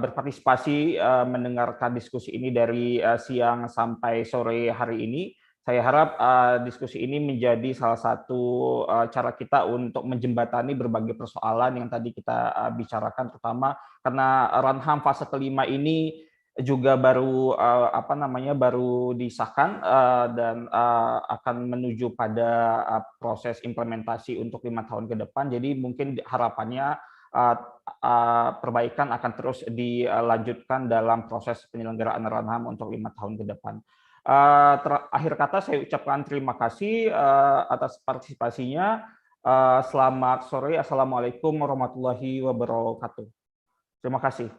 berpartisipasi mendengarkan diskusi ini dari siang sampai sore hari ini. Saya harap diskusi ini menjadi salah satu cara kita untuk menjembatani berbagai persoalan yang tadi kita bicarakan, terutama karena Runham fase kelima ini juga baru baru disahkan dan akan menuju pada proses implementasi untuk 5 tahun ke depan. Jadi mungkin harapannya perbaikan akan terus dilanjutkan dalam proses penyelenggaraan Runham untuk 5 tahun ke depan. Akhir kata saya ucapkan terima kasih atas partisipasinya. Selamat sore. Assalamualaikum warahmatullahi wabarakatuh. Terima kasih.